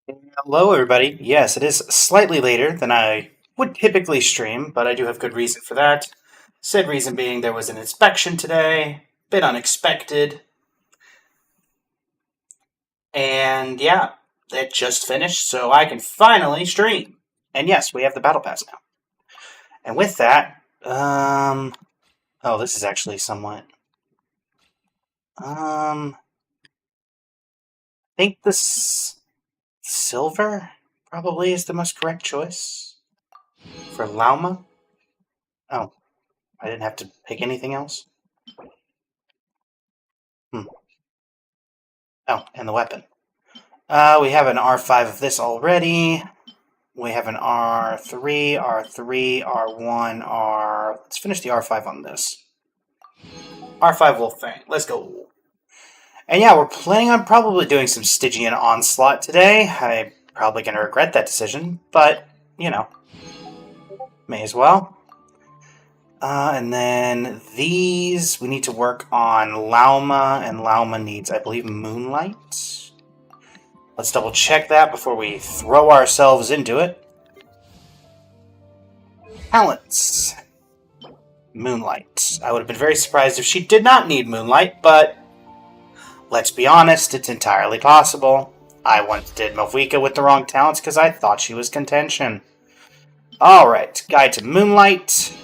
Hello, everybody. Yes, it is slightly later than I would typically stream, but I do have good reason for that. Said reason being there was an inspection today, bit unexpected, and yeah, it just finished, so I can finally stream. And yes, we have the battle pass now. And with that, oh, this is actually somewhat, I think this silver probably is the most correct choice for Lauma. Oh, I didn't have to pick anything else. Oh, and the weapon. We have an R5 of this already. We have an R3, R3, R1, R... Let's finish the R5 on this. R5 Wolfang. Let's go. And yeah, we're planning on probably doing some Stygian Onslaught today. I'm probably going to regret that decision, but, you know, may as well. And then these, we need to work on Lauma, and Lauma needs, I believe, Moonlight. Let's double check that before we throw ourselves into it. Talents. Moonlight. I would have been very surprised if she did not need Moonlight, but let's be honest, it's entirely possible. I once did Mavika with the wrong talents because I thought she was contention. Alright, Guide to Moonlight.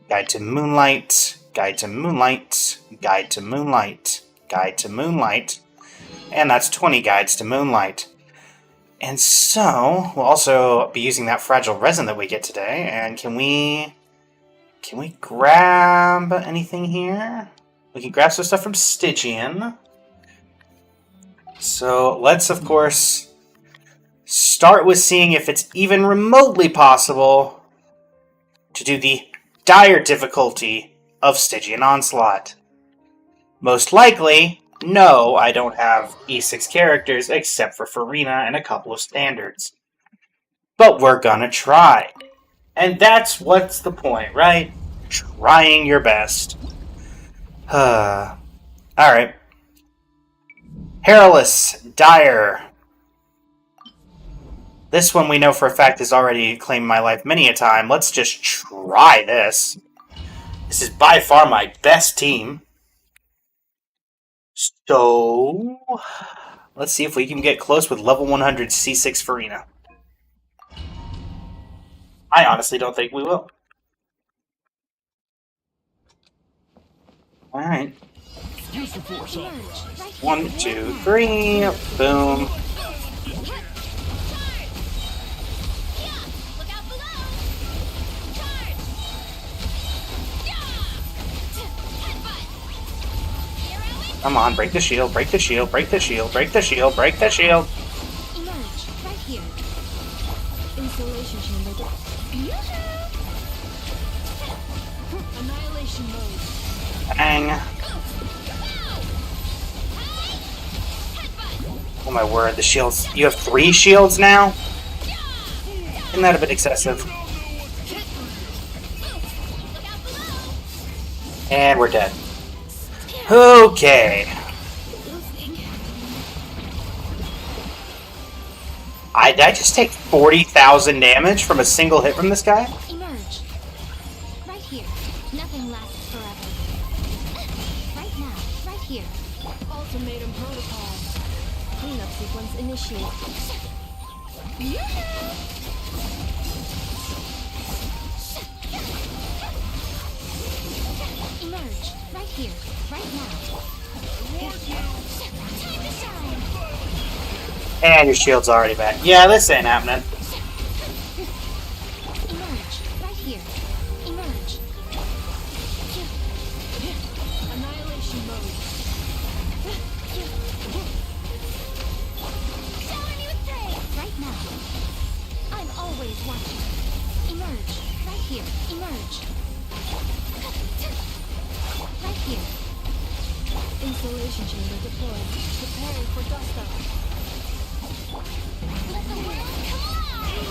Guide to Moonlight. Guide to Moonlight. Guide to Moonlight. Guide to Moonlight. And that's 20 guides to Moonlight. And so, we'll also be using that fragile resin that we get today. And can we grab anything here? We can grab some stuff from Stygian. So, let's, of course, start with seeing if it's even remotely possible to do the dire difficulty of Stygian Onslaught. Most likely, no, I don't have E6 characters except for Farina and a couple of standards. But we're gonna try. And that's what's the point, right? Trying your best. Alright. Perilous, dire. This one we know for a fact has already claimed my life many a time. Let's just try this. This is by far my best team. So, let's see if we can get close with level 100 C6 Farina. I honestly don't think we will. Alright. 1, 2, 3, boom. Come on, break the shield, break the shield, break the shield, break the shield, break the shield. Emerge right here. Installation chamber. Annihilation mode. Bang. Oh my word, the shields. You have 3 shields now? Isn't that a bit excessive? And we're dead. Okay. Did I just take 40,000 damage from a single hit from this guy? Emerge. Right here. Nothing lasts forever. Right now. Right here. Ultimatum protocol. Cleanup sequence initiated. Emerge. Right here. Right now. Time to shine. And your shield's already back. Yeah, this ain't happening. Emerge. Right here. Emerge. Annihilation mode. Shower me with praise. Right now. I'm always watching. Emerge. Right here. Emerge. Right here. Installation chamber deployed. Preparing for dust up. Let the world come alive!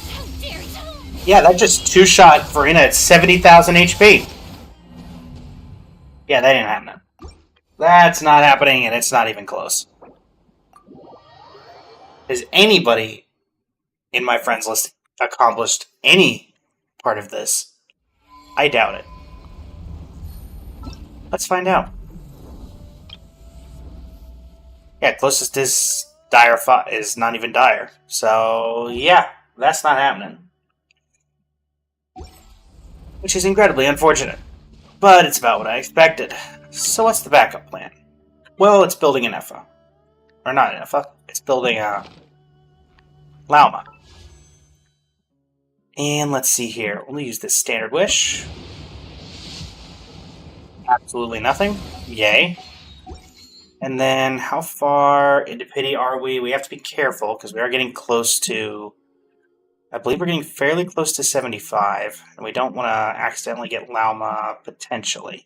How dare you! Yeah, that just two-shot Farina at 70,000 HP. Yeah, that ain't happening. That's not happening, and it's not even close. Has anybody in my friends list accomplished any part of this? I doubt it. Let's find out. Yeah, closest is Dire is not even Dire. So, yeah, that's not happening. Which is incredibly unfortunate. But it's about what I expected. So what's the backup plan? Well, it's building an EFA. Or not an EFA. It's building a Lauma. And let's see here. We'll use this standard wish. Absolutely nothing. Yay. And then how far into pity are we? We have to be careful because we are getting close to... I believe we're getting fairly close to 75. And we don't want to accidentally get Lauma potentially.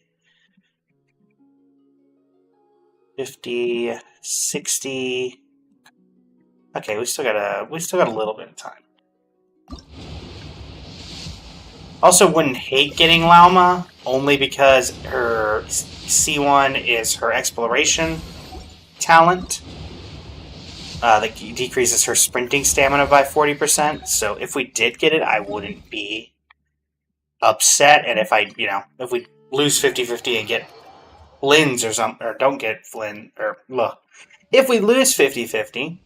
50, 60... Okay, we still got a little bit of time. Also, wouldn't hate getting Lauma, only because her C1 is her exploration talent. That decreases her sprinting stamina by 40%. So if we did get it, I wouldn't be upset. And if if we lose 50-50 and get Flynn's or something, or don't get Flynn, or look, if we lose 50-50,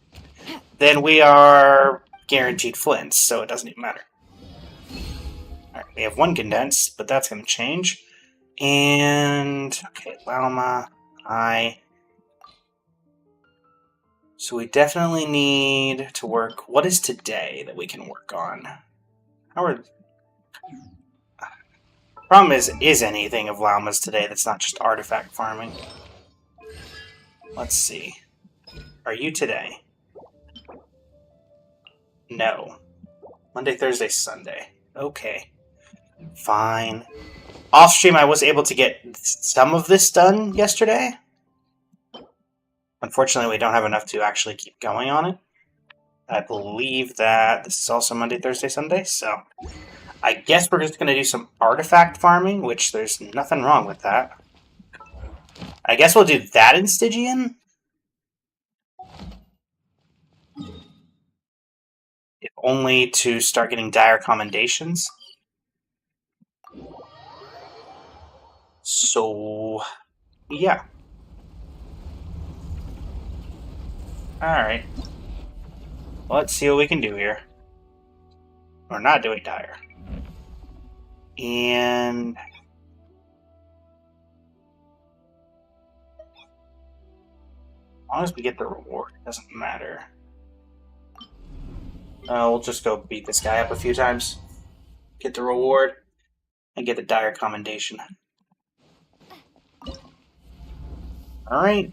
then we are guaranteed Flynn's, so it doesn't even matter. Alright, we have one condensed, but that's going to change. And, okay, Lauma, So we definitely need to work... What is today that we can work on? Problem is anything of Lauma's today that's not just artifact farming? Let's see. Are you today? No. Monday, Thursday, Sunday. Okay. Fine. Off stream, I was able to get some of this done yesterday. Unfortunately, we don't have enough to actually keep going on it. I believe that this is also Monday, Thursday, Sunday, so I guess we're just going to do some artifact farming, which there's nothing wrong with that. I guess we'll do that in Stygian. If only to start getting dire commendations. So, yeah. Alright. Let's see what we can do here. We're not doing dire. And... as long as we get the reward, it doesn't matter. We'll just go beat this guy up a few times. Get the reward. And get the dire commendation. Alright.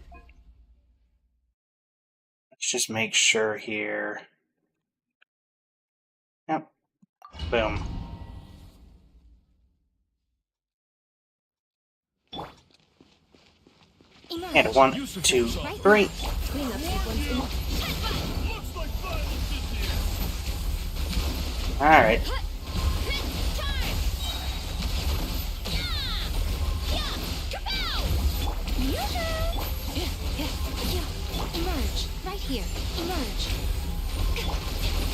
Let's just make sure here. Yep. Boom. And 1, 2, 3. Alright. Emerge. Right here. Emerge.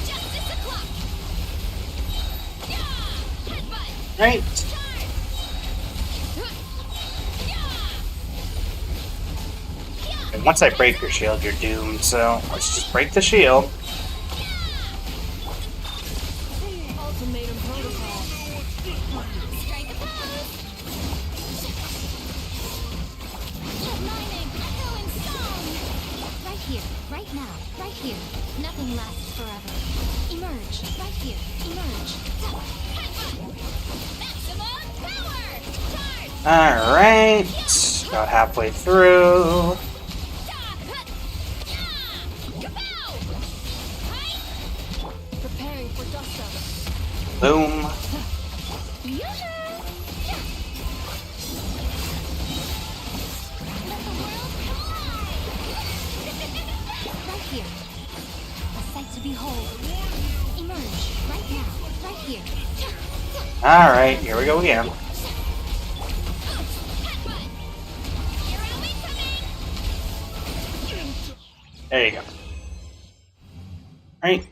Justice o'clock. Right. And once I break your shield, you're doomed, so let's just break the shield. Ultimatum protocol. Strike a pose. Lightning, echo, and song. Right here, right now, right here. Nothing lasts forever. Emerge, right here. Emerge. Maximum power. Charge. Alright. About halfway through. Preparing for dust-up. Boom. Right here. A sight to behold. Emerge. Right now. Right here. Alright, here we go again. Here we come. There you go. Right.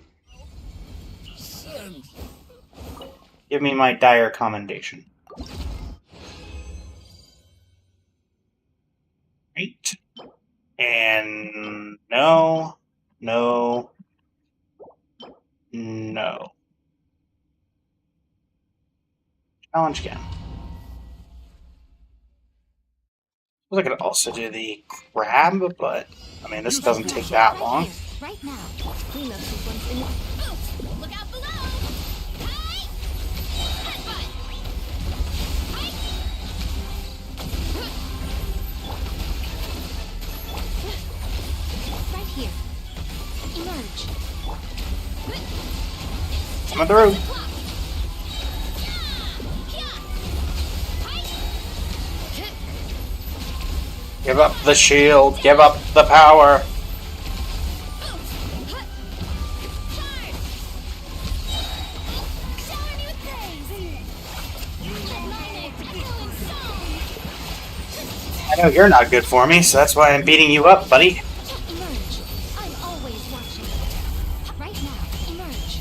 Give me my dire commendation. Right. And no, no, no. Challenge again. I could also do the crab, but I mean, this doesn't take that long. Right now. We know sequence in. Look out below! Hi! Headbutt! Hi! Right here. Emerge. Coming through. Give up the shield. Give up the power. I know you're not good for me, so that's why I'm beating you up, buddy. Emerge. I'm always watching. Right now, emerge.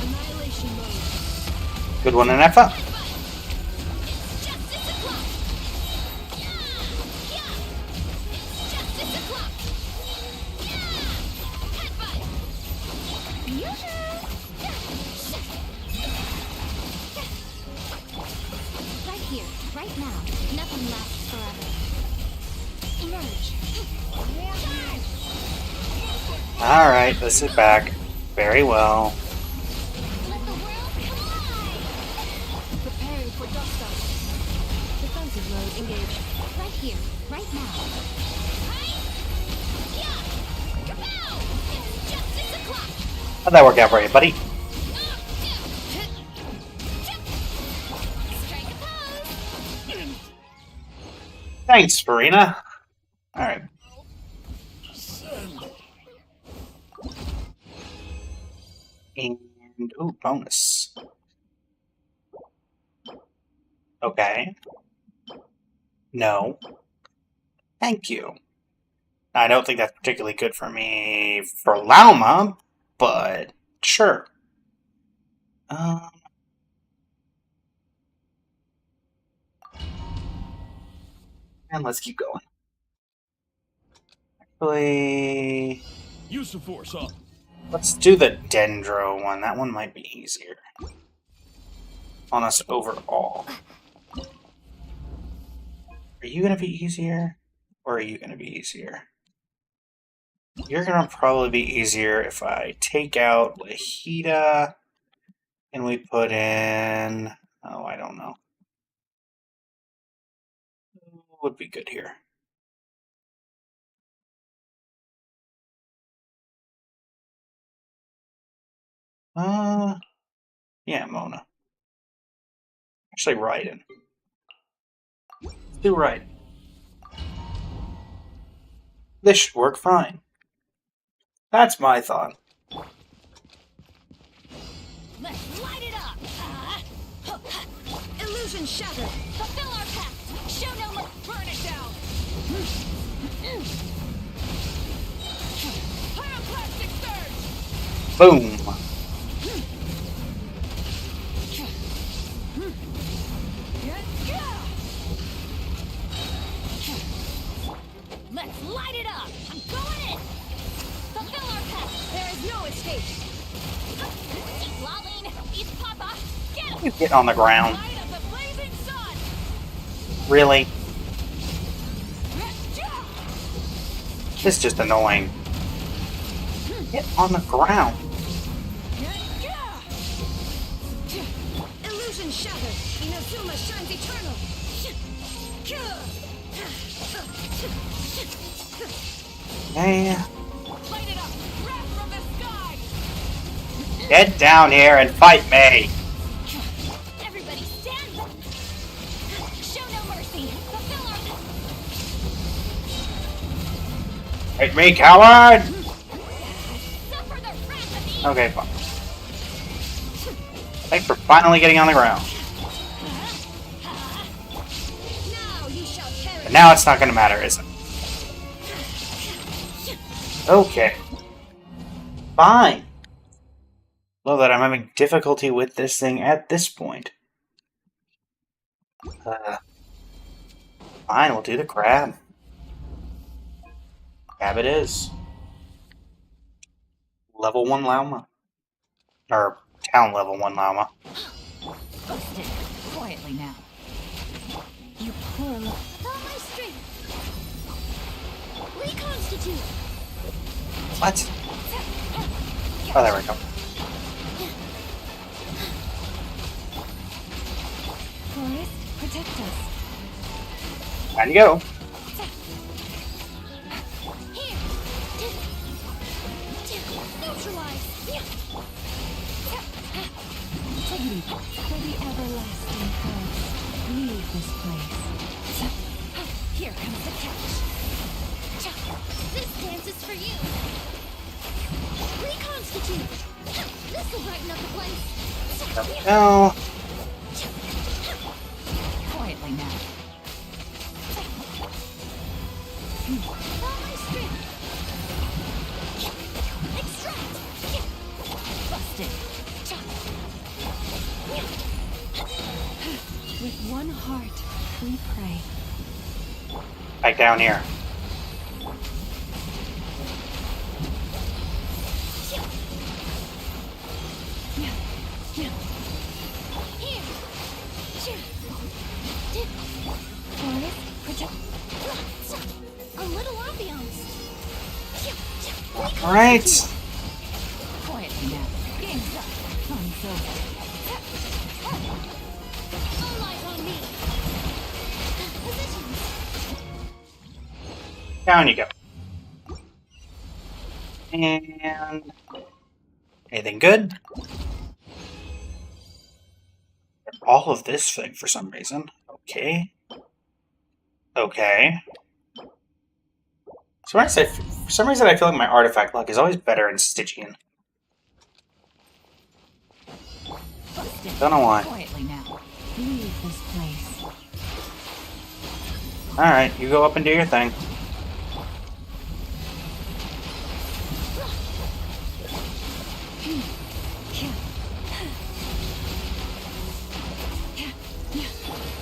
Annihilation mode. Good one, Nefa. Right here, right now. Nothing lasts forever. Emerge. Alright, let's sit back. Very well. Let the world collide. Preparing for dust up. Defensive mode engaged. Right here, right now. It's justice o'clock. How'd that work out for you, buddy? Strike a pose. Thanks, Farina. Alright. And, ooh, bonus. Okay. No. Thank you. I don't think that's particularly good for me for Lauma, but sure. And let's keep going. Actually, Use the force up. let's do the Dendro one. That one might be easier on us overall. Are you going to be easier? Or are you going to be easier? You're going to probably be easier if I take out Lahita and we put in... Oh, I don't know. What would be good here? Yeah, Mona. Actually, Raiden. Let's do Raiden. This should work fine. That's my thought. Let's light it up. Illusion shattered. Fulfill our pact. Show no more. Burn it down. Pyroclastic surge. Boom. Let's light it up. I'm going in. Fulfill our pact. There is no escape. Keep lolling. Eat Papa. Get him. You get on the ground. Light of the blazing sun. Really? This is just annoying. Get on the ground. Illusion shattered. Inazuma shines eternal. Hey, Light it up. Wrath from the sky. get down here and fight me. Everybody stand up. Show no mercy. Fulfill our... Fight me, coward! Suffer the wrath of the... Okay, fine. Thanks for finally getting on the ground. Now you shall perish. But now it's not going to matter, is it? Okay. Fine. Love that I'm having difficulty with this thing at this point. Fine, we'll do the crab. Crab it is. Level 1 llama. Or town level 1 llama. Busted. Quietly now. You poor little... With all my strength. Reconstitute. What? Oh, there we go. Forest, protect us. Time to go. Here. Neutralize. Integrity for the everlasting forest. Leave this place. Here comes the catch. This dance is for you. Reconstitute. This will brighten up the place. No. Quietly now. All my strength. Extract. Busted. With one heart, we pray. Back down here. Forest, protect. A little ambiance. Alright. Quietly now. Game's up. Fun's over. All eyes on me. Positions. Down you go. And... anything good? All of this thing for some reason. Okay. Okay. So when I say, for some reason I feel like my artifact luck is always better in Stygian. Don't know why. Quietly now. Leave this place. Alright, you go up and do your thing.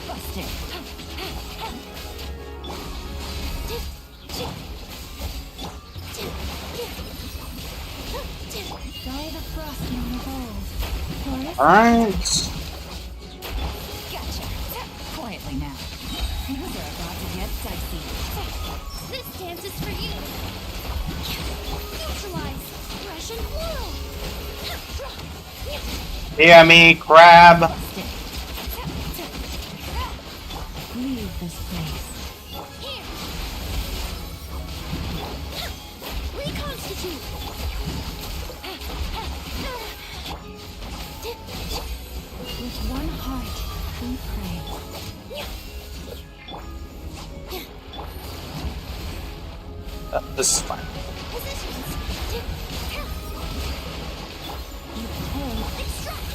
Busted. Dye the frost in the gold. Forest, Alright. gotcha. Quietly now. Things are about to get dicey. This dance is for you. Neutralize. Russian whirl. Yeah, me, crab. Busted. Leave this place. Here. Reconstitute. With one heart, we pray. This is fine. Positions. You pull. Extract.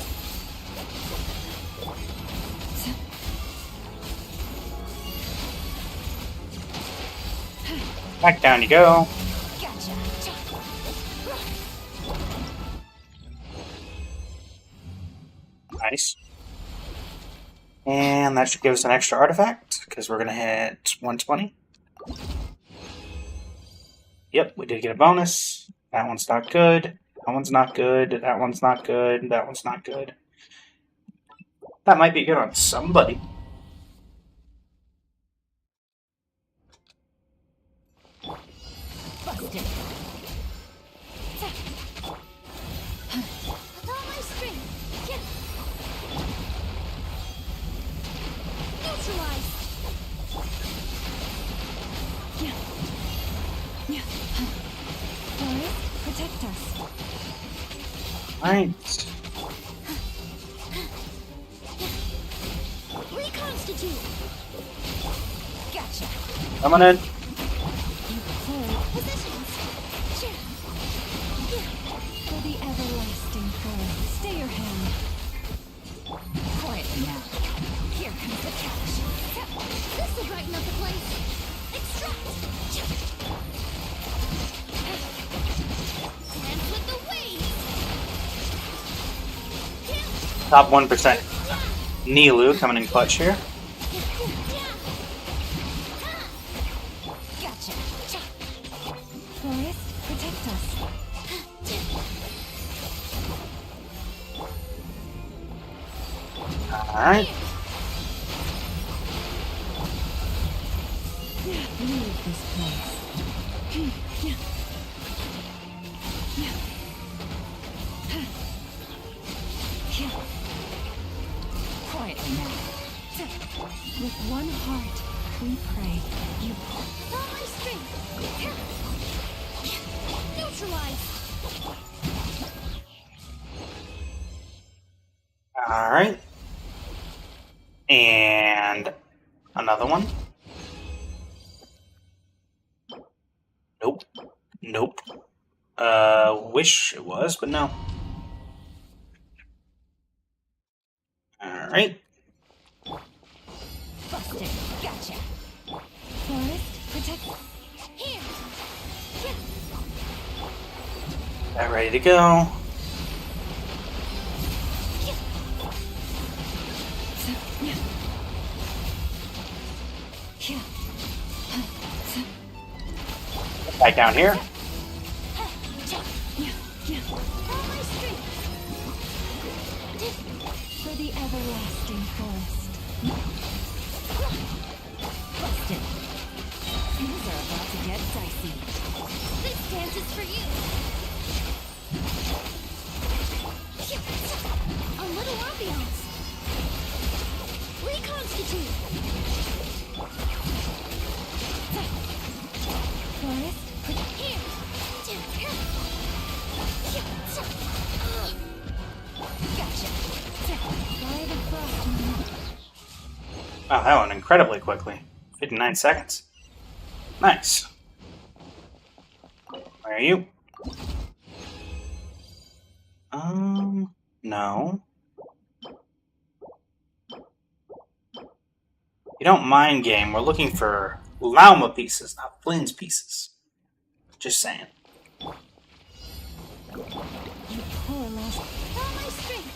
Back down you go. Gotcha. Nice. And that should give us an extra artifact, because we're going to hit 120. Yep, we did get a bonus. That one's not good. That one's not good. That one's not good. That one's not good. That might be good on somebody. Busted. With all my strength. Neutralize. Forest, protect us. Alright. Reconstitute. Gotcha. Coming in. You pull. Positions. For the everlasting forest, stay your hand. Quietly now. Here comes the catch. This will brighten up the place. Extract. Top 1%. Nilu coming in clutch here. Gotcha. Forest, protect us. Alright. Leave this place. Quietly now. With one heart, we pray. You all my strength. Neutralize. Alright. And another one. Nope. Nope. Wish it was, but no. Alright. Busted. Gotcha. Forest, protect. Here. That ready to go. Back down here. For the everlasting forest. Busted. Things are about to get dicey. This dance is for you. A little ambiance. Reconstitute. Forest, here. Gotcha. Fly the frost. Oh, that went incredibly quickly. 59 seconds. Nice. Where are you? No. You don't mind, game. We're looking for llama pieces, not Flynn's pieces. Just saying. You poor lost. All my strength.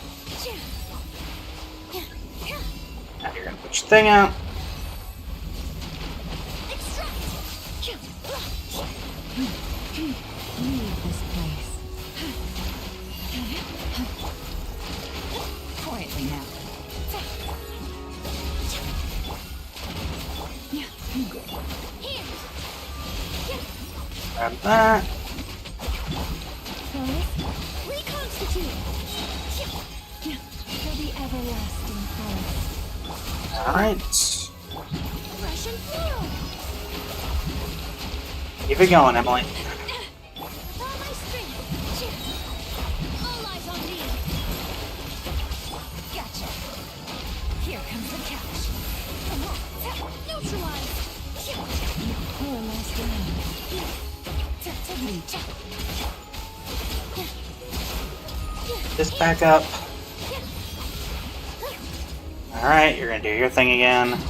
Now you're gonna put your thing out. Extract. Leave this place. Quietly now. Here. Grab that. Forest, reconstitute. For the everlasting forest. Alright. Fresh and floral. Keep it going, Emily. All my strength. All eyes on me. Gotcha. Here comes the catch. Neutralize. You poor last round. This back up. Alright, you're gonna do your thing again. With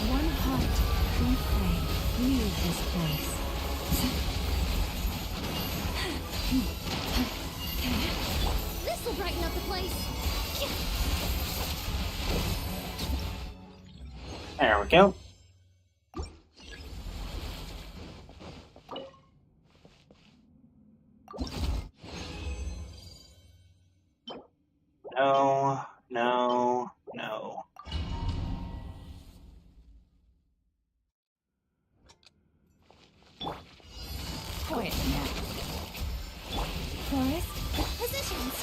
one heart, we pray. Leave this place. This will brighten up the place. There we go. No, no, no. Quiet now. Forest, positions.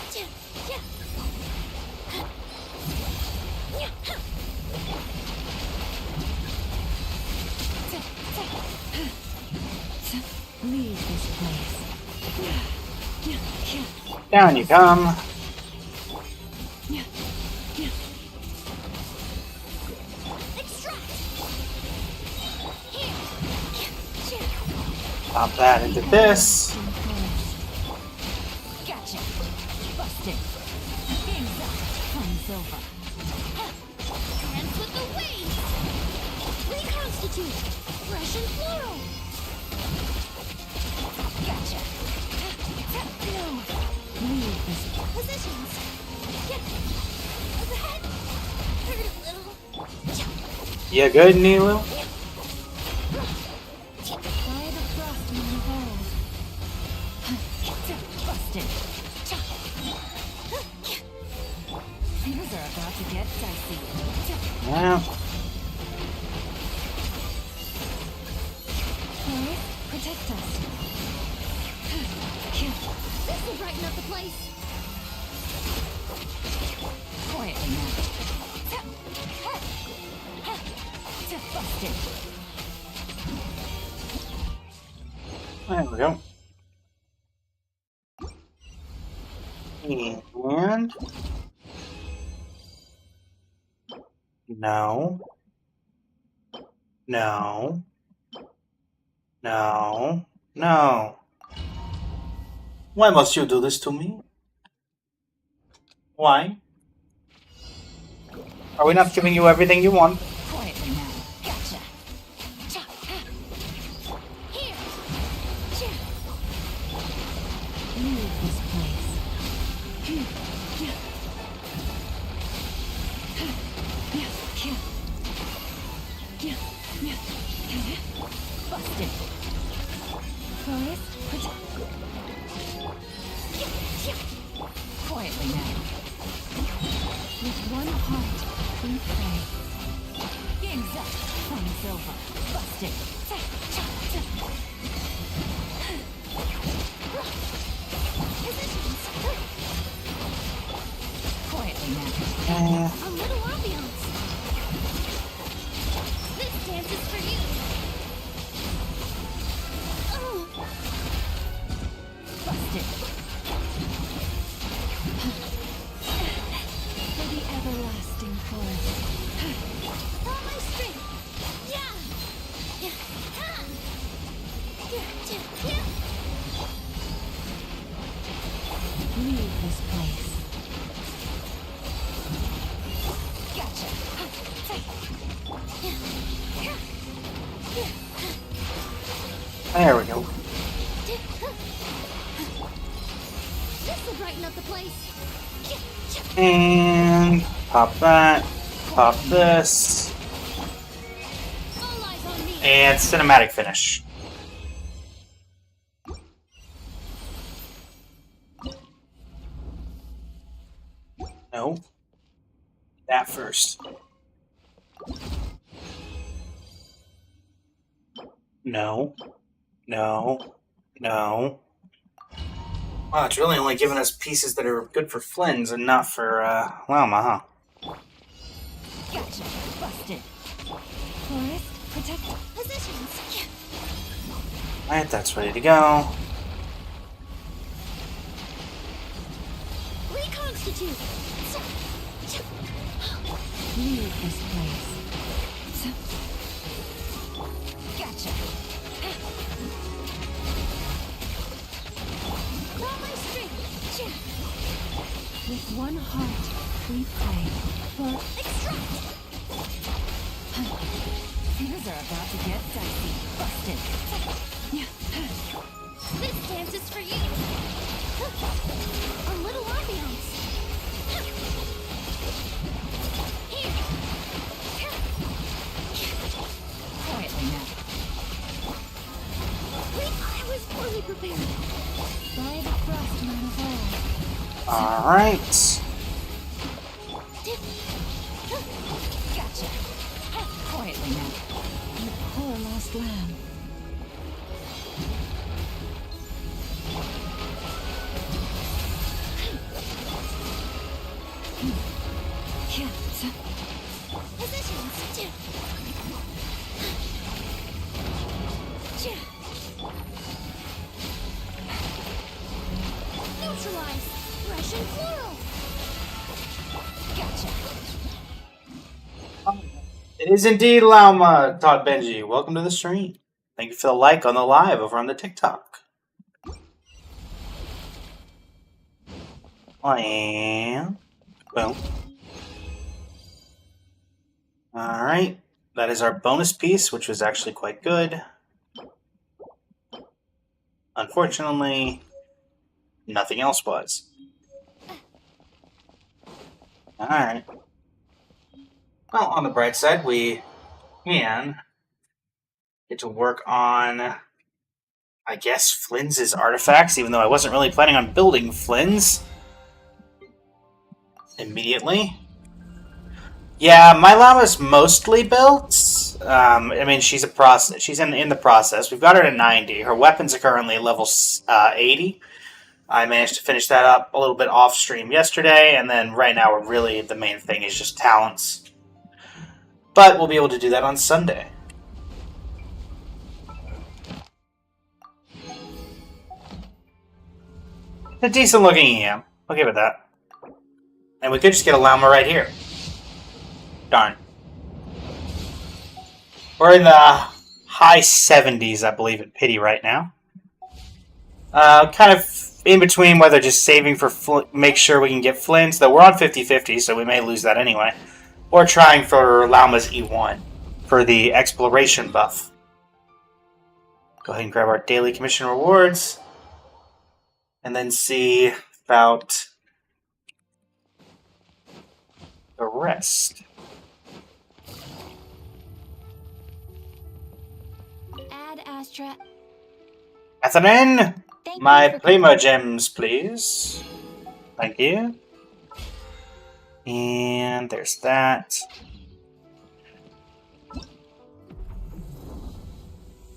Leave this place. Down you come. Extract. Pop that into this. Gotcha. Busted. Game's up. Fun's over. Dance with the waves. Reconstitute. Fresh and floral. Gotcha. No. Leave this position. You good, Nilu? By the frost moon of old. Busted. Things are about to get dicey. Yeah. Forest, protect us. This will brighten up the place. Quietly now. Busted. There we go. And no. No. No. No. Why must you do this to me? Why? Are we not giving you everything you want? Quietly now. Gotcha. Here. Leave this place. Busted. Forest, quietly now. With one heart, we pray. Game's up. Flame's over. Busted. Positions. Quietly now. A little ambiance. This dance is for you. Oh. Busted. For the everlasting forest. All my strength. Yeah. Leave this place. Gotcha. There we go. This will brighten up the place. And pop that. Pop this. All eyes on me. And cinematic finish. No. That first. No. No. No. Wow, it's really only giving us pieces that are good for Flynn's and not for, Lama, huh? Gotcha. Busted. Forest, protect positions. Alright, that's ready to go. Reconstitute. Leave this place. Gotcha. Draw my strength. With one heart, we pray for extract. Things are about to get dicey. Busted. This dance is for you. A little ambiance. Here. Quietly now. I was fully prepared. By the frost man of all. Alright. Gotcha. Quietly now. You poor lost lamb. Positions. Neutralize. Russian plural. Gotcha. It is indeed Lauma, Todd Benji. Welcome to the stream. Thank you for the like on the live over on the TikTok. And boom. Alright. That is our bonus piece, which was actually quite good. Unfortunately, nothing else was. Alright. Well, on the bright side, we can get to work on, I guess, Flynn's artifacts, even though I wasn't really planning on building Flynn's immediately. Yeah, my llama's mostly built. I mean, she's a process. She's in the process. We've got her to 90. Her weapons are currently level 80. I managed to finish that up a little bit off stream yesterday, and then right now, we're really the main thing is just talents. But we'll be able to do that on Sunday. A decent looking EM. I'll give it that. And we could just get a llama right here. Darn. We're in the high 70s, I believe, at pity right now. Kind of in between whether just saving for make sure we can get Flynn's, though we're on 50-50, so we may lose that anyway, or trying for Llama's E1 for the exploration buff. Go ahead and grab our daily commission rewards, and then see about the rest. Add Astra. Catherine, my Primo gems, please. Thank you. And there's that.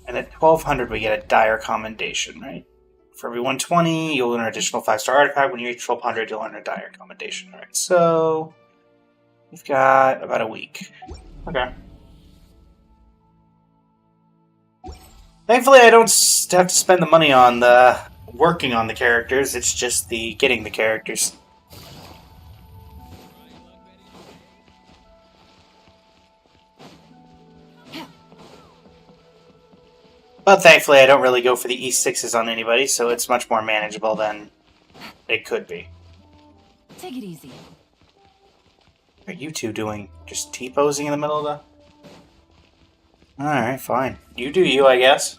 And at 1200 we get a dire commendation, right? For every 120, you'll earn an additional 5-star artifact. When you reach 1200, you'll earn a dire commendation. Alright, so we've got about a week. Okay. Thankfully, I don't have to spend the money on the working on the characters. It's just the getting the characters. But thankfully, I don't really go for the E6s on anybody, so it's much more manageable than it could be. Take it easy. What are you two doing? Just T-posing in the middle of the... Alright, fine. You do you, I guess.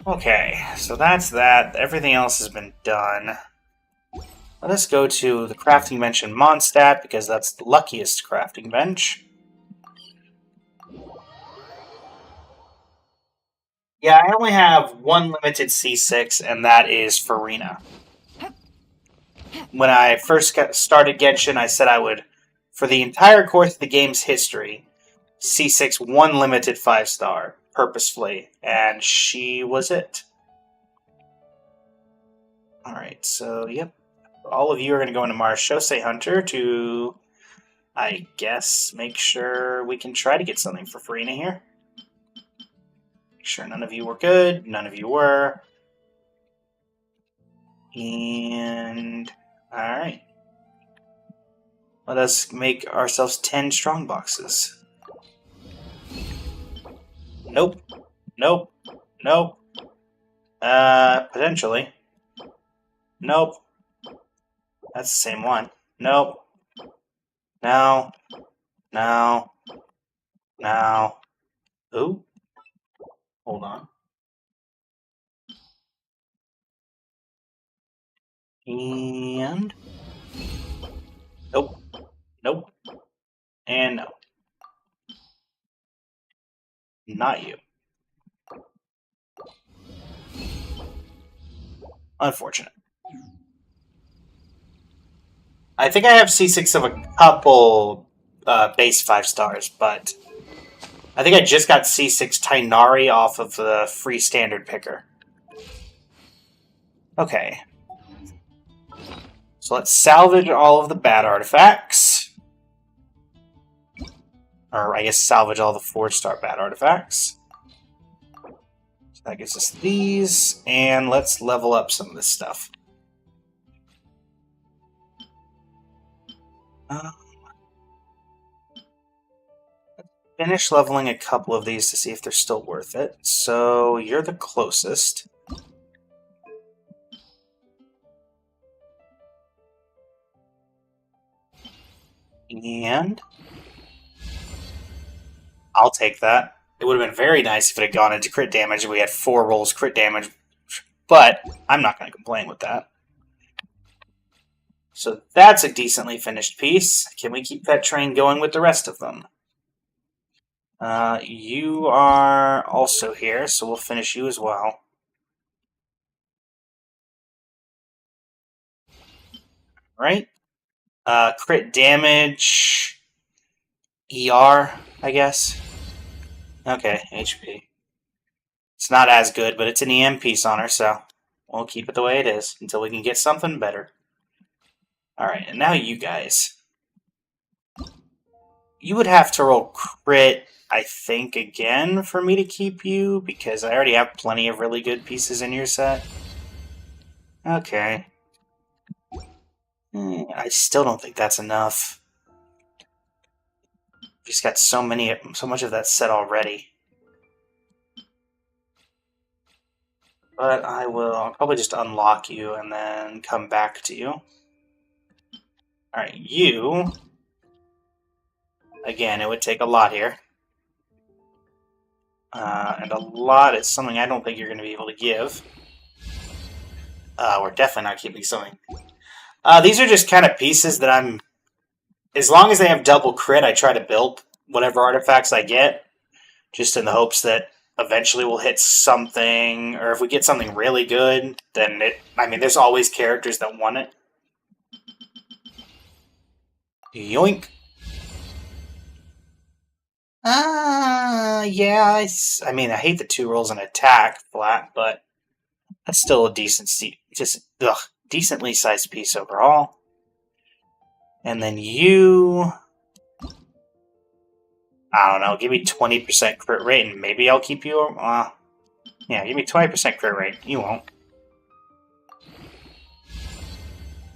Okay, so that's that. Everything else has been done. Let us go to the crafting bench in Mondstadt, because that's the luckiest crafting bench. Yeah, I only have one limited C6, and that is Farina. When I first started Genshin, I said I would, for the entire course of the game's history, C6 one limited 5-star, purposefully, and she was it. Alright, so, yep. All of you are going to go into Marshose Hunter to, I guess, make sure we can try to get something for Farina here. Sure, none of you were good. None of you were. And... Alright. Let us make ourselves 10 strong boxes. Nope. Nope. Nope. Potentially. Nope. That's the same one. Nope. No. No. No. Ooh. Hold on. And... Nope. Nope. And no. Not you. Unfortunate. I think I have C6 of a couple base 5 stars, but I think I just got C6 Tainari off of the free standard picker. Okay. So let's salvage all of the bad artifacts. Or I guess salvage all the 4-star bad artifacts. So that gives us these, and let's level up some of this stuff. Finish leveling a couple of these to see if they're still worth it. So you're the closest. And I'll take that. It would have been very nice if it had gone into crit damage and we had 4 rolls crit damage, but I'm not going to complain with that. So that's a decently finished piece. Can we keep that train going with the rest of them? You are also here, so we'll finish you as well. Right? Crit damage, ER, I guess. Okay, HP. It's not as good, but it's an EM piece on her, so we'll keep it the way it is until we can get something better. Alright, and now you guys. You would have to roll crit, I think, again for me to keep you, because I already have plenty of really good pieces in your set. Okay. I still don't think that's enough. Just got so much of that set already. But I'll probably just unlock you and then come back to you. Alright, you... Again, it would take a lot here. And a lot is something I don't think you're going to be able to give. We're definitely not keeping something. These are just kind of pieces that I'm... As long as they have double crit, I try to build whatever artifacts I get, just in the hopes that eventually we'll hit something, or if we get something really good, then there's always characters that want it. Yoink. Yeah, I hate the 2 rolls in attack flat, but that's still a decently sized piece overall. And then you... I don't know, give me 20% crit rate and maybe I'll keep you... yeah, give me 20% crit rate. You won't.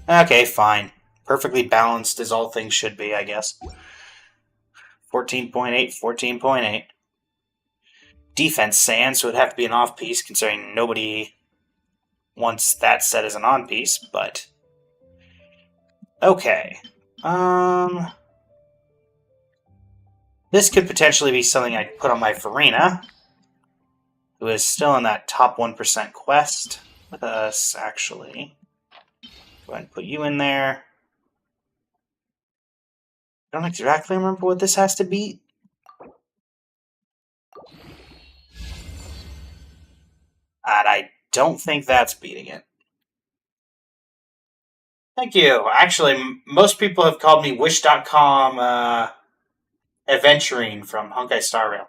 Okay, fine. Perfectly balanced as all things should be, I guess. 14.8, 14.8. Defense sand, so it'd have to be an off-piece, considering nobody wants that set as an on-piece, but... Okay. This could potentially be something I put on my Farina, who is still in that top 1% quest with us, actually. Go ahead and put you in there. I don't exactly remember what this has to beat. And I don't think that's beating it. Thank you. Actually, most people have called me Wish.com Adventuring from Honkai Star Rail.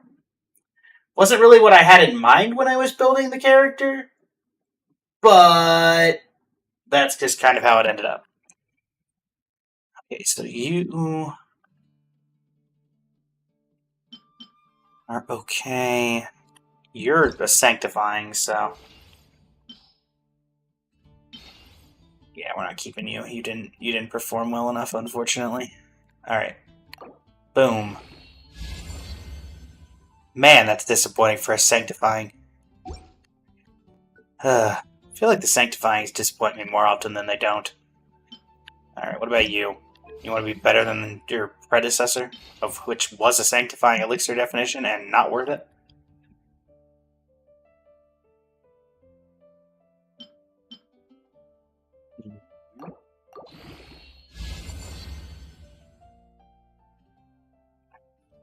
Wasn't really what I had in mind when I was building the character, but that's just kind of how it ended up. Okay, so you are okay. You're a sanctifying, so yeah, we're not keeping you. You didn't perform well enough, unfortunately. All right, boom. Man, that's disappointing for a sanctifying. I feel like the sanctifyings disappoint me more often than they don't. All right, what about you? You want to be better than your predecessor, of which was a sanctifying elixir definition and not worth it?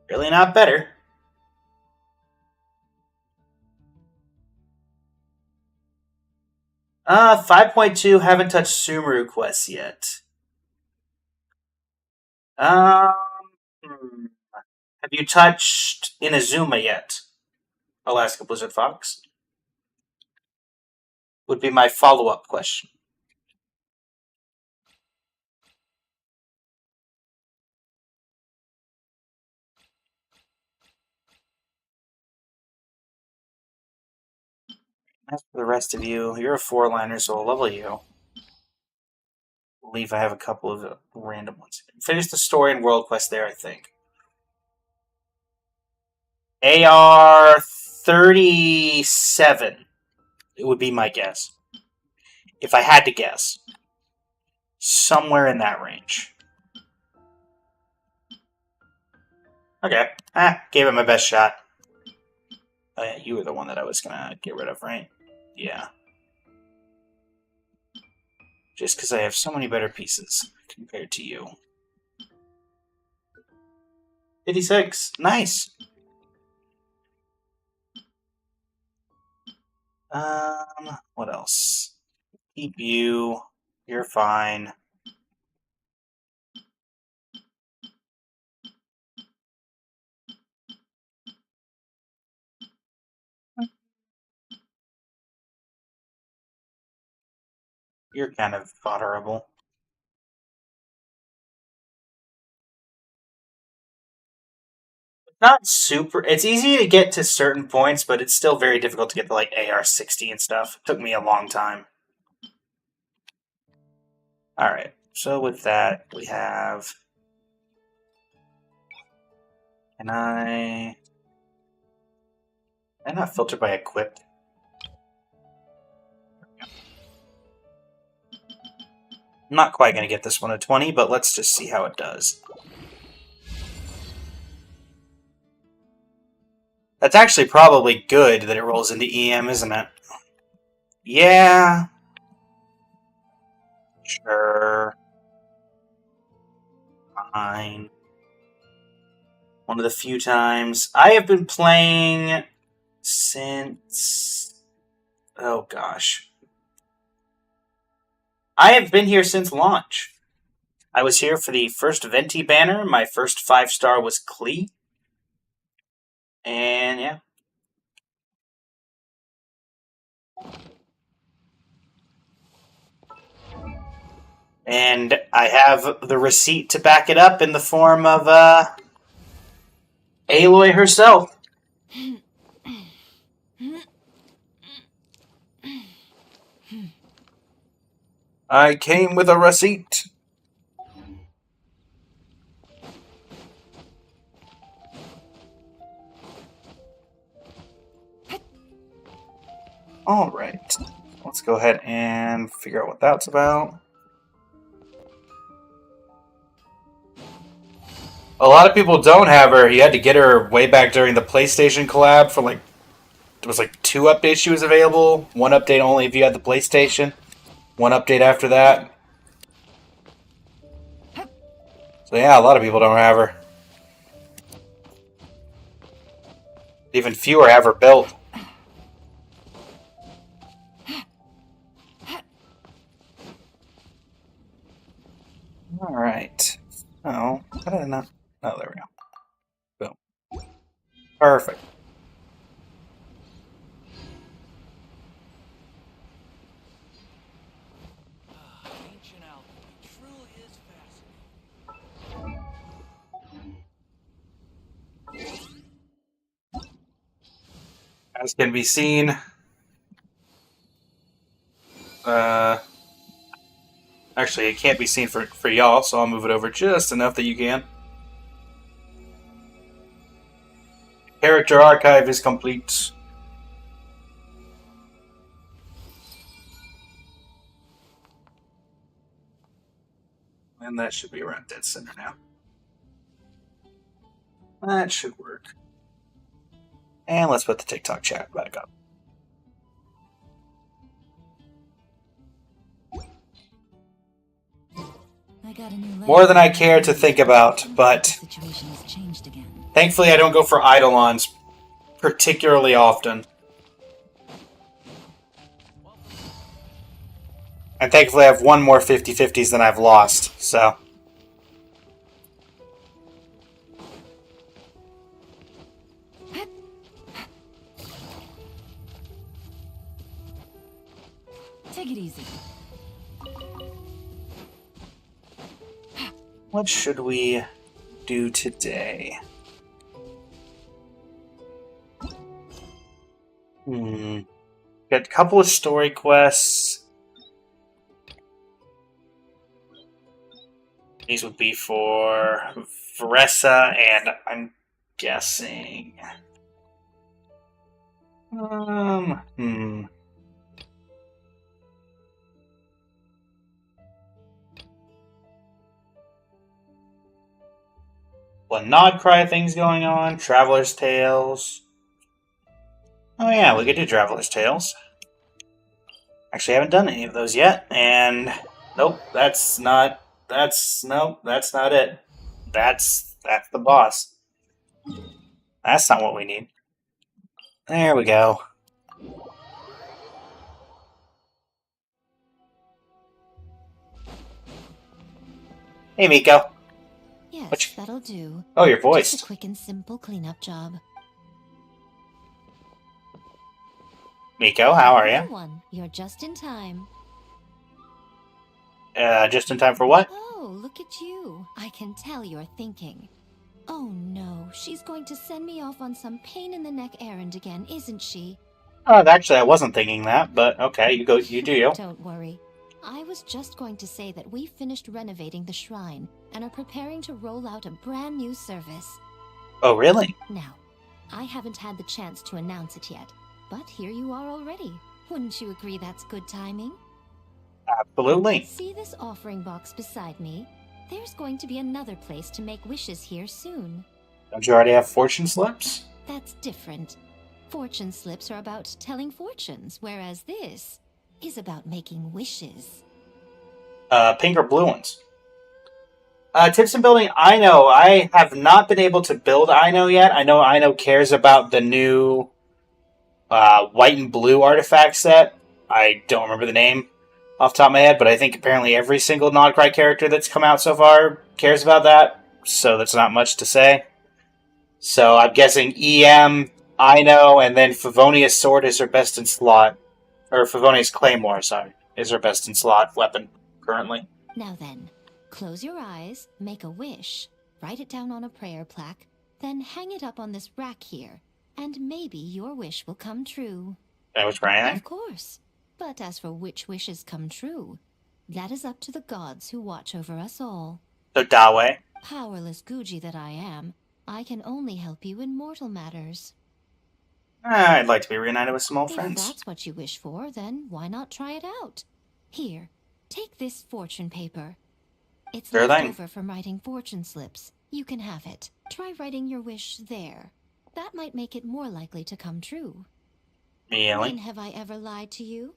Really not better. Uh, 5.2, haven't touched Sumeru quests yet. Um, have you touched Inazuma yet? Alaska Blizzard Fox? Would be my follow-up question. As for the rest of you, you're a 4-liner, so I'll level you. I believe I have a couple of random ones. Finish the story and world quest there, I think. AR 37. It would be my guess. If I had to guess. Somewhere in that range. Okay. Gave it my best shot. Oh yeah, you were the one that I was gonna get rid of, right? Yeah. Just because I have so many better pieces compared to you. 56. Nice. What else? Keep you. You're fine. You're kind of fodderable. Not super. It's easy to get to certain points, but it's still very difficult to get to like AR-60 and stuff. It took me a long time. Alright, so with that, we have... Can I not filter by equipped? I'm not quite going to get this one at 20, but let's just see how it does. That's actually probably good that it rolls into EM, isn't it? Yeah. Sure. Fine. One of the few times. I have been playing since... Oh, gosh. I have been here since launch. I was here for the first Venti banner. My first 5-star was Klee. And yeah. And I have the receipt to back it up in the form of Aloy herself. I came with a receipt. Alright. Let's go ahead and figure out what that's about. A lot of people don't have her. You had to get her way back during the PlayStation collab for like... There was like 2 updates she was available. 1 update only if you had the PlayStation. 1 update after that. So yeah, a lot of people don't have her. Even fewer have her built. Alright. Oh, how did I not... Oh, there we go. Boom. Perfect. As can be seen, actually, it can't be seen for y'all, so I'll move it over just enough that you can. Character archive is complete. And that should be around dead center now. That should work. And let's put the TikTok chat back up. More than I care to think about, but thankfully I don't go for Eidolons particularly often. And thankfully I have 1 more 50-50s than I've lost, so... Take it easy. What should we do today? Got a couple of story quests. These would be for Vressa, and I'm guessing... Well, Nod Cry things going on, Traveler's Tales. Oh yeah, we could do Traveler's Tales. Actually, I haven't done any of those yet, and nope, that's not it. That's the boss. That's not what we need. There we go. Hey, Miko. Yes, that'll do. Oh, you're Just a voiced. quick and simple cleanup job. Miko, how are Little you? one, you're just in time. Just in time for what? Oh, look at you. I can tell you're thinking. Oh no, she's going to send me off on some pain-in-the-neck errand again, isn't she? Actually, I wasn't thinking that, but okay, you go. You do you. Don't worry. I was just going to say that we finished renovating the shrine and are preparing to roll out a brand new service. Oh, really? Now, I haven't had the chance to announce it yet, but here you are already. Wouldn't you agree that's good timing? Absolutely. See this offering box beside me? There's going to be another place to make wishes here soon. Don't you already have fortune slips? That's different. Fortune slips are about telling fortunes, whereas this is about making wishes. Pink or blue ones? Tips in building Ino. I have not been able to build Ino yet. I know Ino cares about the new white and blue artifact set. I don't remember the name off the top of my head, but I think apparently every single Nodcry character that's come out so far cares about that, so that's not much to say. So I'm guessing EM, Ino, and then Favonia's Sword is her best in slot. Or Favonia's Claymore, sorry, is her best in slot weapon currently. Now then, close your eyes, make a wish, write it down on a prayer plaque, then hang it up on this rack here, and maybe your wish will come true. That was right. Of course. But as for which wishes come true, that is up to the gods who watch over us all. So Dawe. Powerless Guji that I am, I can only help you in mortal matters. I'd like to be reunited with some old If friends. that's what you wish for, then why not try it out? Here, take this fortune paper. It's Sure left thing. over from writing fortune slips. You can have it. Try writing your wish there. That might make it more likely to come true. Really? When have I ever lied to you?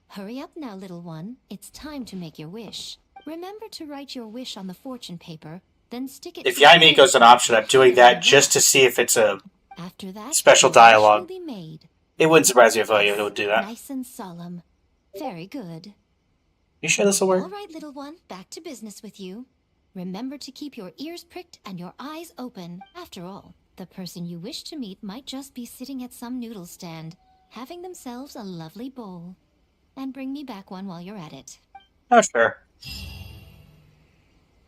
Hurry up now, little one. It's time to make your wish. Remember to write your wish on the fortune paper, then stick it. If Yaimiko's an option, I'm doing that just to see if it's a After that, special your wish dialogue. will be made. It wouldn't surprise me if I would do that. Nice and solemn. Very good. You sure this will work? All right, little one, back to business with you. Remember to keep your ears pricked and your eyes open. After all, the person you wish to meet might just be sitting at some noodle stand, having themselves a lovely bowl. And bring me back one while you're at it. Oh, sure.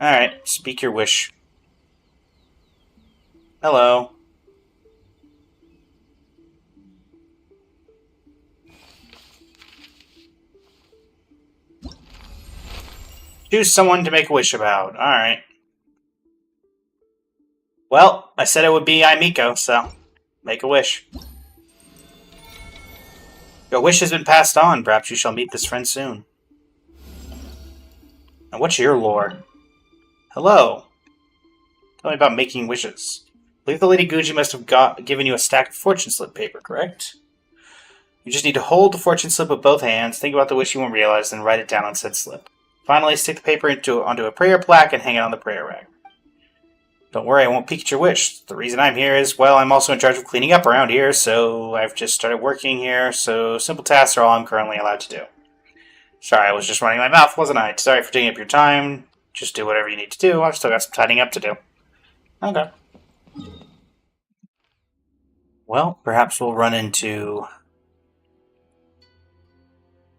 Alright, speak your wish. Hello. Choose someone to make a wish about. Alright. Well, I said it would be Aimiko, so make a wish. Your wish has been passed on. Perhaps you shall meet this friend soon. And what's your lore? Hello. Tell me about making wishes. I believe the Lady Guji must have given you a stack of fortune slip paper, correct? You just need to hold the fortune slip with both hands, think about the wish you want realized, and write it down on said slip. Finally, stick the paper onto a prayer plaque and hang it on the prayer rack. Don't worry, I won't peek at your wish. The reason I'm here is, well, I'm also in charge of cleaning up around here, so I've just started working here, so simple tasks are all I'm currently allowed to do. Sorry, I was just running my mouth, wasn't I? Sorry for taking up your time. Just do whatever you need to do. I've still got some tidying up to do. Okay. Well, perhaps we'll run into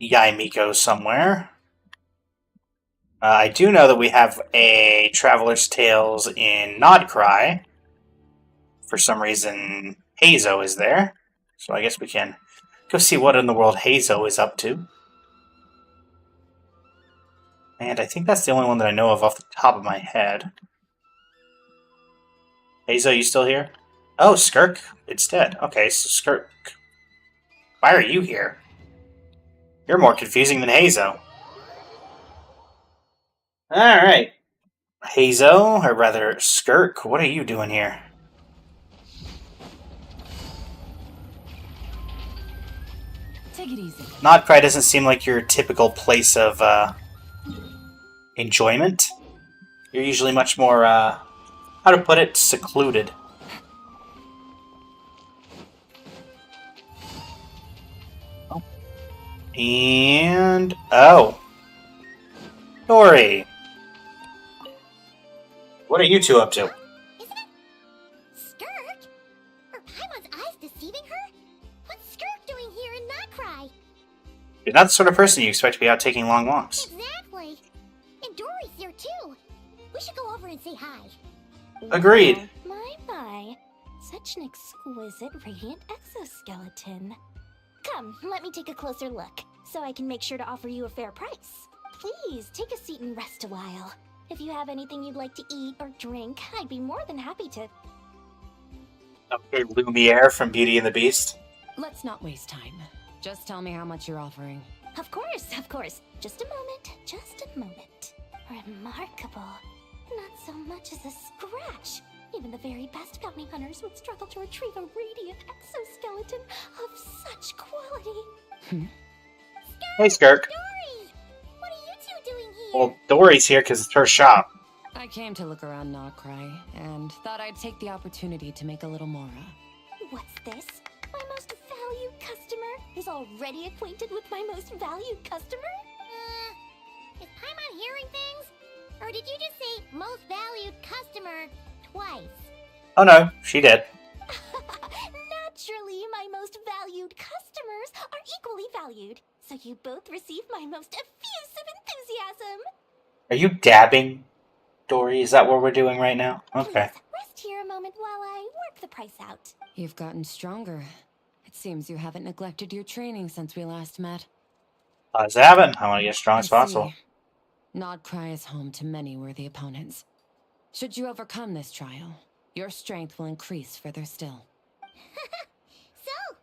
Yaimiko somewhere. I do know that we have a Traveler's Tales in Nodcry. For some reason, Hazo is there. So I guess we can go see what in the world Hazo is up to. And I think that's the only one that I know of off the top of my head. Hazo, you still here? Oh, Skirk instead. Okay, so Skirk. Why are you here? You're more confusing than Hazo. Alright. Hazo, or rather Skirk, what are you doing here? Take it easy. Nodcry doesn't seem like your typical place of enjoyment. You're usually much more, how to put it, secluded. Oh. And, oh. Dory. What are you two up to? Huh? Isn't it Skirk? Are Paimon's eyes deceiving her? What's Skirk doing here in Notcry? You're not the sort of person you expect to be out taking long walks. Exactly. And Dory's here too. We should go over and say hi. Agreed. Wow, my. Such an exquisite radiant exoskeleton. Come, let me take a closer look, so I can make sure to offer you a fair price. Please, take a seat and rest a while. If you have anything you'd like to eat or drink, I'd be more than happy to... Okay, Lumiere from Beauty and the Beast. Let's not waste time. Just tell me how much you're offering. Of course, of course. Just a moment. Remarkable. Not so much as a scratch. Even the very best bounty hunters would struggle to retrieve a radiant exoskeleton of such quality. Hey, Skirk. Dory! What are you two doing here? Well, Dory's here because it's her shop. I came to look around Notcry, and thought I'd take the opportunity to make a little Mora. What's this? My most valued customer is already acquainted with my most valued customer? Is Paimon hearing things? Or did you just say most valued customer twice? Oh no, she did. Naturally, my most valued customers are equally valued, so you both receive my most effusive enthusiasm. Are you dabbing, Dory? Is that what we're doing right now? Okay. Please, rest here a moment while I work the price out. You've gotten stronger. It seems you haven't neglected your training since we last met. How's it happen? I want to get as strong as I possible. see. Notcry is home to many worthy opponents. Should you overcome this trial, your strength will increase further still. So,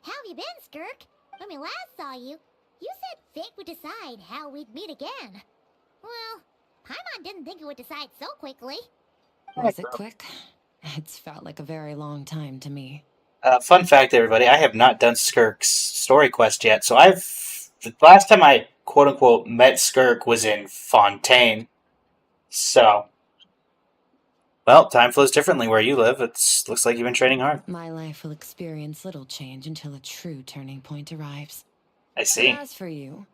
how have you been, Skirk? When we last saw you, you said fate would decide how we'd meet again. Well, Paimon didn't think it would decide so quickly. Was it quick? It's felt like a very long time to me. Fun fact, everybody, I have not done Skirk's story quest yet, so the last time I quote-unquote met Skirk was in Fontaine. So, well, time flows differently where you live. Looks like you've been training hard. My life will experience little change until a true turning point arrives. I see. But as for you,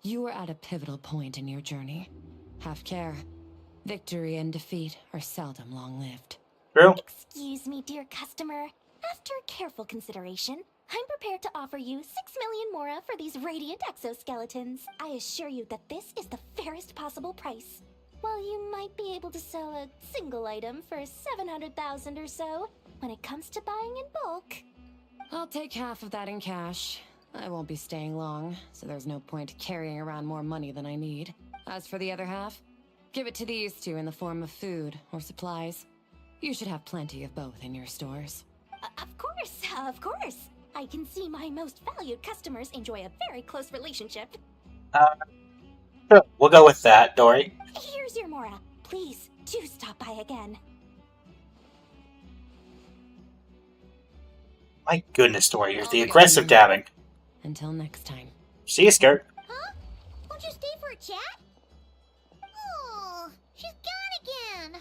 you are at a pivotal point in your journey. Have care. Victory and defeat are seldom long-lived. True. Excuse me, dear customer. After careful consideration, I'm prepared to offer you 6 million mora for these radiant exoskeletons. I assure you that this is the fairest possible price. While you might be able to sell a single item for 700,000 or so, when it comes to buying in bulk... I'll take half of that in cash. I won't be staying long, so there's no point carrying around more money than I need. As for the other half, give it to these two in the form of food or supplies. You should have plenty of both in your stores. Of course. I can see my most valued customers enjoy a very close relationship. Sure. We'll go with that, Dory. Here's your mora. Please, do stop by again. My goodness, Dory, you're the aggressive dabbing. Until next time. See you, Skirk. Huh? Won't you stay for a chat? Oh, she's gone again.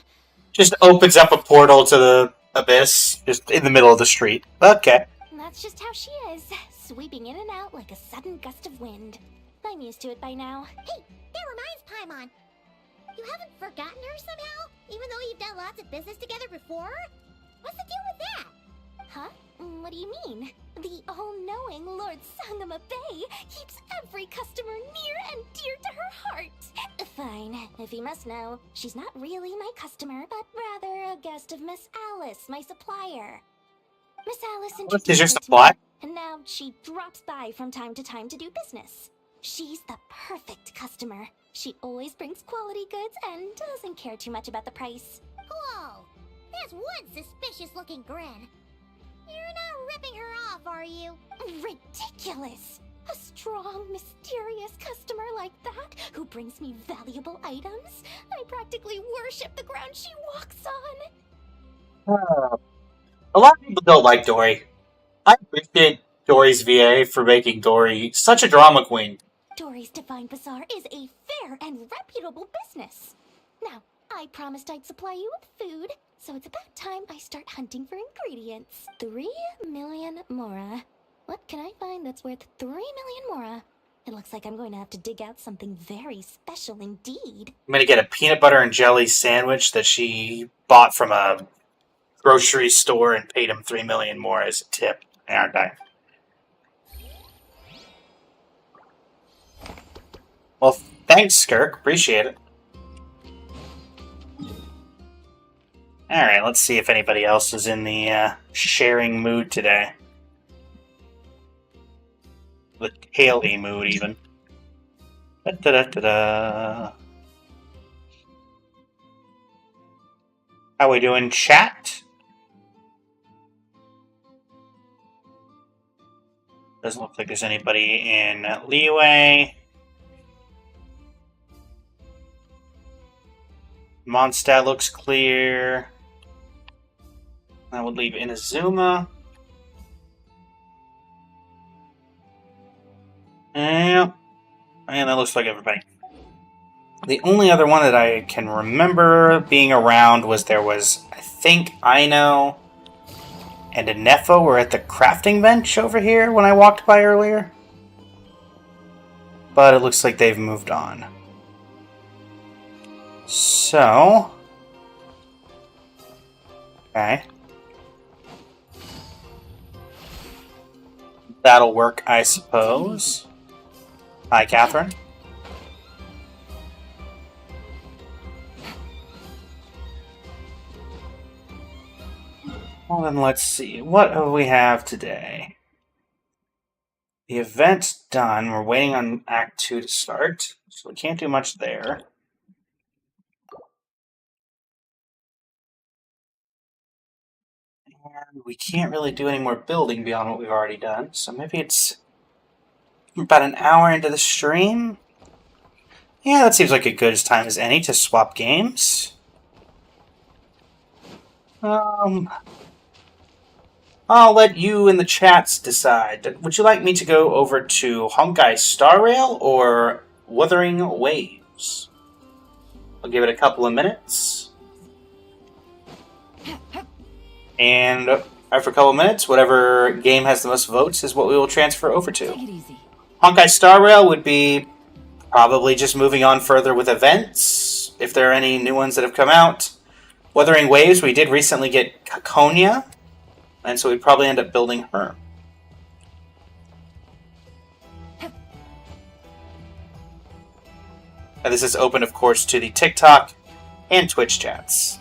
Just opens up a portal to the abyss, just in the middle of the street. Okay. That's just how she is, sweeping in and out like a sudden gust of wind. I'm used to it by now. Hey, that reminds Paimon. You haven't forgotten her somehow? Even though you've done lots of business together before? What's the deal with that? Huh? What do you mean? The all-knowing Lord Sangama Bay keeps every customer near and dear to her heart. Fine, if you must know, she's not really my customer, but rather a guest of Miss Alice, my supplier. Miss Alice Is introduced your her to supply? me, and now she drops by from time to time to do business. She's the perfect customer. She always brings quality goods and doesn't care too much about the price. Whoa, there's one suspicious-looking grin. You're not ripping her off, are you? Ridiculous! A strong, mysterious customer like that who brings me valuable items? I practically worship the ground she walks on. A lot of people don't like Dory. I appreciate Dory's VA for making Dory such a drama queen. Dory's Divine Bazaar is a fair and reputable business. Now, I promised I'd supply you with food, so it's about time I start hunting for ingredients. 3 million mora. What can I find that's worth 3 million mora? It looks like I'm going to have to dig out something very special indeed. I'm going to get a peanut butter and jelly sandwich that she bought from a grocery store and paid him $3 million more as a tip, aren't I? Well, thanks, Skirk. Appreciate it. Alright, let's see if anybody else is in the sharing mood today. The Haley mood, even. Da-da-da-da-da. How we doing, chat? Doesn't look like there's anybody in Leeway. Mondstadt looks clear. That would leave Inazuma. Yeah. And that looks like everybody. The only other one that I can remember being around was I think Aino and Inefo were at the crafting bench over here when I walked by earlier. But it looks like they've moved on. So... Okay. That'll work, I suppose. Hi, Catherine. Well, then let's see. What do we have today? The event's done. We're waiting on Act 2 to start, so we can't do much there. And we can't really do any more building beyond what we've already done, so maybe it's about an hour into the stream. Yeah, that seems like a good time as any to swap games. I'll let you in the chats decide. Would you like me to go over to Honkai Star Rail or Wuthering Waves? I'll give it a couple of minutes. And after a couple of minutes, whatever game has the most votes is what we will transfer over to. Take it easy. Honkai Star Rail would be probably just moving on further with events, if there are any new ones that have come out. Wuthering Waves, we did recently get Ciaccona, and so we'd probably end up building her. And this is open, of course, to the TikTok and Twitch chats.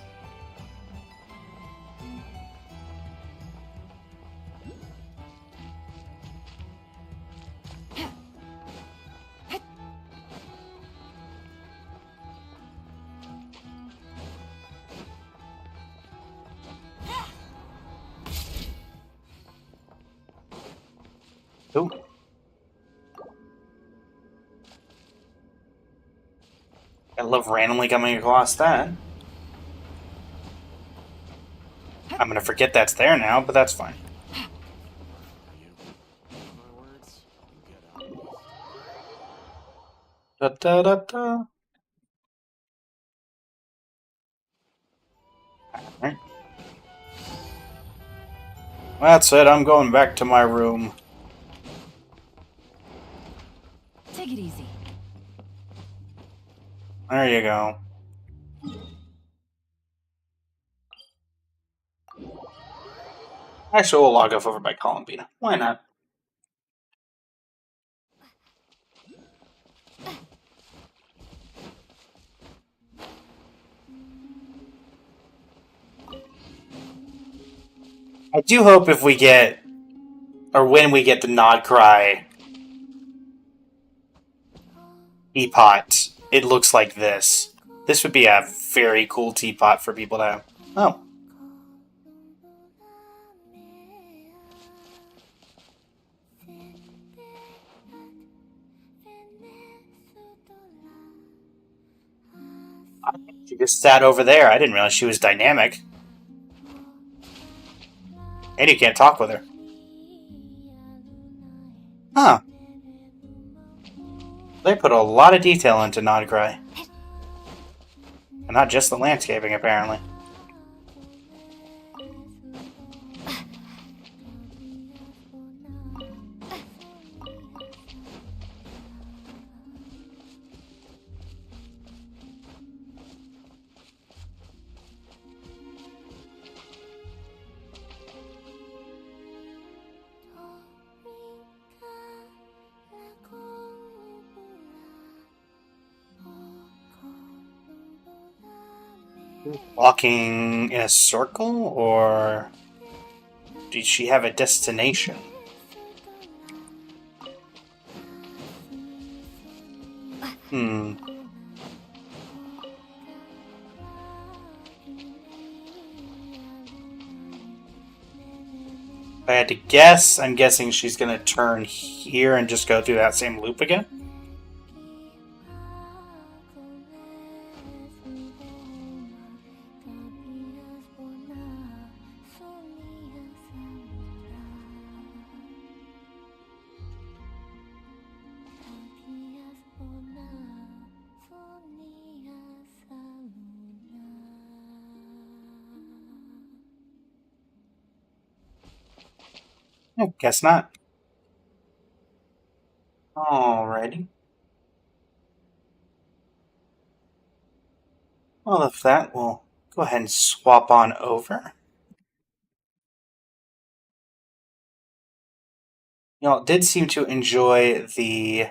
Ooh. I love randomly coming across that. I'm gonna forget that's there now, but that's fine. Da da da da. Alright. That's it, I'm going back to my room. Take it easy. There you go. Actually, we'll log off over by Columbina. Why not? I do hope if we get, or when we get the Nod Cry teapot, it looks like this. This would be a very cool teapot for people to have. Oh. She just sat over there. I didn't realize she was dynamic. And you can't talk with her. Huh. They put a lot of detail into Nod Cry. And not just the landscaping, apparently. Walking in a circle, or did she have a destination? Hmm. If I had to guess, I'm guessing she's going to turn here and just go through that same loop again. Oh, guess not. Alrighty. Well, if that, we'll go ahead and swap on over. Y'all did seem to enjoy the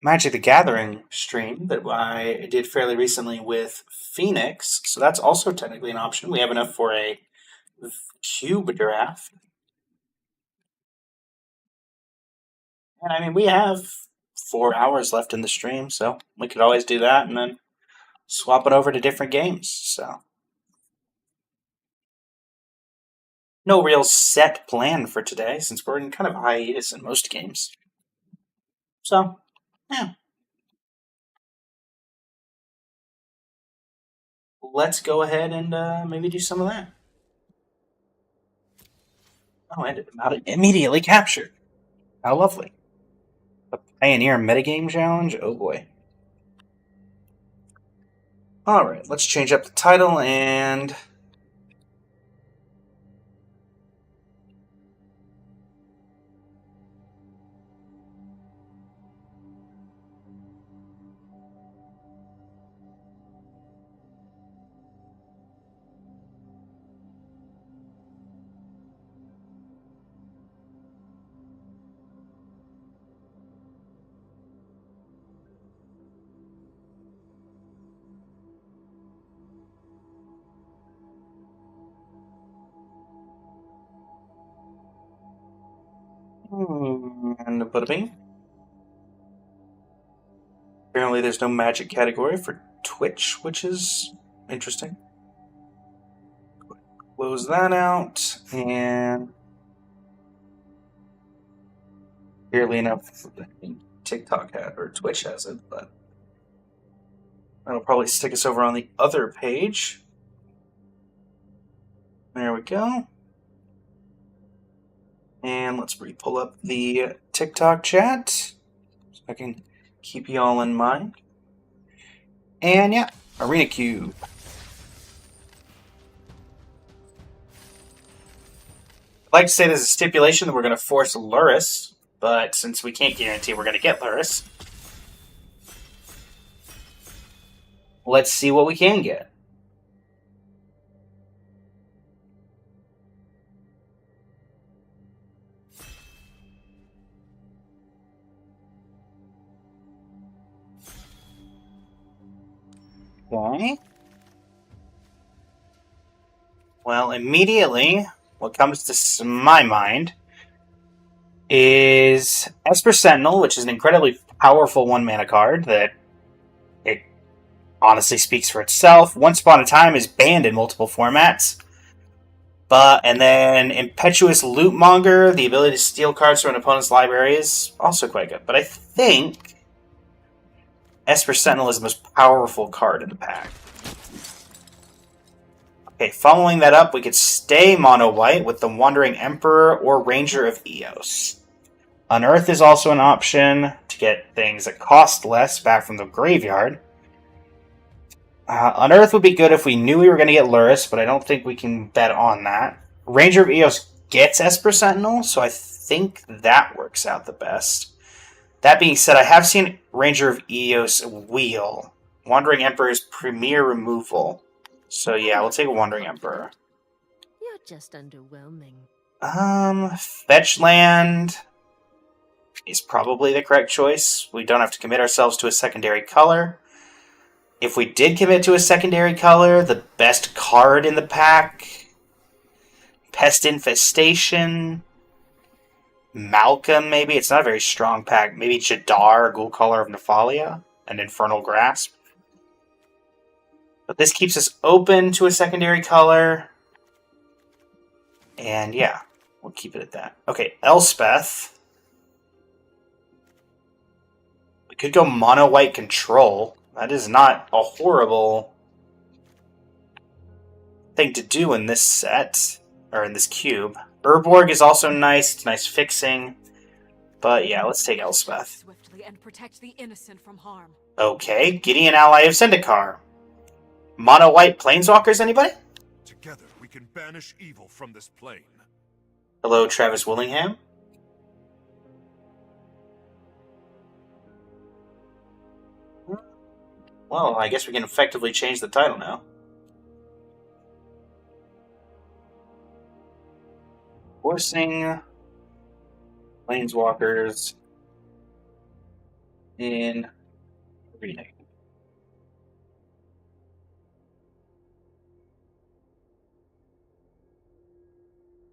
Magic the Gathering stream that I did fairly recently with Phoenix, so that's also technically an option. We have enough for a cube draft. And I mean, we have 4 hours left in the stream, so we could always do that and then swap it over to different games. So, no real set plan for today since we're in kind of hiatus in most games. So, yeah. Let's go ahead and maybe do some of that. Oh, and immediately captured. How lovely. The Pioneer Metagame Challenge? Oh boy. Alright, let's change up the title and... and a bada bing. Apparently there's no magic category for Twitch, which is interesting. Close that out, and weirdly enough, TikTok or Twitch has it, but that'll probably stick us over on the other page. There we go. And let's re-pull up the TikTok chat so I can keep you all in mind. And yeah, Arena Cube. I'd like to say there's a stipulation that we're going to force Luris, but since we can't guarantee we're going to get Luris, let's see what we can get. Okay. Well, immediately, what comes to my mind is Esper Sentinel, which is an incredibly powerful 1-mana card that it honestly speaks for itself. Once Upon a Time is banned in multiple formats. And then Impetuous Lootmonger, the ability to steal cards from an opponent's library, is also quite good. But I think Esper Sentinel is the most powerful card in the pack. Okay, following that up, we could stay mono-white with the Wandering Emperor or Ranger of Eos. Unearth is also an option to get things that cost less back from the graveyard. Unearth would be good if we knew we were going to get Luris, but I don't think we can bet on that. Ranger of Eos gets Esper Sentinel, so I think that works out the best. That being said, I have seen Ranger of Eos wheel Wandering Emperor's premier removal. So yeah, we'll take a Wandering Emperor. You're just underwhelming. Fetch land is probably the correct choice. We don't have to commit ourselves to a secondary color. If we did commit to a secondary color, the best card in the pack, Pest Infestation, Malcolm maybe. It's not a very strong pack. Maybe Jadar, Ghoul Caller of Nephalia, and Infernal Grasp. But this keeps us open to a secondary color. And yeah, we'll keep it at that. Okay, Elspeth. We could go mono white control. That is not a horrible thing to do in this set, or in this cube. Urborg is also nice. It's nice fixing. But yeah, let's take Elspeth. Swiftly and protect the innocent from harm. Okay, Gideon ally of Zendikar. Mono white planeswalkers, anybody? Together we can banish evil from this plane. Hello, Travis Willingham. Well, I guess we can effectively change the title now. Forcing planeswalkers in reading.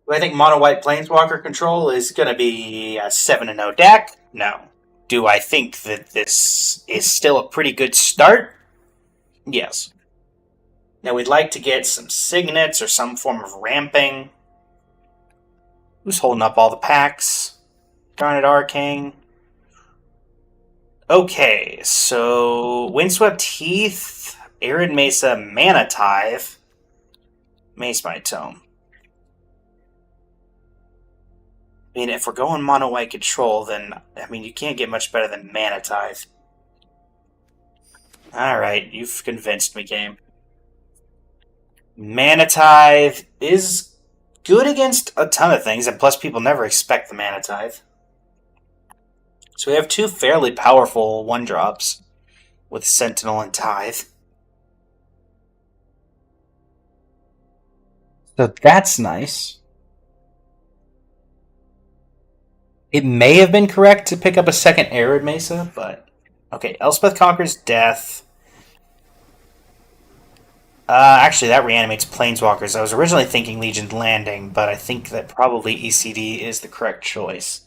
Do I think mono white planeswalker control is going to be a 7-0 deck? No. Do I think that this is still a pretty good start? Yes. Now we'd like to get some signets or some form of ramping. Who's holding up all the packs? Garnet Arcane. Okay, so Windswept Heath, Arid Mesa, Mana Tithe, Maze My Tome. I mean, if we're going mono white control, then, I mean, you can't get much better than Mana Tithe. Alright, you've convinced me, game. Mana Tithe is good against a ton of things, and plus people never expect the Mana Tithe. So we have two fairly powerful 1-drops with Sentinel and Tithe. So that's nice. It may have been correct to pick up a second Arid Mesa, but... Okay, Elspeth Conquers Death. Actually, that reanimates Planeswalkers. I was originally thinking Legion's Landing, but I think that probably ECD is the correct choice.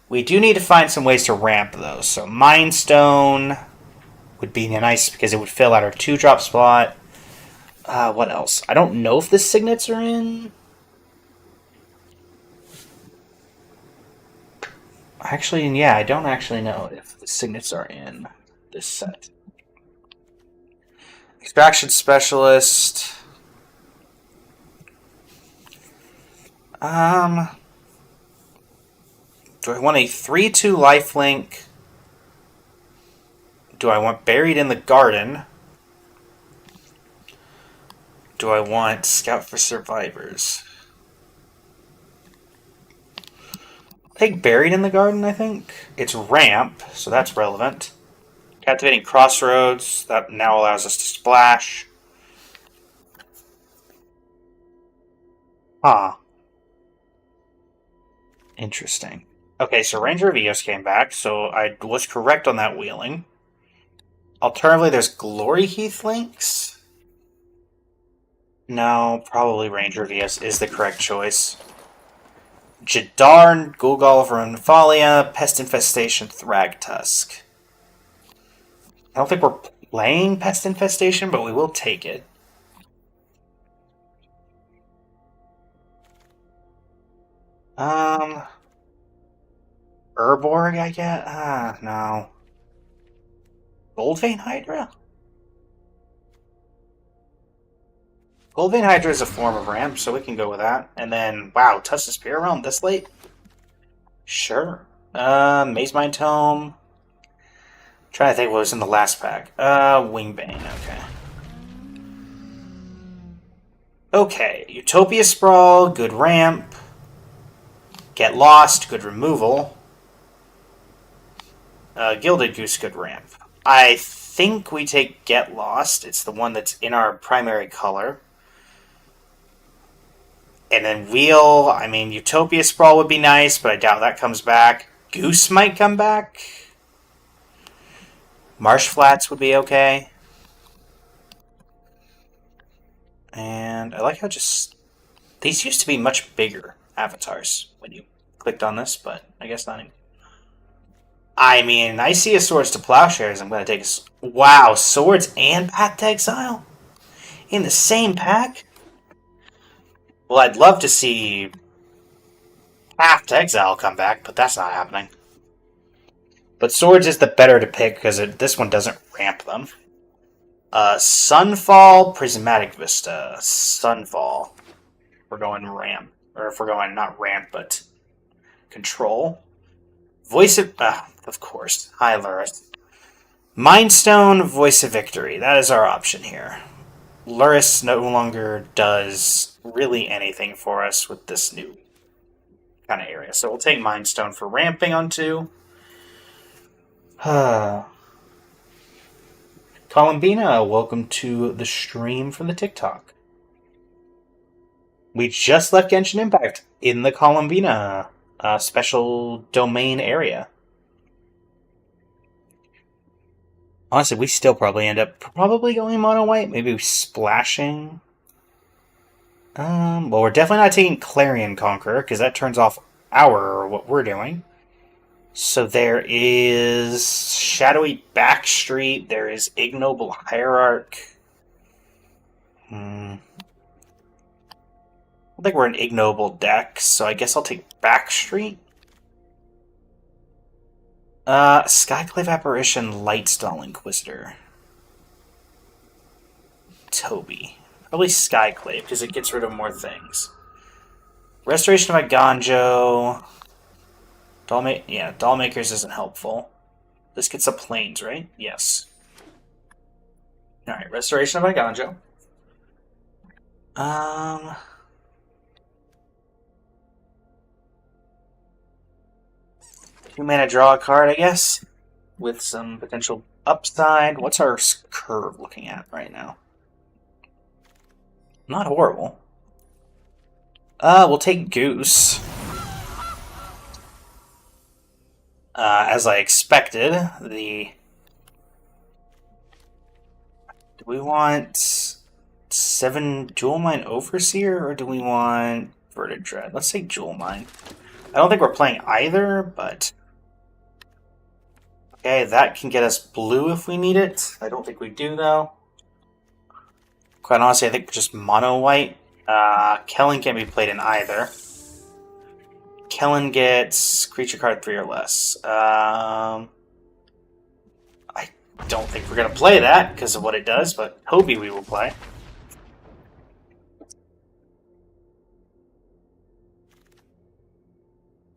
We do need to find some ways to ramp, though. So Mind Stone would be nice because it would fill out our 2-drop spot. What else? I don't know if the Signets are in... Actually, yeah, I don't actually know if the Signets are in this set. Extraction Specialist. Do I want a 3/2 lifelink? Do I want Buried in the Garden? Do I want Scout for Survivors? Take Buried in the Garden, I think. It's ramp, so that's relevant. Captivating Crossroads, that now allows us to splash. Ah. Interesting. Okay, so Ranger of Eos came back, so I was correct on that wheeling. Alternatively, there's Glory Heath links. No, probably Ranger of Eos is the correct choice. Jadar, Gulgal of Nephalia, Pest Infestation, Thragtusk. I don't think we're playing Pest Infestation, but we will take it. Urborg, I get? No. Goldvein Hydra? Goldvein Hydra is a form of ramp, so we can go with that. And then, wow, Touch the Spirit Realm this late? Sure. Maze Mind Tome. Trying to think what was in the last pack. Wingbane, okay. Okay, Utopia Sprawl, good ramp. Get Lost, good removal. Gilded Goose, good ramp. I think we take Get Lost. It's the one that's in our primary color. And then Wheel, I mean, Utopia Sprawl would be nice, but I doubt that comes back. Goose might come back. Marsh Flats would be okay. And I like how just... These used to be much bigger avatars when you clicked on this, but I guess not anymore. I mean, I see a Swords to Plowshares. I'm going to take a... Wow, Swords and Path to Exile? In the same pack? Well, I'd love to see Path to Exile come back, but that's not happening. But Swords is the better to pick because this one doesn't ramp them. Sunfall, Prismatic Vista. Sunfall. We're going ramp. Or if we're going not ramp, but control. Voice of course. Hi, Luris. Mindstone, Voice of Victory. That is our option here. Luris no longer does really anything for us with this new kind of area. So we'll take Mindstone for ramping on 2. Columbina, welcome to the stream from the TikTok. We just left Genshin Impact in the Columbina special domain area. Honestly, we still probably end up going mono white, maybe splashing. Well, we're definitely not taking Clarion Conqueror because that turns off what we're doing. So there is Shadowy Backstreet, there is Ignoble Hierarch. I think we're an Ignoble deck, so I guess I'll take Backstreet. Skyclave Apparition, Lightstall Inquisitor. Toby. Probably Skyclave, because it gets rid of more things. Restoration of Iganjo. Dollmakers isn't helpful. This gets the planes, right? Yes. Alright, Restoration of Iganjo. 2 mana, draw a card, I guess, with some potential upside. What's our curve looking at right now? Not horrible. We'll take Goose. As I expected, do we want 7 Jewel Mine Overseer, or do we want Verdant Dread? Let's say Jewel Mine. I don't think we're playing either, but... Okay, that can get us blue if we need it. I don't think we do, though. Quite honestly, I think we're just mono-white. Kellen can't be played in either. Kellen gets creature card 3 or less. I don't think we're going to play that because of what it does, but Hobie we will play.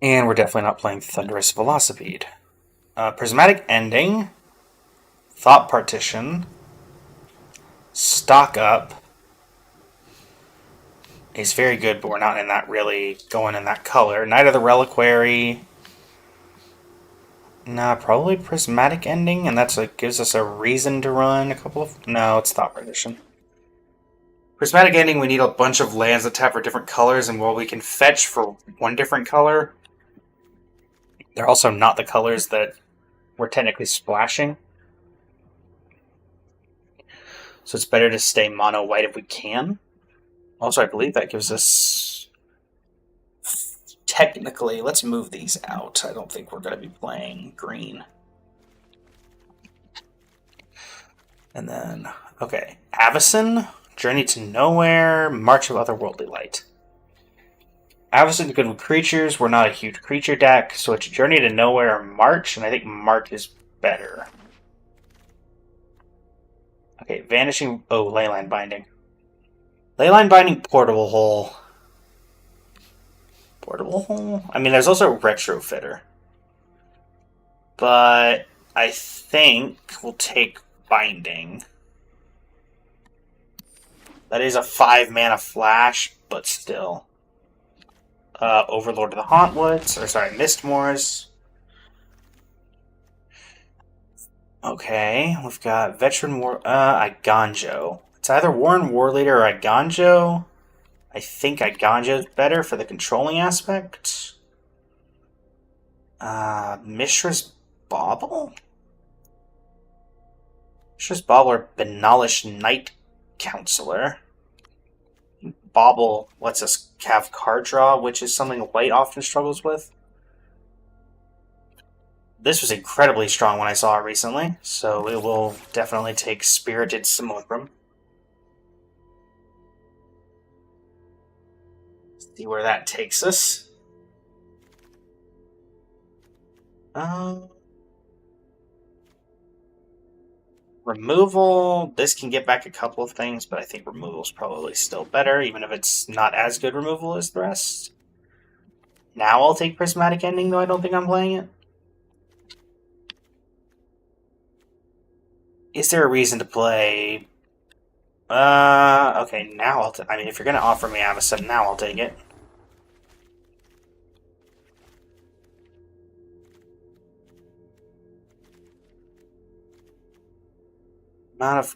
And we're definitely not playing Thunderous Velocipede. Prismatic Ending, Thought Partition, Stock Up is very good, but we're not in that really going in that color. Knight of the Reliquary. Nah, probably Prismatic Ending, and that's what gives us a reason to run a couple of... No, it's Thought Partition. Prismatic Ending, we need a bunch of lands that tap for different colors, and while we can fetch for one different color, they're also not the colors that we're technically splashing. So it's better to stay mono-white if we can. Also, I believe that gives us... Technically, let's move these out. I don't think we're going to be playing green. And then, okay. Avacyn, Journey to Nowhere, March of Otherworldly Light. Avacyn's good with creatures. We're not a huge creature deck, so it's Journey to Nowhere or March, and I think March is better. Okay, Vanishing... Oh, Leyline Binding. Leyline Binding, Portable Hole. Portable Hole? I mean, there's also Retrofitter. But I think we'll take Binding. That is a 5-mana flash, but still. Overlord of the Hauntwoods, or sorry, Mistmoors. Okay, we've got Veteran War, Iganjo. It's either Warren Warleader or Iganjo. I think Iganjo's better for the controlling aspect. Mishra's Bauble? Mishra's Bauble or Benalish Knight Counselor. Bauble lets us have card draw, which is something white often struggles with. This was incredibly strong when I saw it recently, so it will definitely take Spirited Simulacrum. See where that takes us. Removal, this can get back a couple of things, but I think removal is probably still better, even if it's not as good removal as the rest. Now I'll take Prismatic Ending, though I don't think I'm playing it. Is there a reason to play... okay, now I mean, if you're going to offer me Avacyn, now I'll take it.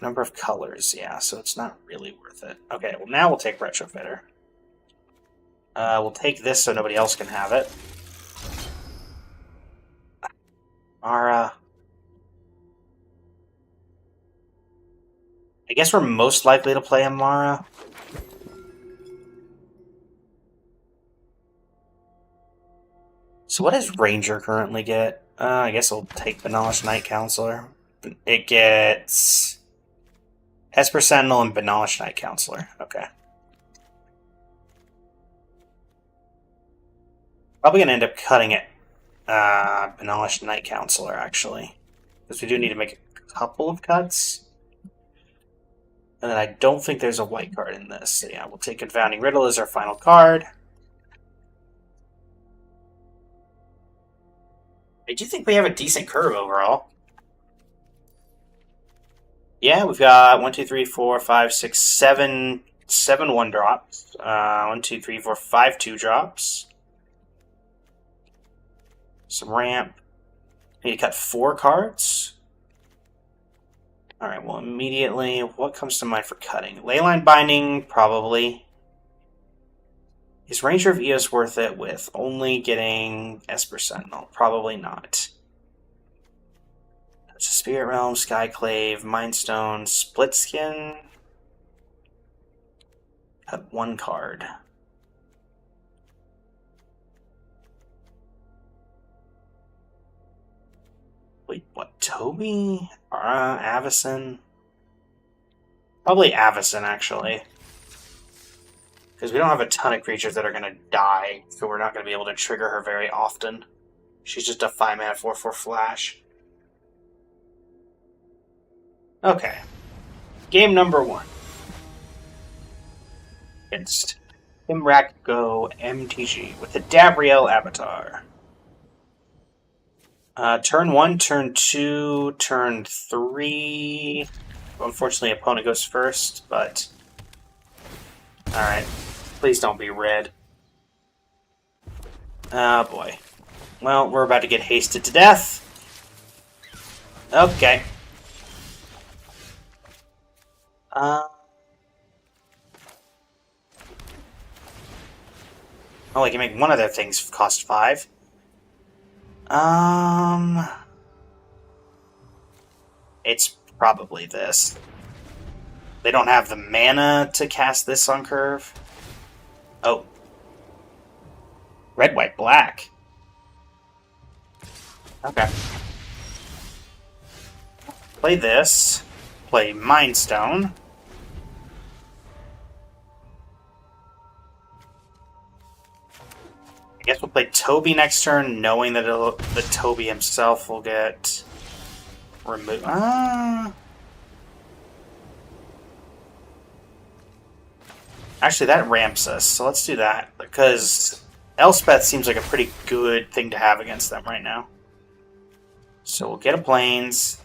Number of colors, yeah, so it's not really worth it. Okay, well now we'll take Retrofitter. We'll take this so nobody else can have it. Mara. I guess we're most likely to play Amara. So what does Ranger currently get? I guess I'll take Benalich Night Counselor. It gets Esper Sentinel and Benalich Night Counselor. Okay. Probably gonna end up cutting it. Benalich Night Counselor, actually. Because we do need to make a couple of cuts. And then I don't think there's a white card in this. So yeah, we'll take Confounding Riddle as our final card. I do think we have a decent curve overall. Yeah, we've got 1, 2, 3, 4, 5, 6, 7 1-drops. 1, 2, 3, 4, 5 2-drops. Some ramp. Need to cut 4 cards. Alright, well, immediately, what comes to mind for cutting? Leyline Binding, probably. Is Ranger of Eos worth it with only getting Esper Sentinel? Probably not. That's a Spirit Realm, Skyclave, Mindstone, Split Skin. Cut 1 card. Wait, what? Toby? Avacyn? Probably Avacyn, actually. Because we don't have a ton of creatures that are going to die, so we're not going to be able to trigger her very often. She's just a 5-mana 4/4 flash. Okay. Game number 1. Against Imrak Go MTG with the Dabriel Avatar. Turn 1, turn 2, turn 3. Unfortunately, opponent goes first, but... Alright. Please don't be red. Oh boy. Well, we're about to get hasted to death. Okay. Oh, I can make one of their things cost 5. It's probably this. They don't have the mana to cast this on curve. Oh. Red, white, black. Okay. Play this. Play Mind Stone. I guess we'll play Toby next turn, knowing that Toby himself will get removed. Actually, that ramps us, so let's do that. Because Elspeth seems like a pretty good thing to have against them right now. So we'll get a Plains.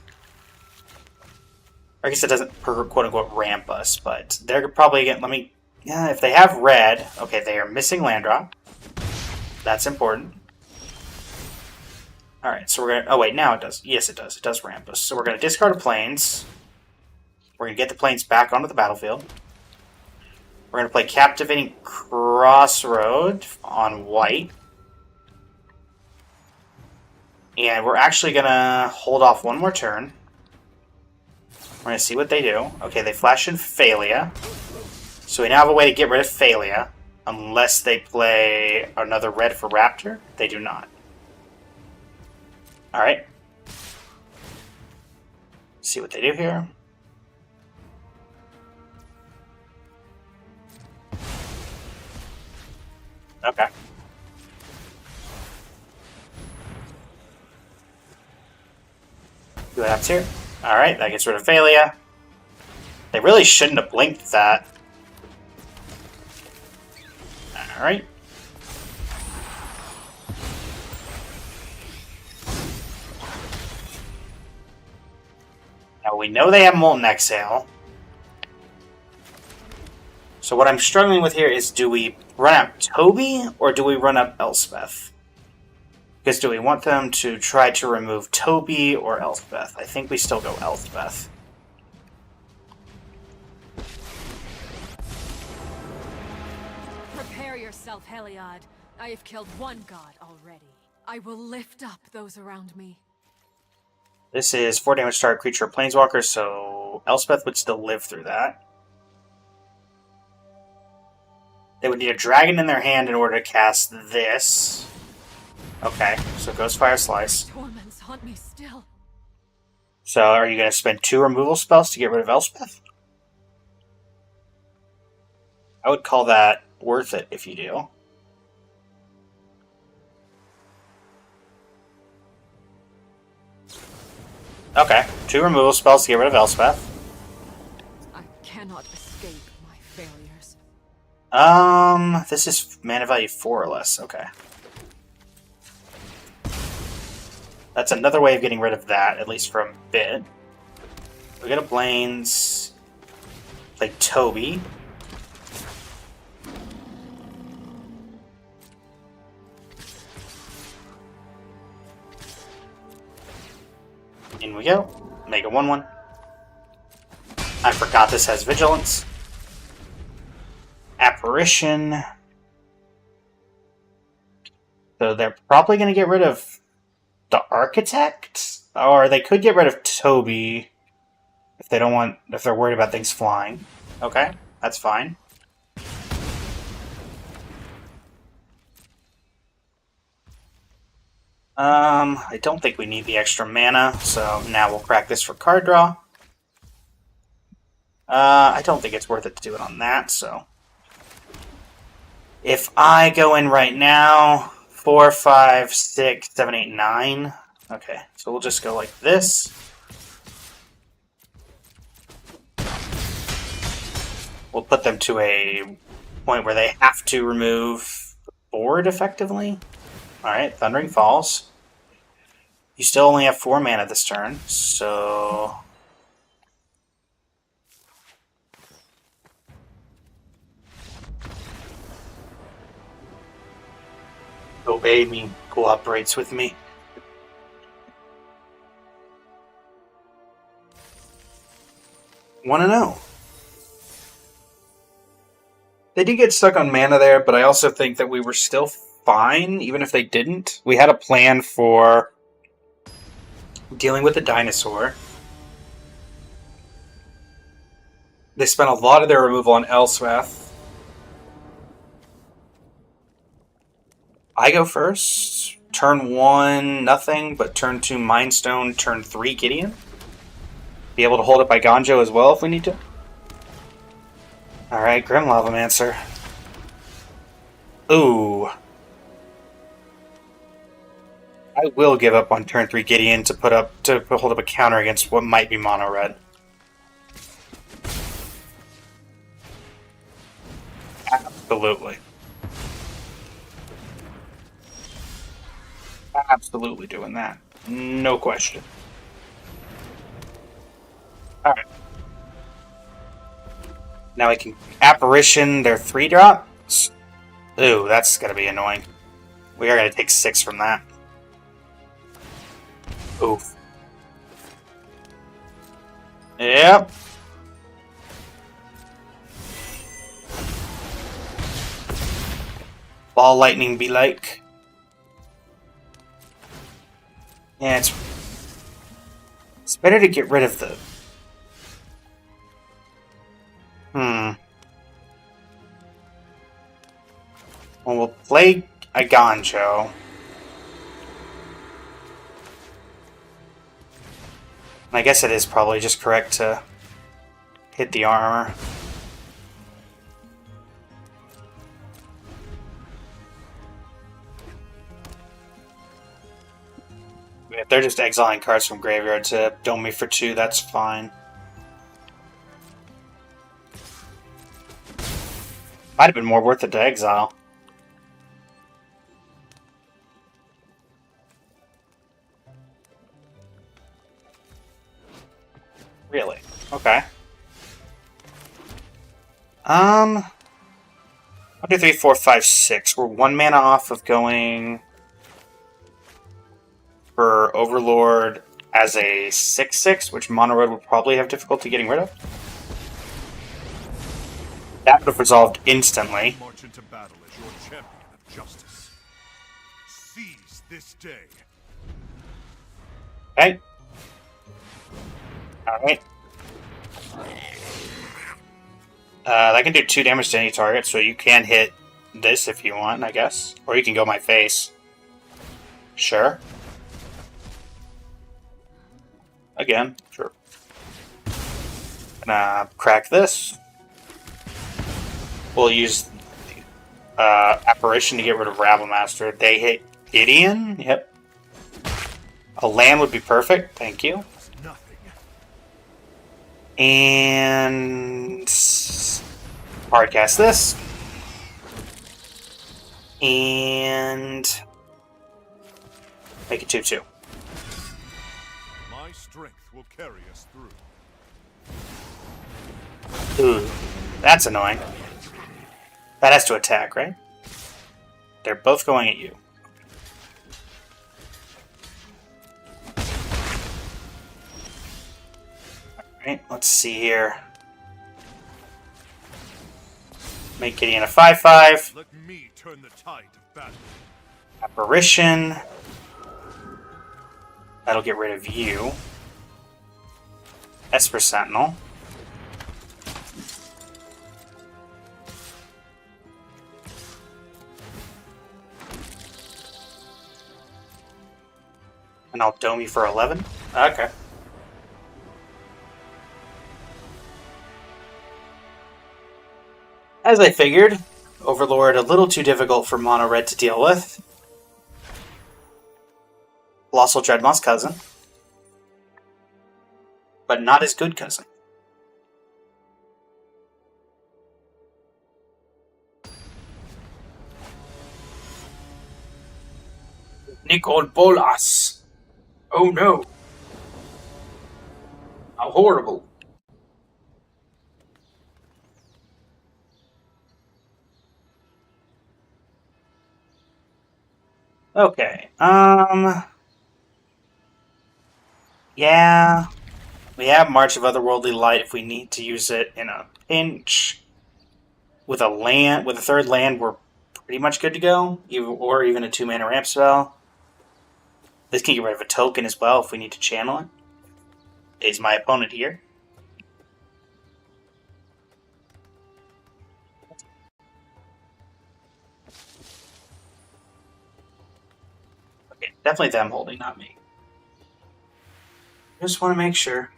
I guess it doesn't quote-unquote ramp us, but they're probably getting... Yeah, if they have red... Okay, they are missing land drop. That's important. Alright, so we're going to... Oh, wait, now it does. Yes, it does. It does ramp us. So we're going to discard a Plains. We're going to get the Plains back onto the battlefield. We're going to play Captivating Crossroad on white. And we're actually going to hold off one more turn. We're going to see what they do. Okay, they flash in Phalia. So we now have a way to get rid of Thalia, unless they play another red for Raptor. They do not. Alright. See what they do here. Okay. See what happens here. Alright, that gets rid of Thalia. They really shouldn't have blinked that. Alright. Now we know they have Molten Exhale. So what I'm struggling with here is, do we run up Toby or do we run up Elspeth? Because do we want them to try to remove Toby or Elspeth? I think we still go Elspeth. Prepare yourself, Heliod. I have killed one god already. I will lift up those around me. This is 4 damage to target creature or planeswalker, so Elspeth would still live through that. They would need a dragon in their hand in order to cast this. Okay, so Ghostfire Slice. Torments haunt me still. So are you going to spend 2 removal spells to get rid of Elspeth? I would call that worth it if you do. Okay, 2 removal spells to get rid of Elspeth. I cannot escape my failures. This is mana value 4 or less. Okay. That's another way of getting rid of that, at least for a bit. We got a Blaine's. Play Toby. In we go. Make a 1/1. I forgot this has Vigilance. Apparition. So they're probably going to get rid of the Architect? Or they could get rid of Toby if they don't want, if they're worried about things flying. Okay, that's fine. I don't think we need the extra mana, so now we'll crack this for card draw. I don't think it's worth it to do it on that, so. If I go in right now, 4, 5, 6, 7, 8, 9. Okay, so we'll just go like this. We'll put them to a point where they have to remove the board effectively. Alright, Thundering Falls. You still only have 4 mana this turn, so... Obey me, cooperates with me. Wanna know? They did get stuck on mana there, but I also think that we were still fine, even if they didn't. We had a plan for dealing with the dinosaur. They spent a lot of their removal on Elspeth. I go first. Turn 1, nothing, but turn 2, Mind Stone. Turn 3, Gideon. Be able to hold it by Ganjo as well if we need to. Alright, Grim Lavamancer. Ooh. I will give up on turn 3 Gideon to hold up a counter against what might be mono red. Absolutely. Absolutely doing that. No question. Alright. Now I can Apparition their 3-drops. Ooh, that's gonna be annoying. We are gonna take 6 from that. Oof. Yep. Ball lightning be like. Yeah, it's better to get rid of the... Well, we'll play a Gancho. And I guess it is probably just correct to hit the armor. If they're just exiling cards from graveyard to dome me for 2, that's fine. Might have been more worth it to exile. Really? Okay. 1, 2, 3, 4, 5, 6. We're 1 mana off of going for Overlord as a 6/6, which Mono Red would probably have difficulty getting rid of. That would have resolved instantly. March into battle as your champion of justice. Seize this day. Okay. Alright. That can do 2 damage to any target, so you can hit this if you want, I guess. Or you can go my face. Sure. Again, sure. Gonna crack this. We'll use Apparition to get rid of Rabblemaster. They hit Gideon. Yep. A land would be perfect. Thank you. Nothing. And hardcast this. And make it 2/2. My strength will carry us through. Ooh, that's annoying. That has to attack, right? They're both going at you. Alright, let's see here. Make Gideon a 5/5. Let me turn the tide of battle. Apparition. That'll get rid of you. Esper Sentinel. And I'll dome you for 11? Okay. As I figured, Overlord a little too difficult for Mono Red to deal with. Colossal Dreadmoth's cousin. But not his good cousin. Nicol Bolas. Oh no. How horrible. Okay, yeah, we have March of Otherworldly Light if we need to use it in a pinch. With a land, with a 3rd land, we're pretty much good to go, or even a 2-mana ramp spell. This can get rid of a token as well if we need to channel it. Is my opponent here? Okay, definitely them holding, not me. Just want to make sure.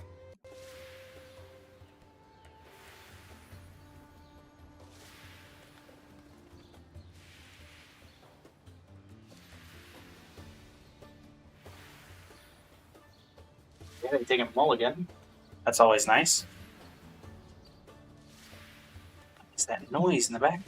Yeah, they take a mulligan. That's always nice. What's that noise in the back?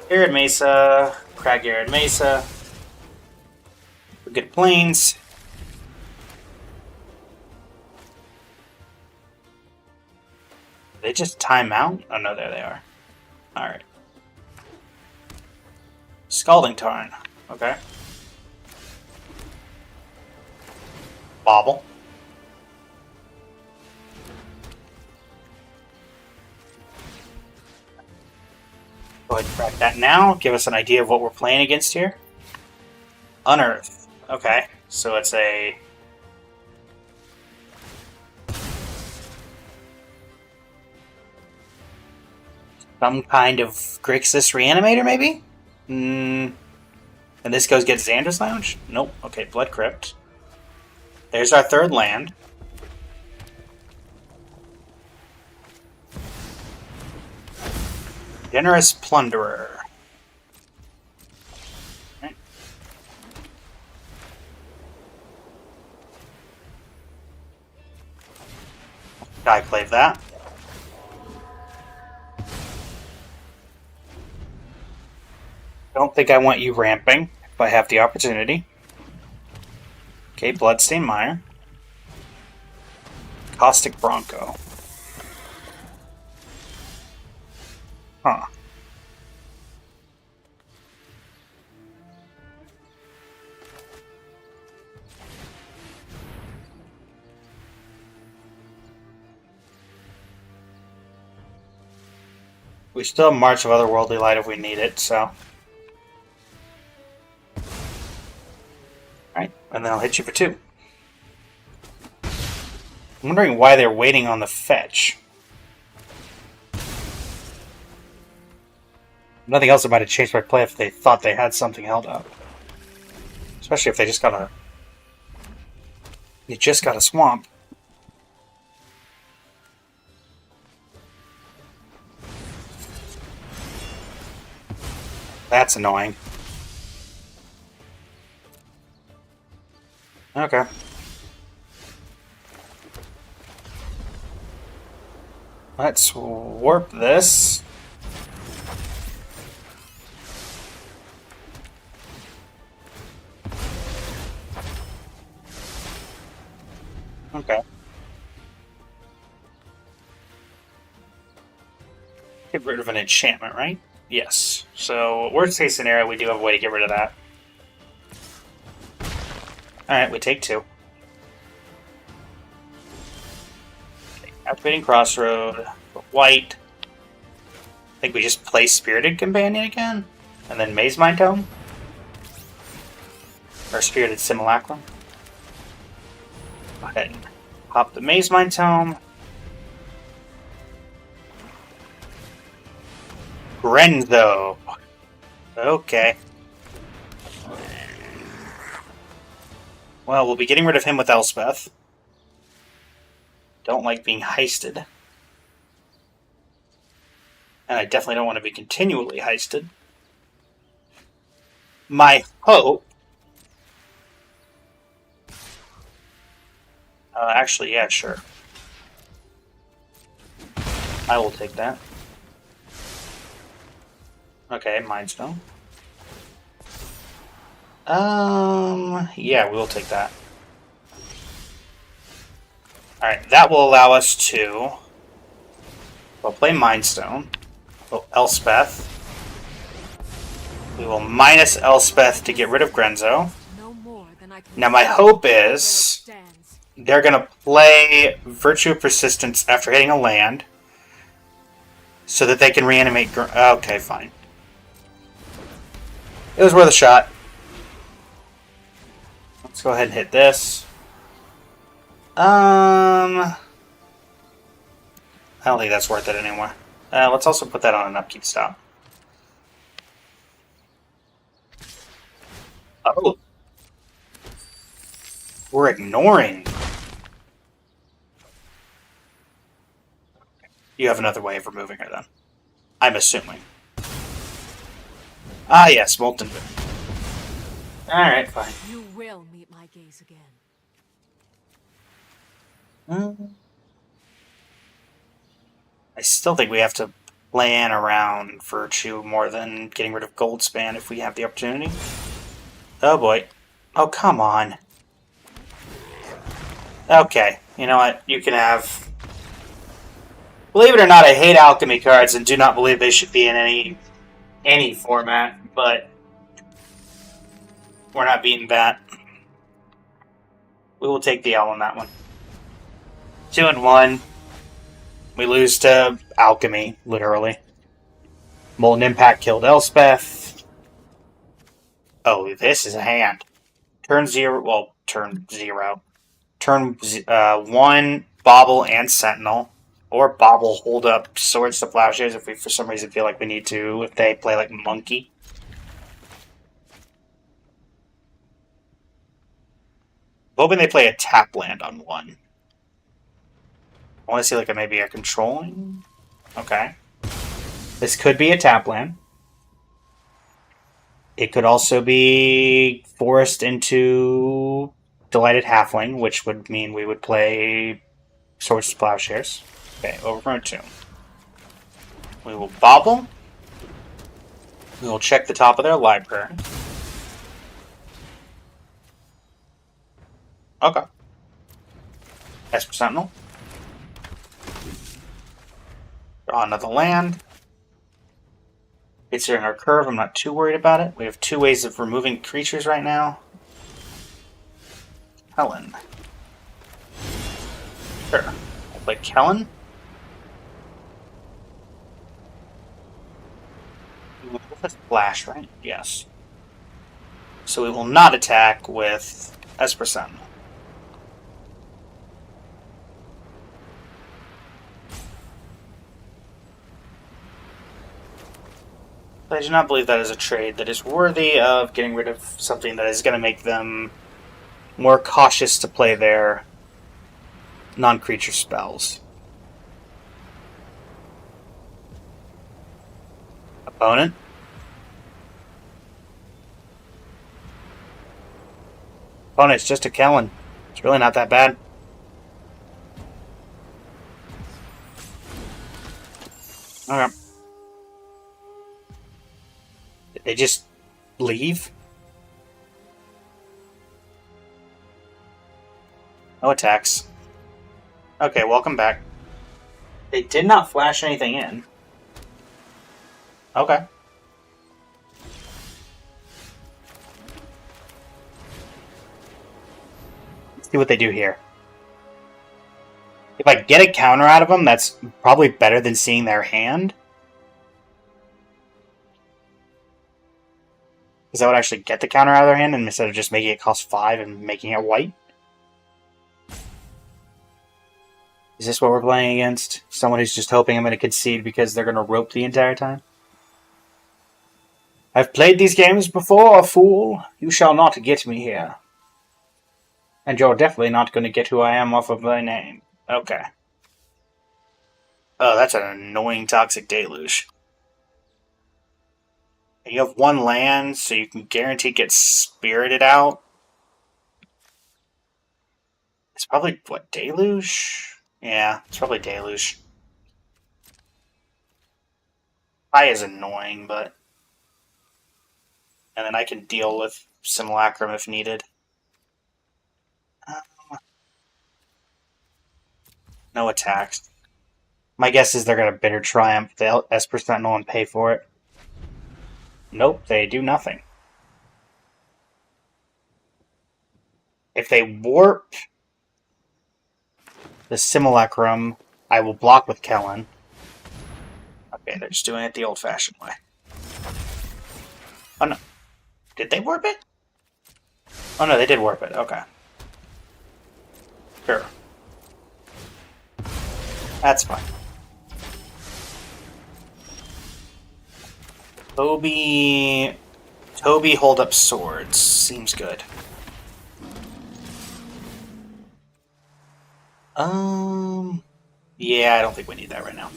Arid Mesa, Crag Arid Mesa. We get planes. Did they just time out? Oh no, there they are. Alright. Scalding Tarn. Okay. Bobble. Go ahead and crack that now. Give us an idea of what we're playing against here. Unearth. Okay. So it's a Some kind of Grixis reanimator, maybe? And this goes get Xander's Lounge? Nope. Okay, Blood Crypt. There's our third land. Generous Plunderer. Right. I played that. Don't think I want you ramping if I have the opportunity. Okay, Bloodstained Mire. Caustic Bronco. Huh. We still have March of Otherworldly Light if we need it, so. Alright, and then I'll hit you for 2. I'm wondering why they're waiting on the fetch. Nothing else might have changed my play if they thought they had something held up. Especially if they just got a... You just got a swamp. That's annoying. Okay. Let's warp this. Okay. Get rid of an enchantment, right? Yes. So, worst case scenario, we do have a way to get rid of that. Alright, we take 2. Okay, activating Crossroad. White. I think we just play Spirited Companion again. And then Maze Mind Tome. Or Spirited Simulacrum. Go ahead and pop the Maze Mind Tome. Grenzo. Okay. Well, we'll be getting rid of him with Elspeth. Don't like being heisted. And I definitely don't want to be continually heisted. My hope... actually, yeah, sure. I will take that. Okay, Mind Stone. Yeah, we'll take that. Alright, that will allow us to... We'll play Mind Stone. Oh, Elspeth. We will minus Elspeth to get rid of Grenzo. Now my hope is... They're going to play Virtue of Persistence after hitting a land. So that they can reanimate... Okay, fine. It was worth a shot. Let's go ahead and hit this. I don't think that's worth it anymore. Let's also put that on an upkeep stop. Oh. We're ignoring. You have another way of removing her then. I'm assuming. Ah, yes, Molten Boon. Alright, fine. You will meet my gaze again. I still think we have to plan around Virtue more than getting rid of Goldspan if we have the opportunity. Oh boy. Oh, come on. Okay, you know what? You can have... Believe it or not, I hate alchemy cards and do not believe they should be in any format, but we're not beating that. We will take the L on that one. 2-1. We lose to alchemy, literally. Molten Impact killed Elspeth. Oh, this is a hand. Turn 0. Well, turn 0. Turn 1, Bobble and Sentinel. Or Bob will hold up swords to plowshares if we for some reason feel like we need to, if they play like monkey. Hoping they play a tap land on one. I want to see like maybe a controlling. Okay. This could be a tap land. It could also be forced into Delighted Halfling, which would mean we would play Swords to Plowshares. Okay, Overgrown Tomb. We will bobble. We will check the top of their library. Okay. Esper Sentinel. Draw another land. It's here in our curve. I'm not too worried about it. We have two ways of removing creatures right now. Kellen. Sure. I'll play Kellen. With Flash, right? Yes. So we will not attack with Esper Sentinel. I do not believe that is a trade that is worthy of getting rid of something that is going to make them more cautious to play their non-creature spells. Opponent. Opponent's just a Kellen. It's really not that bad. Okay. Did they just leave? No attacks. Okay, welcome back. They did not flash anything in. Okay. Let's see what they do here. If I get a counter out of them, that's probably better than seeing their hand. Because that would actually get the counter out of their hand, and instead of just making it cost 5 and making it white. Is this what we're playing against? Someone who's just hoping I'm going to concede because they're going to rope the entire time? I've played these games before, fool. You shall not get me here. And you're definitely not going to get who I am off of my name. Okay. Oh, that's an annoying Toxic Deluge. You have one land, so you can guarantee get spirited out. It's probably, what, Deluge? Yeah, it's probably Deluge. High is annoying, but... And then I can deal with Simulacrum if needed. No attacks. My guess is they're going to Bitter Triumph the Esper Sentinel and pay for it. Nope, they do nothing. If they warp the Simulacrum, I will block with Kellen. Okay, they're just doing it the old-fashioned way. Oh no. Did they warp it? Oh no, they did warp it. Okay. Sure. That's fine. Toby hold up swords. Seems good. Yeah, I don't think we need that right now.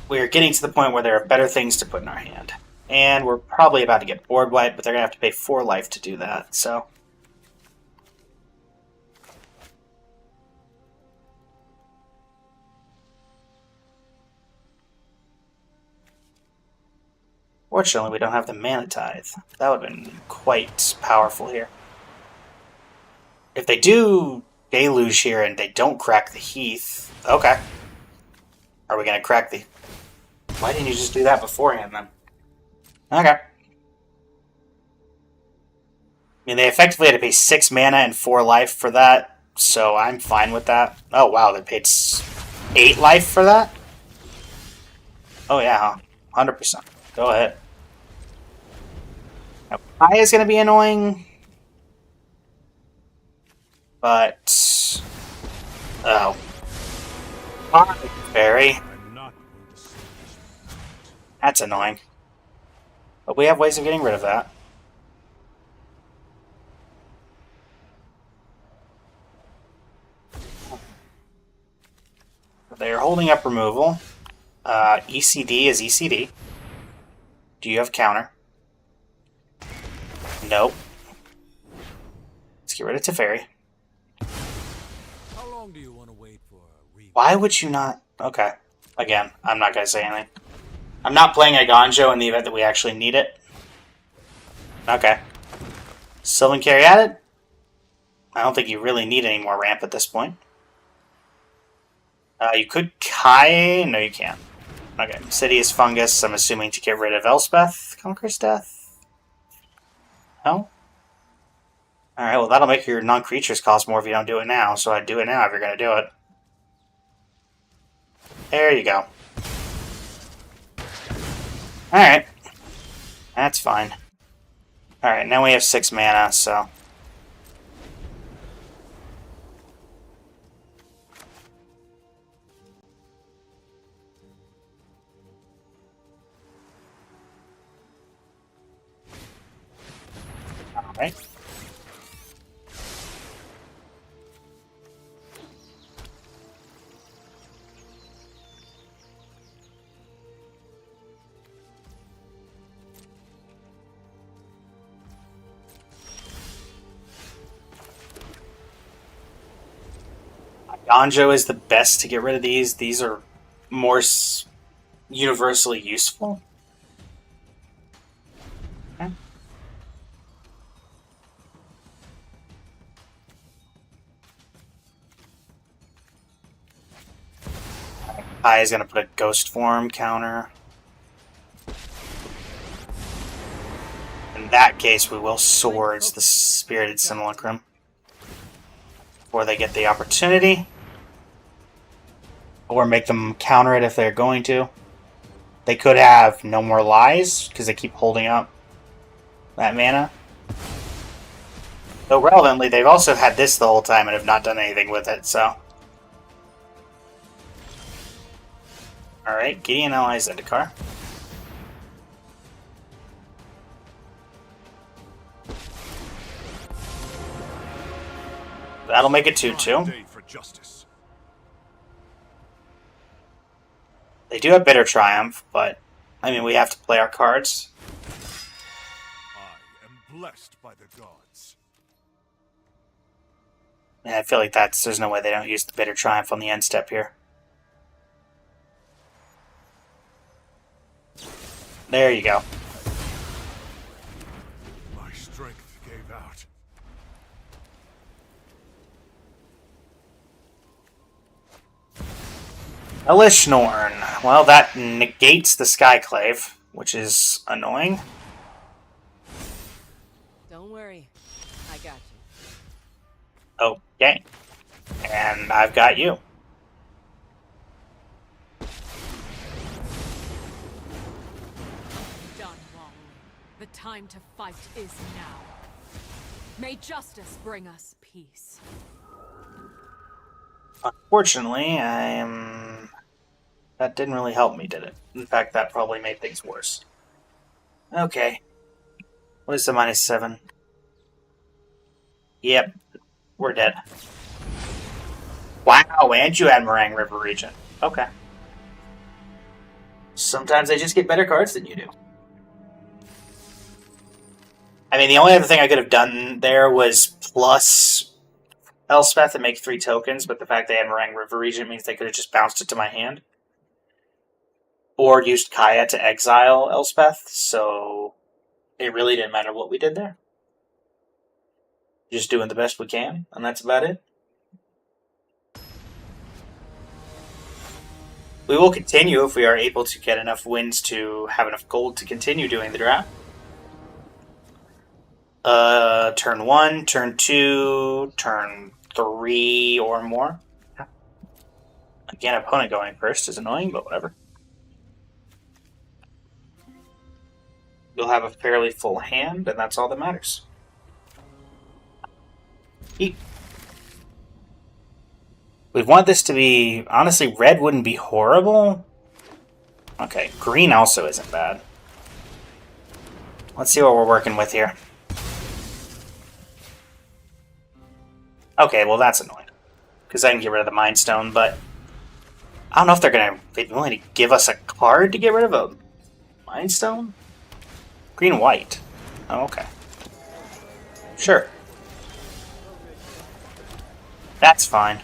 We're getting to the point where there are better things to put in our hand. And we're probably about to get board wiped, but they're going to have to pay 4 life to do that, so... Fortunately, we don't have the Mana Tithe. That would have been quite powerful here. If they do Deluge here and they don't crack the Heath... Okay. Are we going to crack the... Why didn't you just do that beforehand, then? Okay. I mean, they effectively had to pay 6 mana and 4 life for that, so I'm fine with that. Oh, wow, they paid 8 life for that? Oh, yeah, 100%. Go ahead. Now, Pi is going to be annoying, but... Oh. Fairy. I'm not going to say this. That's annoying. But we have ways of getting rid of that. They're holding up removal. ECD is ECD. Do you have counter? Nope. Let's get rid of Teferi. How long do you want to wait for a rematch? Why would you not? Okay. Again, I'm not going to say anything. I'm not playing a Ganjo in the event that we actually need it. Okay. Sylvan Carry added? I don't think you really need any more ramp at this point. You could Kai... No, you can't. Okay. Sidious Fungus, I'm assuming to get rid of Elspeth. Conqueror's Death? No? Alright, well that'll make your non-creatures cost more if you don't do it now, so I'd do it now if you're going to do it. There you go. Alright. That's fine. Alright, now we have 6 mana, so... Alright. Ganjo is the best to get rid of these. These are more universally useful. Okay. Kai is going to put a ghost form counter. In that case, we will swords the Spirited Simulacrum before they get the opportunity. Or make them counter it if they're going to. They could have No More Lies, because they keep holding up that mana. Though relevantly, they've also had this the whole time and have not done anything with it, so... Alright, Gideon allies Zendikar. That'll make it 2-2. Day for justice. They do have Bitter Triumph, but, I mean, we have to play our cards. I am blessed by the gods. And I feel like there's no way they don't use the Bitter Triumph on the end step here. There you go. My strength gave out. Elishnorn. Well, that negates the Skyclave, which is annoying. Don't worry. I got you. Okay. And I've got you. Done wrong. The time to fight is now. May justice bring us peace. Unfortunately, that didn't really help me, did it? In fact, that probably made things worse. Okay. What is the -7? Yep. We're dead. Wow, and you had Meringue River Regent. Okay. Sometimes they just get better cards than you do. I mean, the only other thing I could have done there was plus Elspeth and make 3 tokens, but the fact they had Meringue River Regent means they could have just bounced it to my hand. Or used Kaya to exile Elspeth, so it really didn't matter what we did there. Just doing the best we can, and that's about it. We will continue if we are able to get enough wins to have enough gold to continue doing the draft. Turn 1, turn 2, turn 3 or more. Again, opponent going first is annoying, but whatever. You'll have a fairly full hand, and that's all that matters. We We want this to be... Honestly, red wouldn't be horrible. Okay, green also isn't bad. Let's see what we're working with here. Okay, well that's annoying. Because I can get rid of the Mind Stone, but... I don't know if they're be willing to give us a card to get rid of a Mind Stone? Green-white. Oh, okay. Sure. That's fine.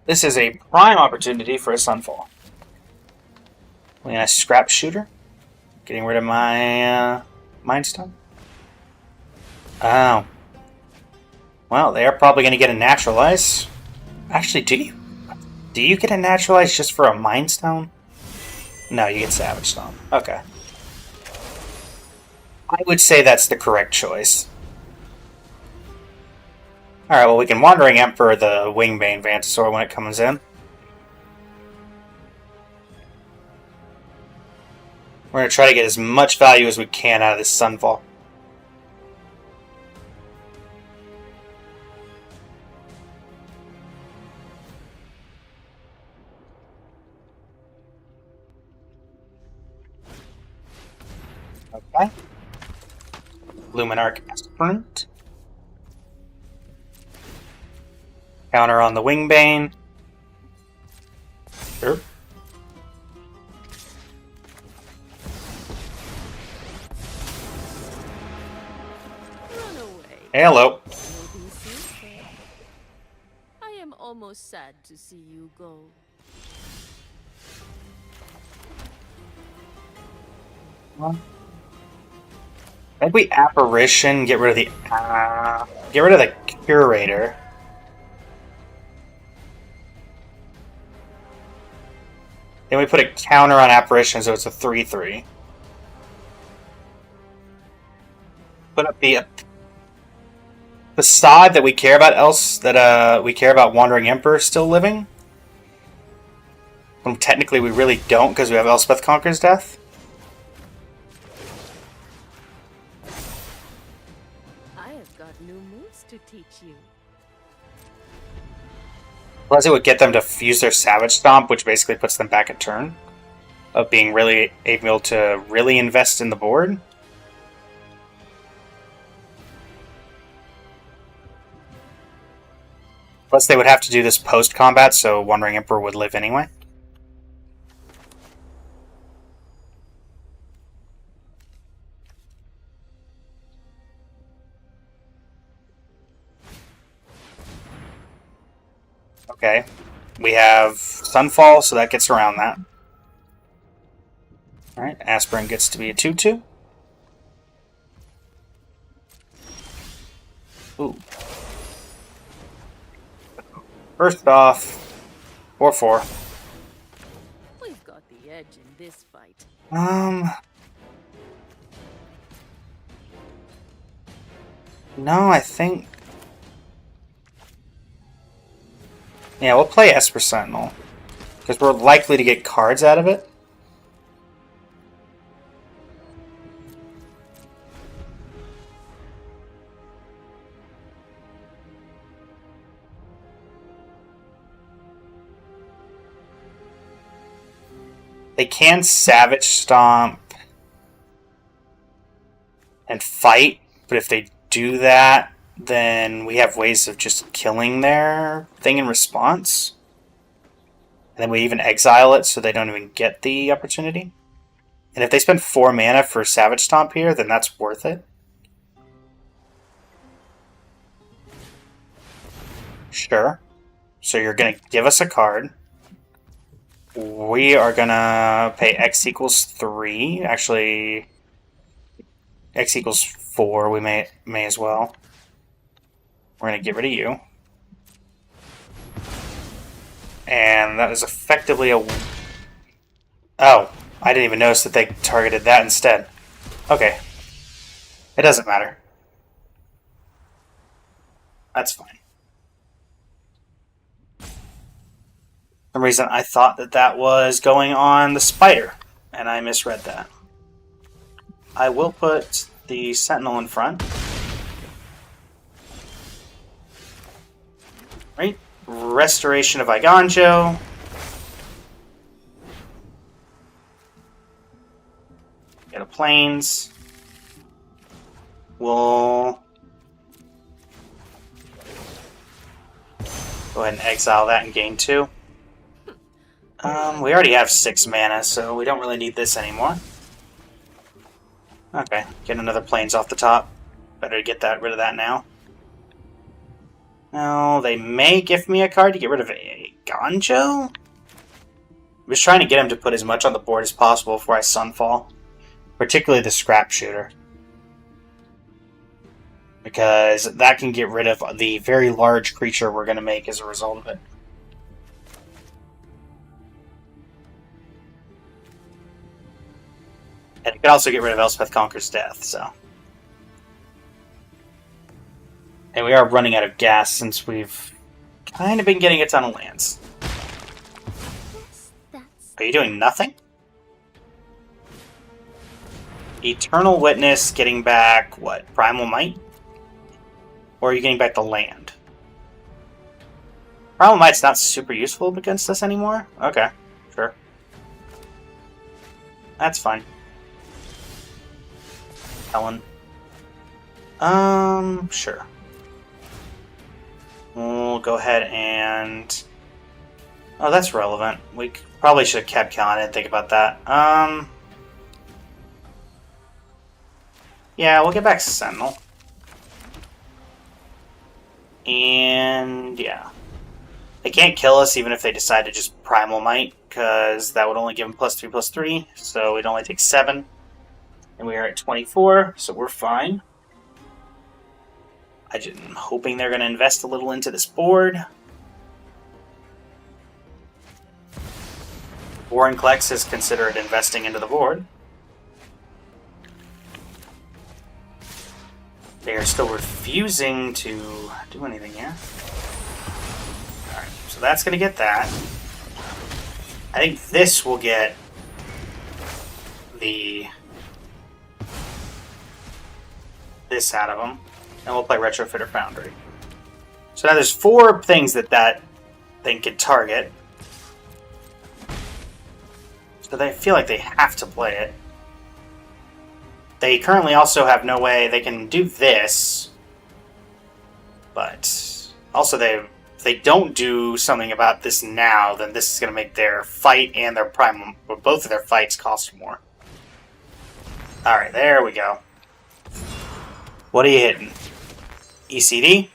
This is a prime opportunity for a Sunfall. We're gonna scrap shooter. Getting rid of my Mind Stone. Oh. Well, they are probably gonna get a Naturalize. Actually, do you get a Naturalize just for a Mind Stone? No, you get Savage Stone. Okay. I would say that's the correct choice. Alright, well we can Wandering Emperor the Wingbane Vantasaur when it comes in. We're going to try to get as much value as we can out of this Sunfall. Okay. Luminarch Aspirant. Counter on the Wingbane. Sure. Run away. Hello. Maybe safer. I am almost sad to see you go. I think we Apparition, get rid of the Curator. Then we put a counter on Apparition, so it's a 3/3. Put up the facade that we care about we care about Wandering Emperor still living. When technically we really don't because we have Elspeth Conquers Death. I have got new moves to teach you. Plus it would get them to use their Savage Stomp, which basically puts them back a turn of being really able to really invest in the board. Plus they would have to do this post-combat, so Wandering Emperor would live anyway. Okay. We have Sunfall, so that gets around that. Alright, Aspirin gets to be a 2/2. Ooh. First off, 4/4. We've got the edge in this fight. No, I think... Yeah, we'll play Esper Sentinel. Because we're likely to get cards out of it. They can Savage Stomp and fight, but if they do that, then we have ways of just killing their thing in response. And then we even exile it so they don't even get the opportunity. And if they spend 4 mana for Savage Stomp here, then that's worth it. Sure. So you're going to give us a card. We are going to pay X equals 3. Actually, X equals 4 we may as well. We're going to get rid of you. And that is effectively a... Oh, I didn't even notice that they targeted that instead. Okay. It doesn't matter. That's fine. For some reason I thought that that was going on the spider. and I misread that. I will put the Sentinel in front. Right? Restoration of Iganjo. Get a Plains. We'll go ahead and exile that and gain 2. We already have 6 mana, so we don't really need this anymore. Okay, get another Plains off the top. Better get rid of that now. Now, they may give me a card to get rid of a Ganjo? I'm just trying to get him to put as much on the board as possible before I Sunfall. Particularly the Scrap Shooter. Because that can get rid of the very large creature we're going to make as a result of it. And it can also get rid of Elspeth Conquers Death, so. And we are running out of gas since we've kind of been getting a ton of lands. Are you doing nothing? Eternal Witness getting back, what, Primal Might? Or are you getting back the land? Primal Might's not super useful against us anymore? Okay, sure. That's fine. Helen. Sure. We'll go ahead and... Oh, that's relevant. We probably should have kept Cal. I didn't think about that. Yeah, we'll get back Sentinel. And, yeah. They can't kill us even if they decide to just Primal Might, because that would only give them +3/+3, so we'd only take 7. And we are at 24, so we're fine. I'm hoping they're going to invest a little into this board. Vorinclex has considered investing into the board. They are still refusing to do anything here. Alright, so that's going to get that. I think this will get this out of them. And we'll play Retrofitter Foundry. So now there's 4 things that thing can target. So they feel like they have to play it. They currently also have no way they can do this. But also if they don't do something about this now, then this is going to make their fight and their primal, or both of their fights cost more. Alright, there we go. What are you hitting? ECD?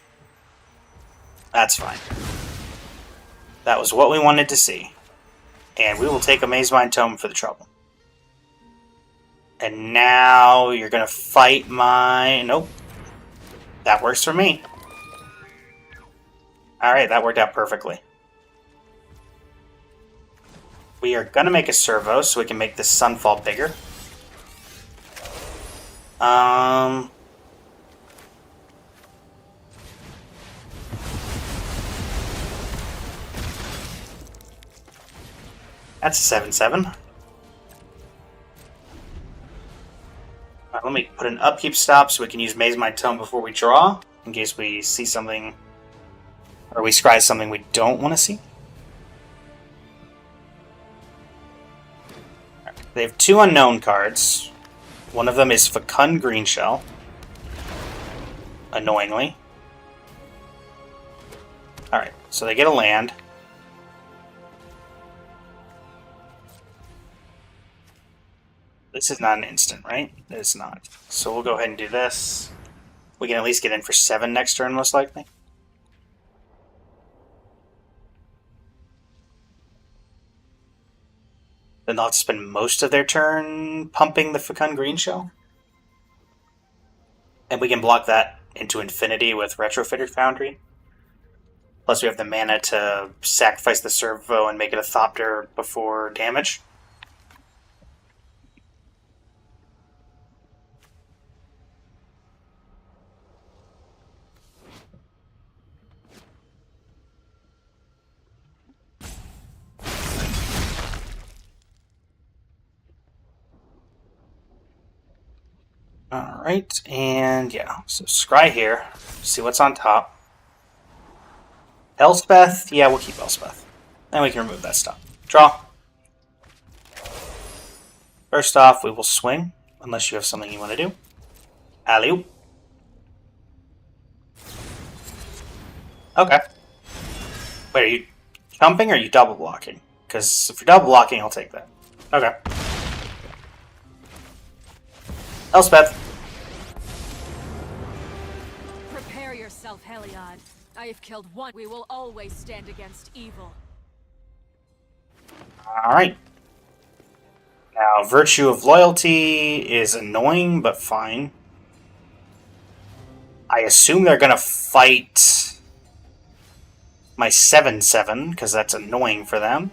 That's fine. That was what we wanted to see. And we will take a Mazemind Tome for the trouble. And now you're going to fight my... Nope. That works for me. Alright, that worked out perfectly. We are going to make a servo so we can make this Sunfall bigger. That's a 7/7. Right, let me put an upkeep stop so we can use Mazemind Tome before we draw, in case we see something, or we scry something we don't want to see. Right, they have 2 unknown cards. One of them is Fecund Greenshell. Annoyingly. Alright, so they get a land. This is not an instant, right? It's not. So we'll go ahead and do this. We can at least get in for 7 next turn, most likely. Then they'll have to spend most of their turn pumping the Fecund Greenshell. And we can block that into infinity with Retrofitter Foundry. Plus we have the mana to sacrifice the Servo and make it a Thopter before damage. Alright, and yeah, so scry here. See what's on top. Elspeth, yeah, we'll keep Elspeth. Then we can remove that stuff. Draw. First off, we will swing, unless you have something you want to do. Alley-oop. Okay. Wait, are you jumping or are you double blocking? Because if you're double blocking, I'll take that. Okay. Elspeth. Prepare yourself, Heliod. I have killed one. We will always stand against evil. Alright. Now, Virtue of Loyalty is annoying, but fine. I assume they're going to fight my 7/7, because that's annoying for them.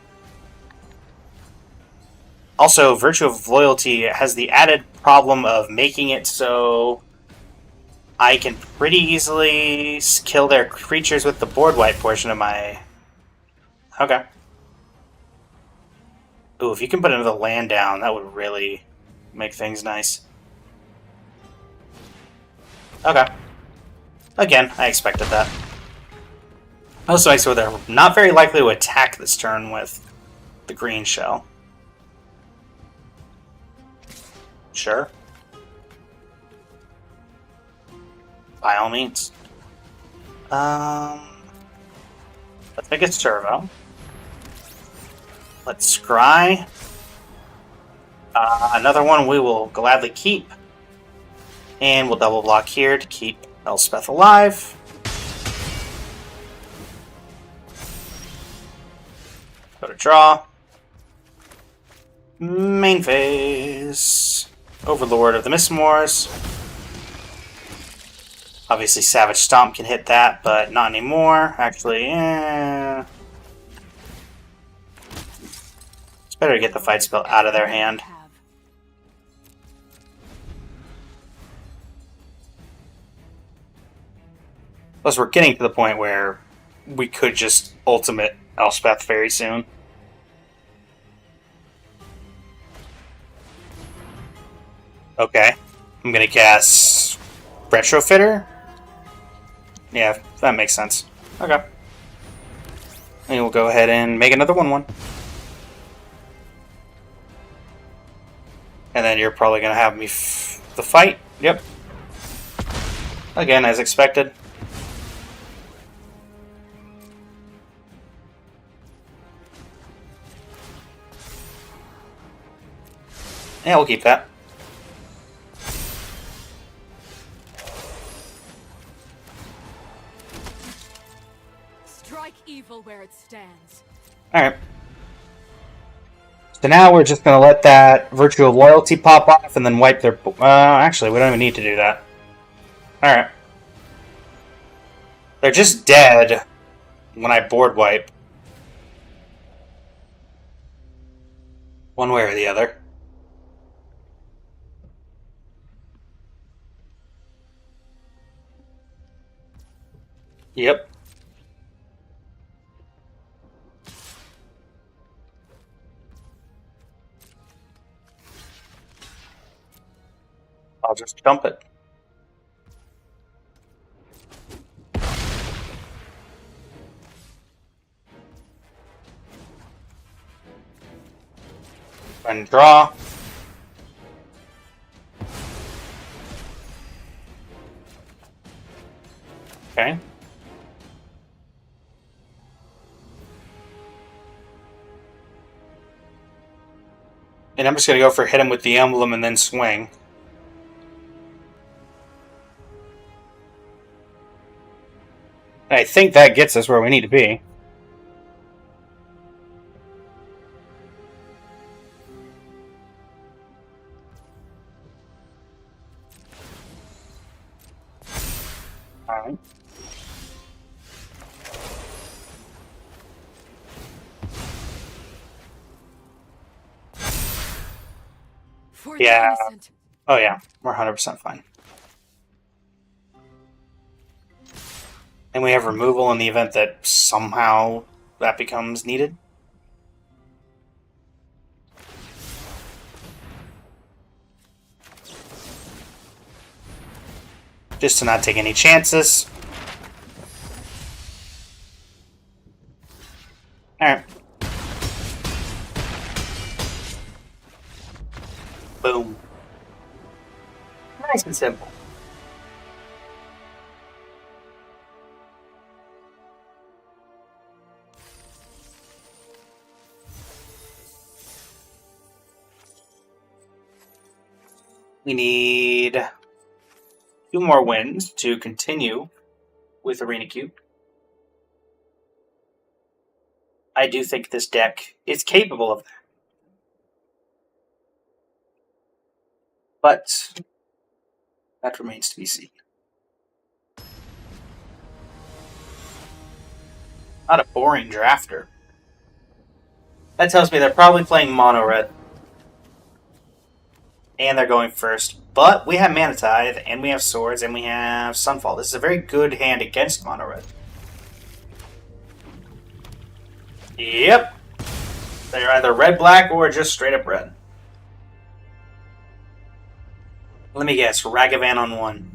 Also, Virtue of Loyalty has the added problem of making it so I can pretty easily kill their creatures with the board wipe portion of my... Okay. Ooh, if you can put another land down, that would really make things nice. Okay. Again, I expected that. Also makes it so they're not very likely to attack this turn with the green shell. Sure. By all means. Let's make a servo. Let's scry. Another one we will gladly keep. And we'll double block here to keep Elspeth alive. Go to draw. Main phase. Overlord of the Mistmoors. Obviously, Savage Stomp can hit that, but not anymore. Actually, it's better to get the fight spell out of their hand. Plus, we're getting to the point where we could just ultimate Elspeth very soon. Okay. I'm gonna cast Retrofitter. Yeah, that makes sense. Okay. And we'll go ahead and make another 1/1. And then you're probably gonna have me the fight. Yep. Again, as expected. Yeah, we'll keep that. Strike evil where it stands. Alright. So now we're just going to let that Virtue of Loyalty pop off and then wipe their... actually, we don't even need to do that. Alright. They're just dead when I board wipe. One way or the other. Yep. I'll just dump it. And draw. Okay. And I'm just going to go for hit him with the emblem and then swing. I think that gets us where we need to be. Alright. For the Yeah. innocent. Oh yeah, we're 100% fine. And we have removal in the event that somehow that becomes needed. Just to not take any chances. Alright. Boom. Nice and simple. We need 2 more wins to continue with Arena Cube. I do think this deck is capable of that. But that remains to be seen. Not a boring drafter. That tells me they're probably playing mono red. And they're going first. But we have Mana Tithe, and we have Swords, and we have Sunfall. This is a very good hand against mono red. Yep. They're either red-black or just straight-up red. Let me guess. Ragavan on 1.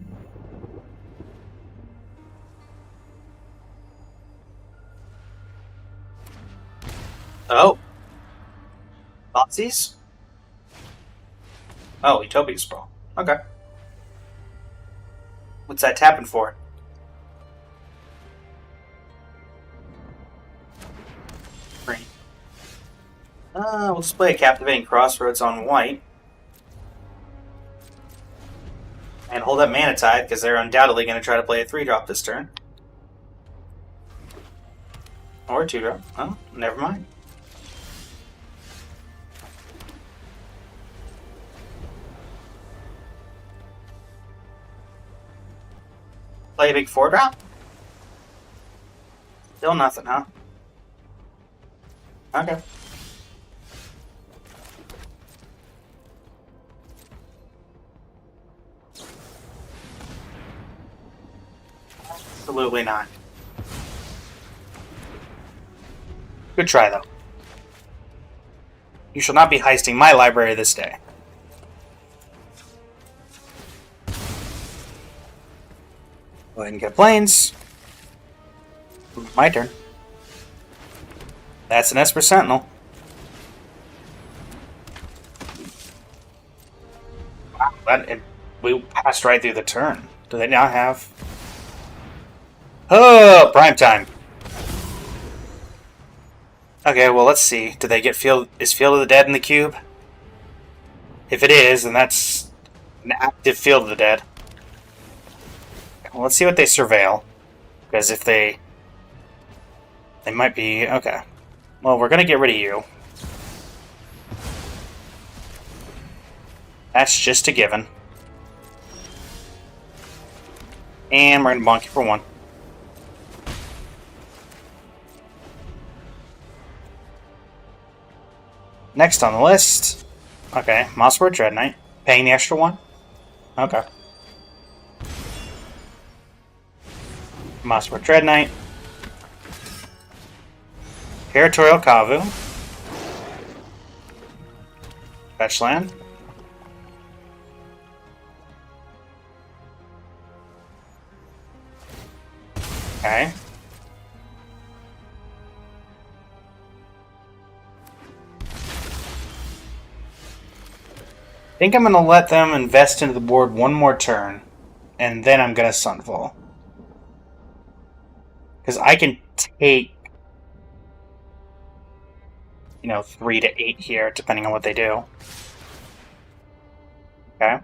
Oh. Thoughtseize? Oh, Utopia Sprawl. Okay. What's that tapping for? Green. We'll display a Captivating Crossroads on white. And hold up Mana Tithe, because they're undoubtedly going to try to play a 3-drop this turn. Or a 2-drop. Oh, never mind. Play a big 4-drop? Still nothing, huh? Okay. Absolutely not. Good try, though. You shall not be heisting my library this day. Go ahead and get planes. My turn. That's an Esper Sentinel. Wow, we passed right through the turn. Do they now have... Oh, prime time. Okay, well, let's see. Do they get Field... Is Field of the Dead in the cube? If it is, then that's an active Field of the Dead. Well, let's see what they surveil. Because if they... They might be... Okay. Well, we're going to get rid of you. That's just a given. And we're going to bonk you for 1. Next on the list... Okay, Mossword Dread Knight. Paying the extra 1? Okay. Mossword Dread Knight. Territorial Kavu. Fetch land. Okay. I think I'm going to let them invest into the board 1 more turn, and then I'm going to Sunfall. Because I can take, 3 to 8 here, depending on what they do. Okay.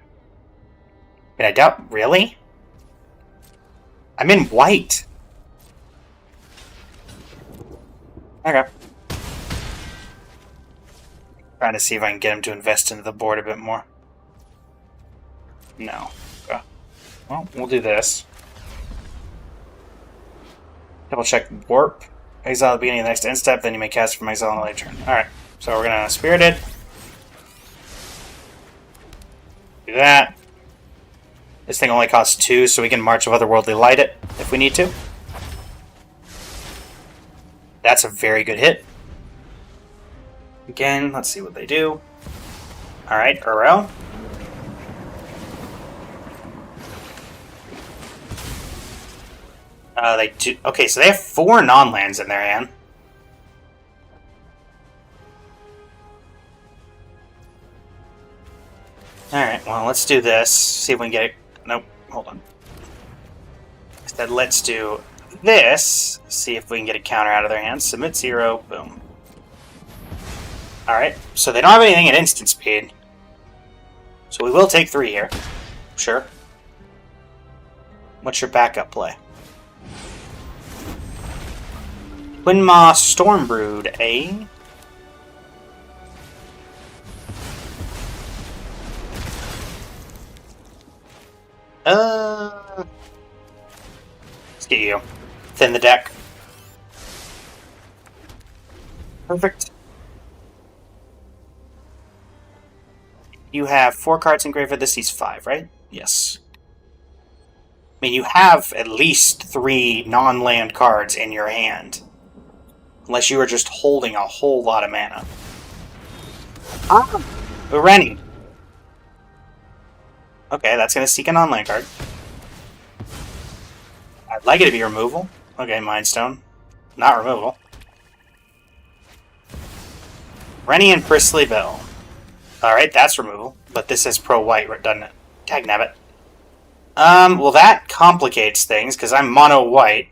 But I doubt... Really? I'm in white. Okay. Trying to see if I can get him to invest into the board a bit more. No. Okay. Well, we'll do this. Double check Warp. Exile at the beginning of the next end step, then you may cast it from exile on the later turn. Alright, so we're gonna Spirited. Do that. This thing only costs 2, so we can March of Otherworldly Light it if we need to. That's a very good hit. Again, let's see what they do. Alright, Uro. They do. Okay, so they have 4 non-lands in their hand. Alright, well, let's do this. See if we can get it. Nope, hold on. Instead, let's do this. See if we can get a counter out of their hands. Submit 0, boom. Alright, so they don't have anything at instant speed. So we will take 3 here. Sure. What's your backup play? Twinmaw Stormbrood, eh? Let's get you. Thin the deck. Perfect. You have 4 cards in graveyard. This sees 5, right? Yes. I mean, you have at least 3 non-land cards in your hand. Unless you are just holding a whole lot of mana. Ah! Ureni. Okay, that's going to seek a non-land card. I'd like it to be removal. Okay, Mind Stone. Not removal. Rennie and Bristly Bell. Alright, that's removal. But this is pro-white, doesn't it? Dagnabbit. Well that complicates things, because I'm mono-white.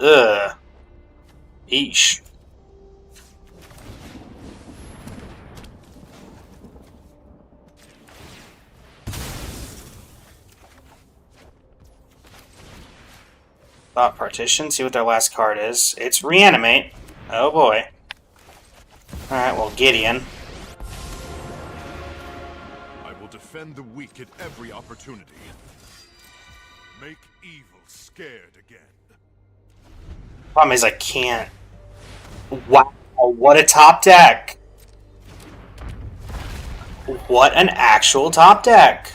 Ugh. Eesh. Thought Partition, see what their last card is. It's Reanimate. Oh boy. Alright, well, Gideon. I will defend the weak at every opportunity. Make evil scared again. Problem is, I can't. Wow, what a top deck! What an actual top deck!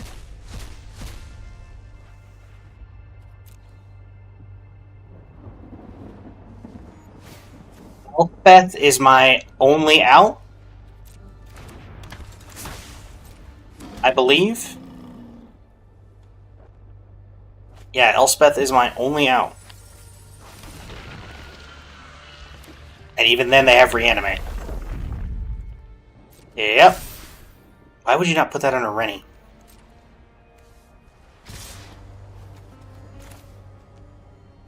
Elspeth is my only out, I believe. Yeah, Elspeth is my only out. And even then, they have Reanimate. Yep. Why would you not put that on a Rennie?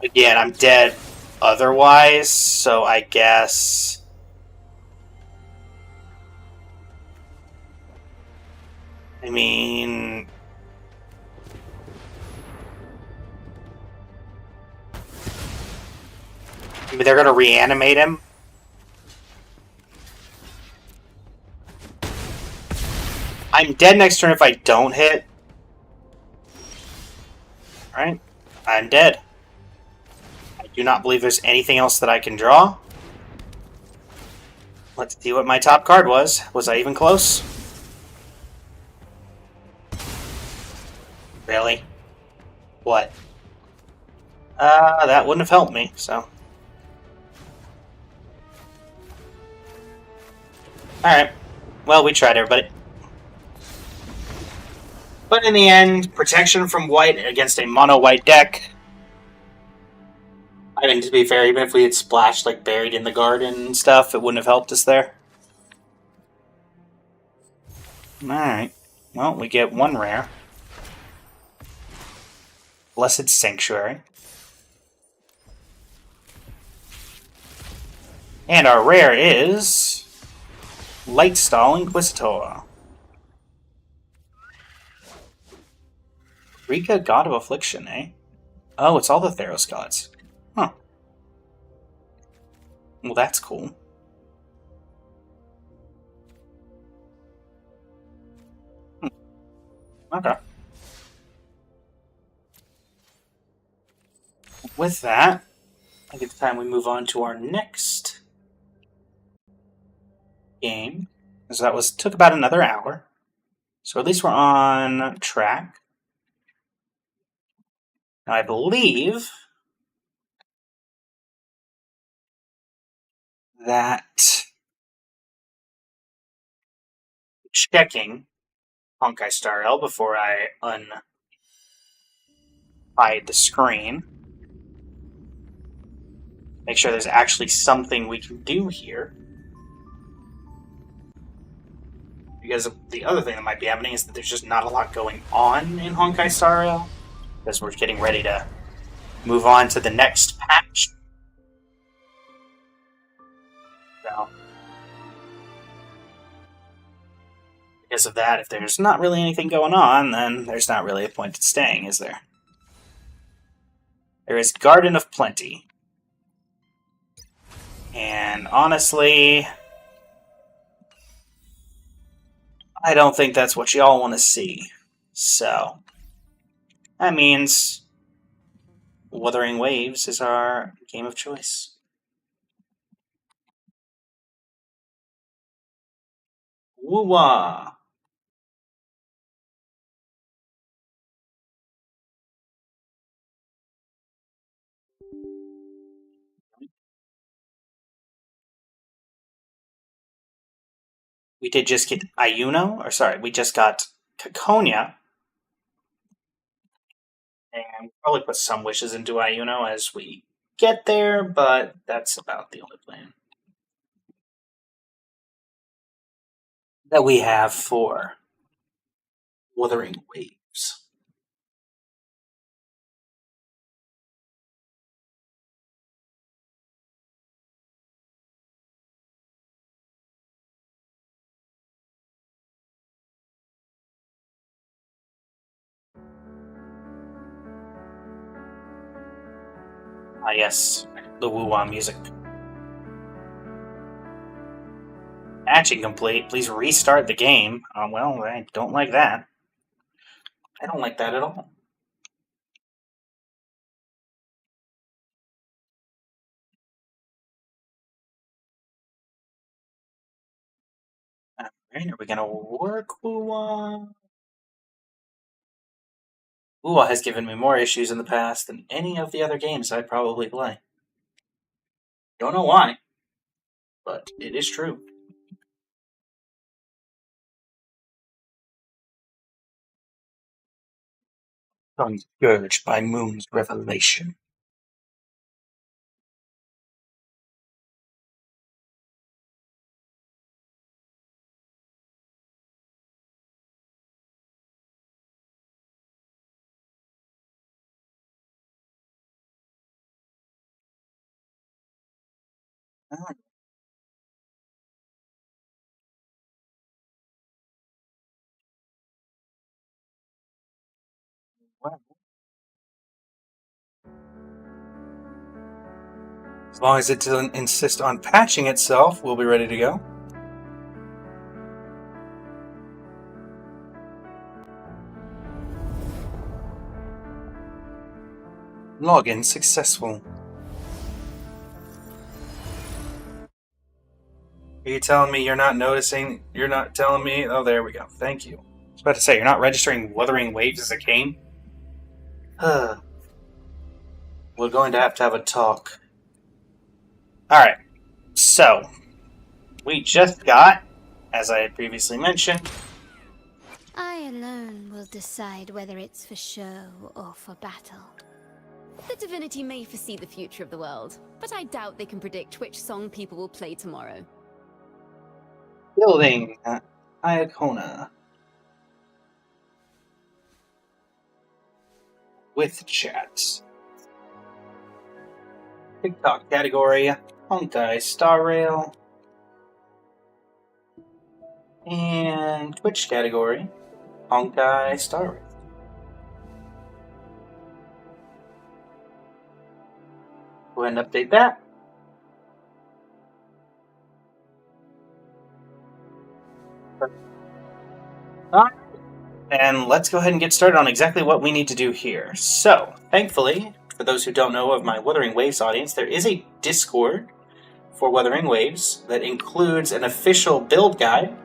Again, I'm dead otherwise, so I guess... I mean... they're gonna reanimate him. I'm dead next turn if I don't hit. Alright, I'm dead. I do not believe there's anything else that I can draw. Let's see what my top card was. Was I even close? Really? What? That wouldn't have helped me, so... Alright. Well, we tried, everybody. But in the end, protection from white against a mono-white deck. I mean, to be fair, even if we had splashed, like, buried in the garden and stuff, it wouldn't have helped us there. Alright. Well, we get 1 rare. Blessed Sanctuary. And our rare is... Lightstall Inquisitor. Rika, God of Affliction, eh? Oh, it's all the Theros gods. Huh. Well, that's cool. Okay. With that, I think it's time we move on to our next game. So that took about another hour. So at least we're on track. Now I believe that checking Honkai Star Rail before I unhide the screen. Make sure there's actually something we can do here. Because the other thing that might be happening is that there's just not a lot going on in Honkai Star Rail. Because we're getting ready to move on to the next patch. So, because of that, if there's not really anything going on, then there's not really a point in staying, is there? There is Garden of Plenty. And honestly, I don't think that's what y'all want to see. So, that means Wuthering Waves is our game of choice. Woo-wah! We did just get we just got Ciaccona. And we'll probably put some wishes into Ayuno as we get there, but that's about the only plan that we have for Wuthering Waves. Ah, yes, the woo-wah music. Matching complete. Please restart the game. Well, I don't like that. I don't like that at all. Alright, are we gonna work woo-wah? Woo-wah has given me more issues in the past than any of the other games I'd probably play. Don't know why, but it is true. Scourged by Moon's revelation. Oh, well. As long as it doesn't insist on patching itself, we'll be ready to go. Login successful. Are you telling me you're not noticing? You're not telling me? Oh, there we go. Thank you. I was about to say, you're not registering Wuthering Waves as a game? We're going to have a talk. Alright, so, we just got, as I had previously mentioned, I alone will decide whether it's for show or for battle. The divinity may foresee the future of the world, but I doubt they can predict which song people will play tomorrow. building Ciaccona with chat. TikTok category, Honkai Star Rail. And Twitch category, Honkai Star Rail. Go ahead and update that. And let's go ahead and get started on exactly what we need to do here. So, thankfully, for those who don't know of my Wuthering Waves audience, there is a Discord for Wuthering Waves that includes an official build guide,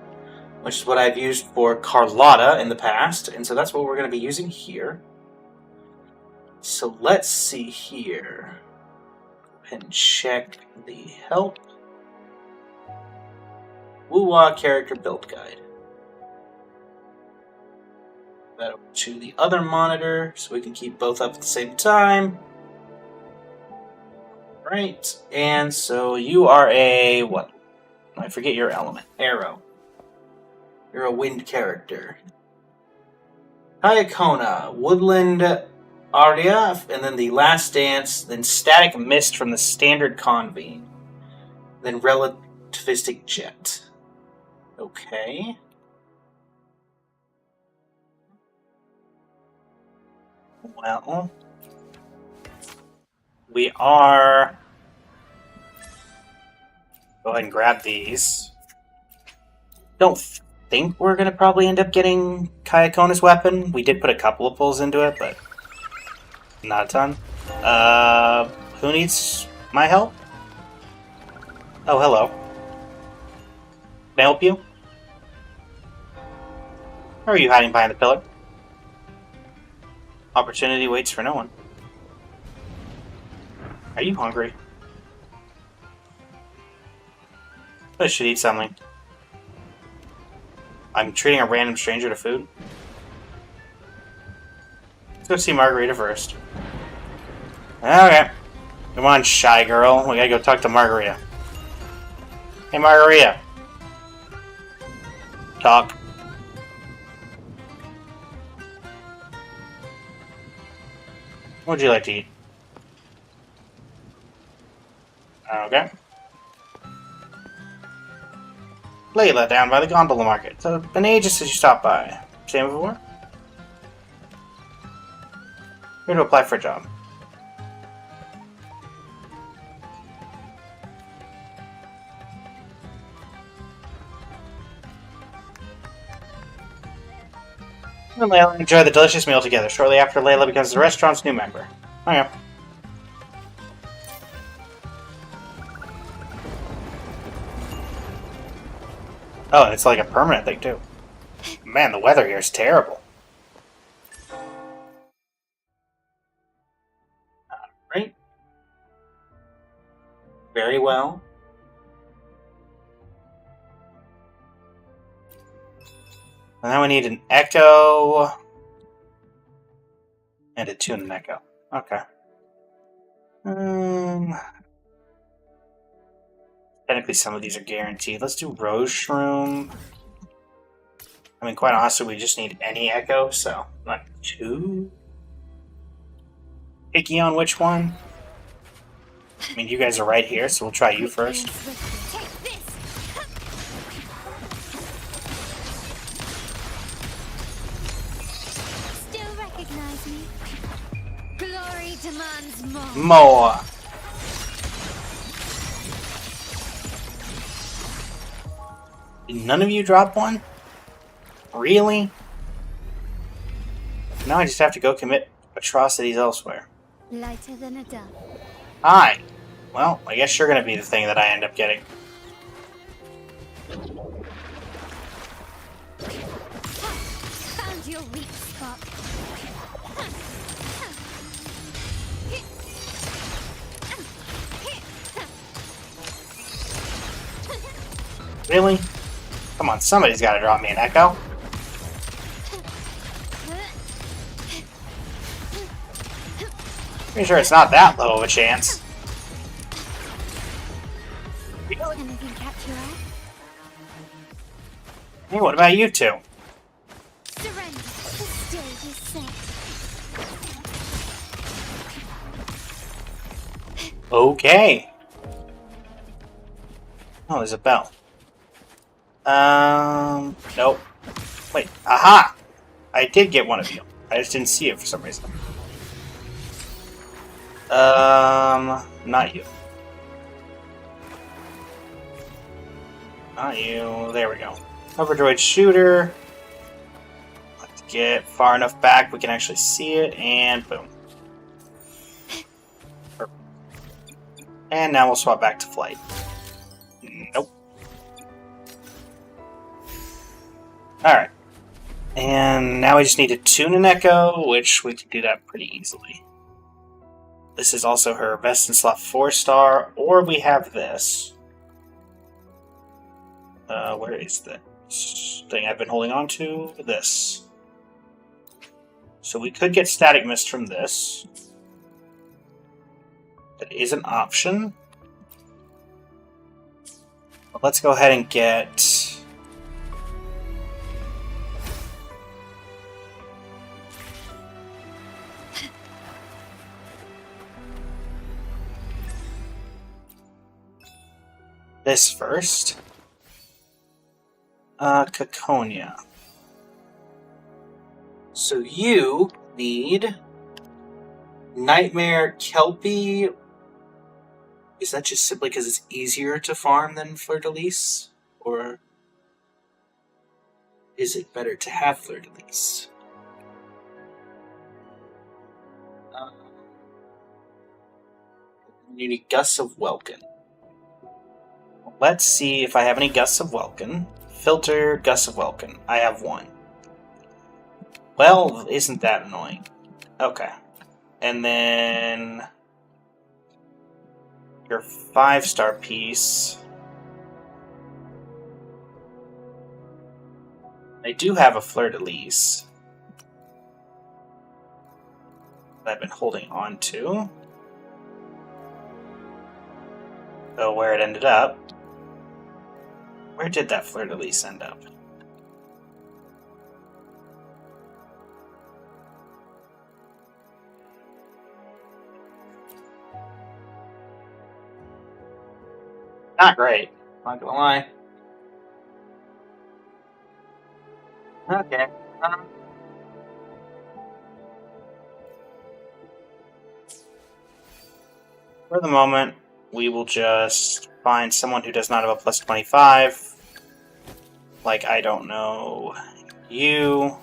which is what I've used for Carlotta in the past, and so that's what we're going to be using here. So let's see here. Go ahead and check the help. Woo-wah character build guide. that over to the other monitor so we can keep both up at the same time. Right, and so you are a what? I forget your element. Arrow. You're a wind character. Ciaccona, Woodland Aria, and then the Last Dance, then Static Mist from the Standard Convene, then Relativistic Jet. Okay. Well, we are... Go ahead and grab these. Don't think we're going to probably end up getting Ciaccona's weapon. We did put a couple of pulls into it, but not a ton. Who needs my help? Oh, hello. Can I help you? Or are you hiding behind the pillar? Opportunity waits for no one. Are you hungry? I should eat something. I'm treating a random stranger to food. Let's go see Margarita first. Okay. Come on, shy girl. We gotta go talk to Margarita. Hey, Margarita. Talk. What would you like to eat? Okay. Layla, down by the gondola market. It's been ages since you stopped by. Same before? Here to apply for a job. You and Layla enjoy the delicious meal together. Shortly after, Layla becomes the restaurant's new member. Okay. Oh, and it's like a permanent thing, too. Man, the weather here is terrible. Alright. Very well. And now we need an echo. And a tune and echo. Okay. Technically, some of these are guaranteed. Let's do Rose Shroom. I mean, quite honestly, we just need any echo, so not too picky on which one. I mean, you guys are right here, so we'll try you first. Still recognize me? Glory demands more. More. Did none of you drop one? Really? Now I just have to go commit atrocities elsewhere. Lighter than a dove. Hi. Well, I guess you're gonna be the thing that I end up getting. Found your weak spot. Really? Come on, somebody's gotta drop me an echo. Pretty sure it's not that low of a chance. Really? Anything catch your eye? Hey, what about you two? Surrender. The stage is set. Okay. Oh, there's a bell. Nope. Wait, aha! I did get one of you. I just didn't see it for some reason. Not you. Not you. There we go. Overdroid shooter. Let's get far enough back we can actually see it, and boom. Perfect. And now we'll swap back to flight. Nope. Alright. And now we just need to tune an echo, which we can do that pretty easily. This is also her best in slot 4-star, or we have this. Where is this thing I've been holding on to? This. So we could get Static Mist from this. That is an option. But let's go ahead and get... this first. Ciaccona. So you need Nightmare Kelpie. Is that just simply because it's easier to farm than Fleur-de-Lis? Or is it better to have Fleur-de-Lis? You need Gusts of Welkin. Let's see if I have any Gusts of Welkin. Filter Gusts of Welkin. I have one. Well, isn't that annoying? Okay. And then your 5-star piece. I do have a Fleur-de-Lis that I've been holding on to. So where it ended up. Where did that Fleur-de-Lis end up? Not great. Not gonna lie. Okay. For the moment, we will just find someone who does not have a plus 25. Like, I don't know, you.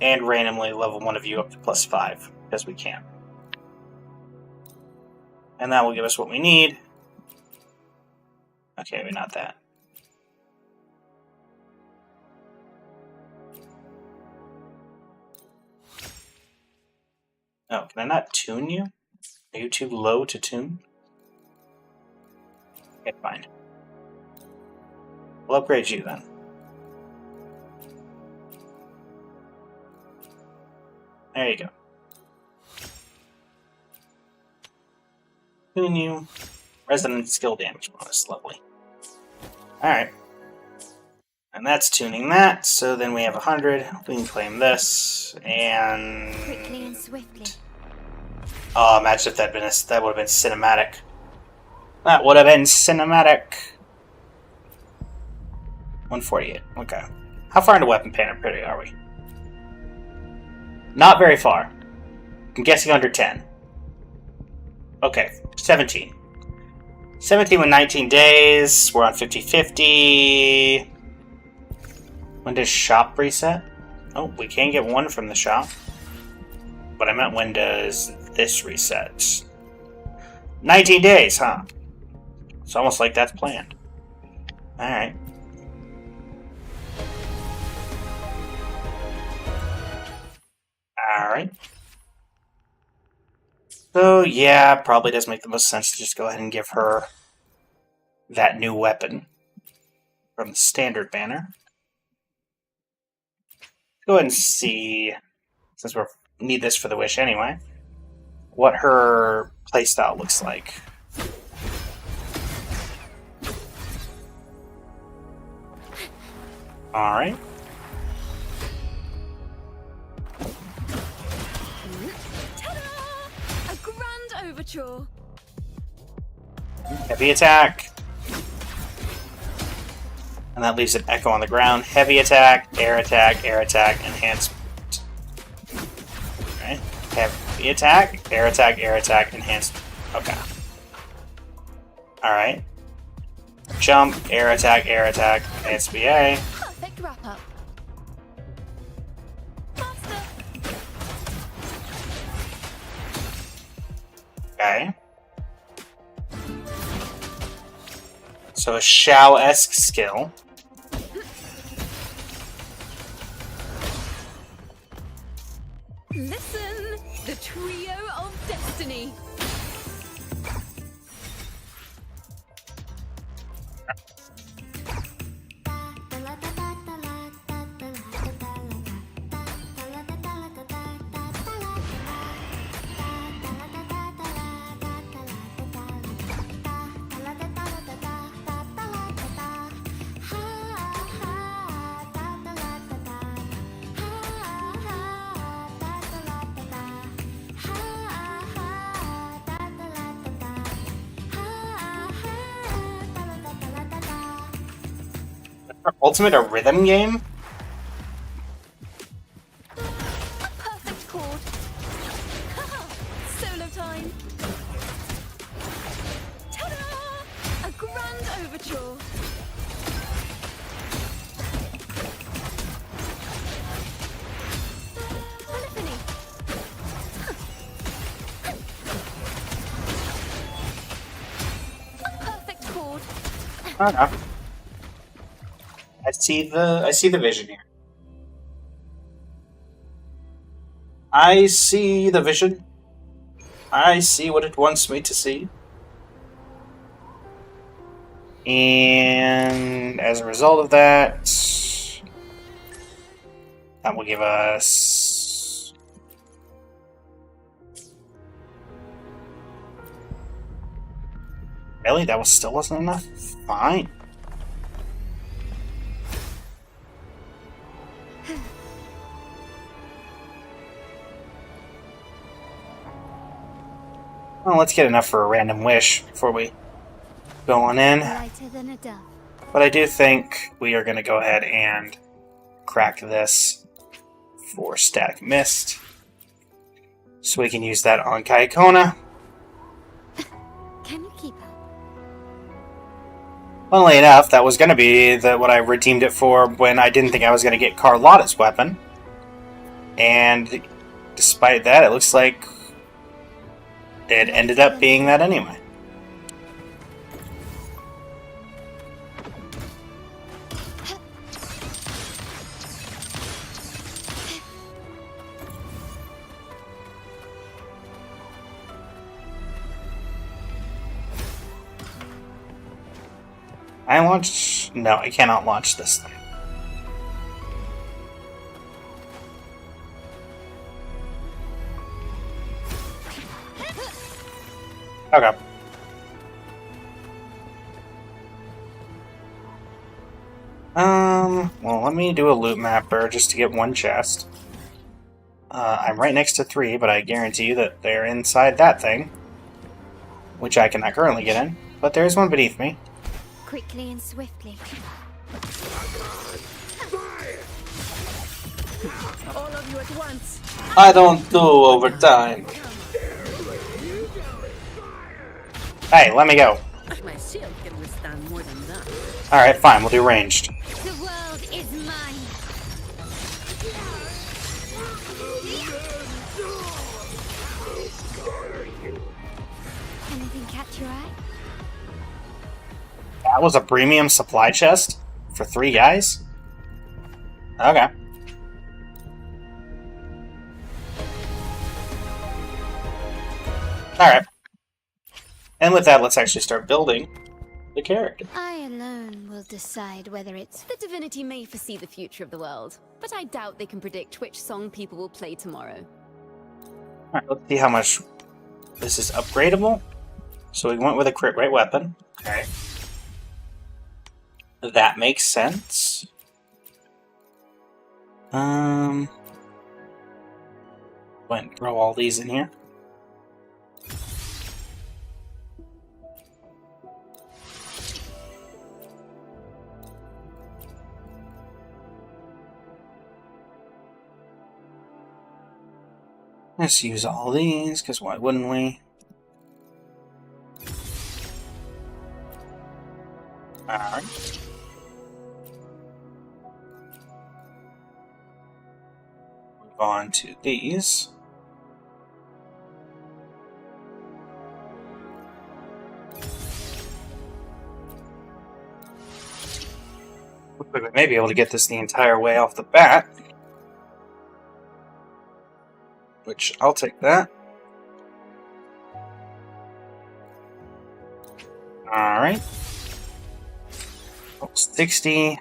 And randomly level one of you up to plus 5, because we can. And that will give us what we need. Okay, maybe not that. Oh, can I not tune you? Are you too low to tune? Okay, fine. We'll upgrade you then. There you go. Tune you. Resident skill damage bonus. Lovely. Alright. And that's tuning that, so then we have 100. We can claim this, and... Quickly and swiftly. Oh, imagine if that would have been cinematic. That would have been cinematic. 148. Okay. How far into Weapon Panoply are we? Not very far. I'm guessing under 10. Okay, 17. 17 with 19 days. We're on 50-50. When does shop reset? Oh, we can get one from the shop. But I meant when does this reset? 19 days, huh? It's almost like that's planned. Alright. Alright. So, yeah, probably does make the most sense to just go ahead and give her that new weapon from the standard banner. Go ahead and see, since we need this for the wish anyway, what her playstyle looks like. Alright. Ta-da! A grand overture. Heavy attack. And that leaves an echo on the ground. Heavy attack, air attack, enhancement. Alright. Heavy attack, air attack, enhancement. Okay. Alright. Jump, air attack, SBA. Perfect wrap up. Faster. Okay. So a Shao-esque skill. Listen, the trio of destiny. Ultimate a rhythm game? Perfect chord. Solo time. Ta-da! A grand overture. Polyphony. A perfect chord. Okay. I see the vision here. I see the vision. I see what it wants me to see. And as a result of that, that will give us... Really? That still wasn't enough? Fine. Well, let's get enough for a random wish before we go on in. Lighter than a dove. But I do think we are going to go ahead and crack this for Static Mist. So we can use that on Ciaccona. Can you keep up? Funnily enough, that was going to be what I redeemed it for when I didn't think I was going to get Carlotta's weapon. And despite that, it looks like it ended up being that anyway. I launched... No, I cannot launch this thing. Okay. Well, let me do a loot mapper just to get one chest. I'm right next to 3, but I guarantee you that they're inside that thing. Which I cannot currently get in, but there is one beneath me. Quickly and swiftly. All of you at once. I don't do overtime. Hey, let me go. My shield can withstand more than that. Alright, fine, we'll do ranged. The world is mine. Anything catch your eye? That was a premium supply chest for 3 guys? Okay. Alright. And with that, let's actually start building the character. I alone will decide whether it's... The divinity may foresee the future of the world, but I doubt they can predict which song people will play tomorrow. Alright, let's see how much this is upgradable. So we went with a crit rate weapon. Alright. That makes sense. Go ahead and throw all these in here. Let's use all these, because why wouldn't we? Alright. Move on to these. Looks like we may be able to get this the entire way off the bat. Which, I'll take that. Alright. 60.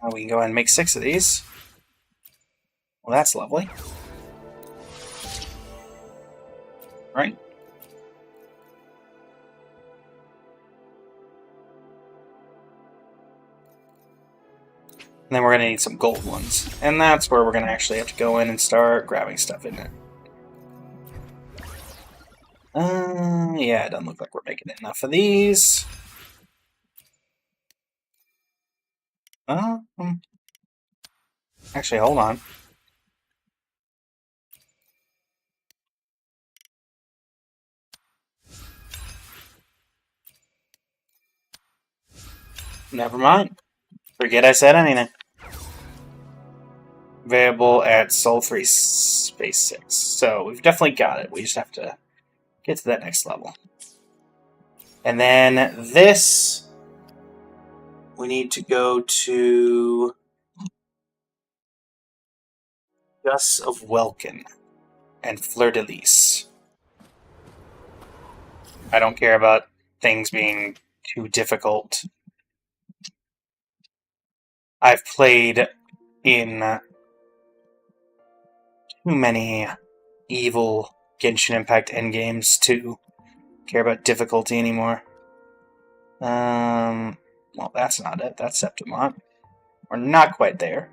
Now we can go ahead and make 6 of these. Well, that's lovely. Right. And then we're going to need some gold ones. And that's where we're going to actually have to go in and start grabbing stuff in it. Yeah, it doesn't look like we're making enough of these. Actually, hold on. Never mind. Forget I said anything. Available at Soul 3 Space 6. So we've definitely got it. We just have to get to that next level. And then this, we need to go to Gus of Welkin and Fleur de Lis. I don't care about things being too difficult. I've played in too many evil Genshin Impact endgames to care about difficulty anymore. Well, that's not it. That's Septimont. We're not quite there.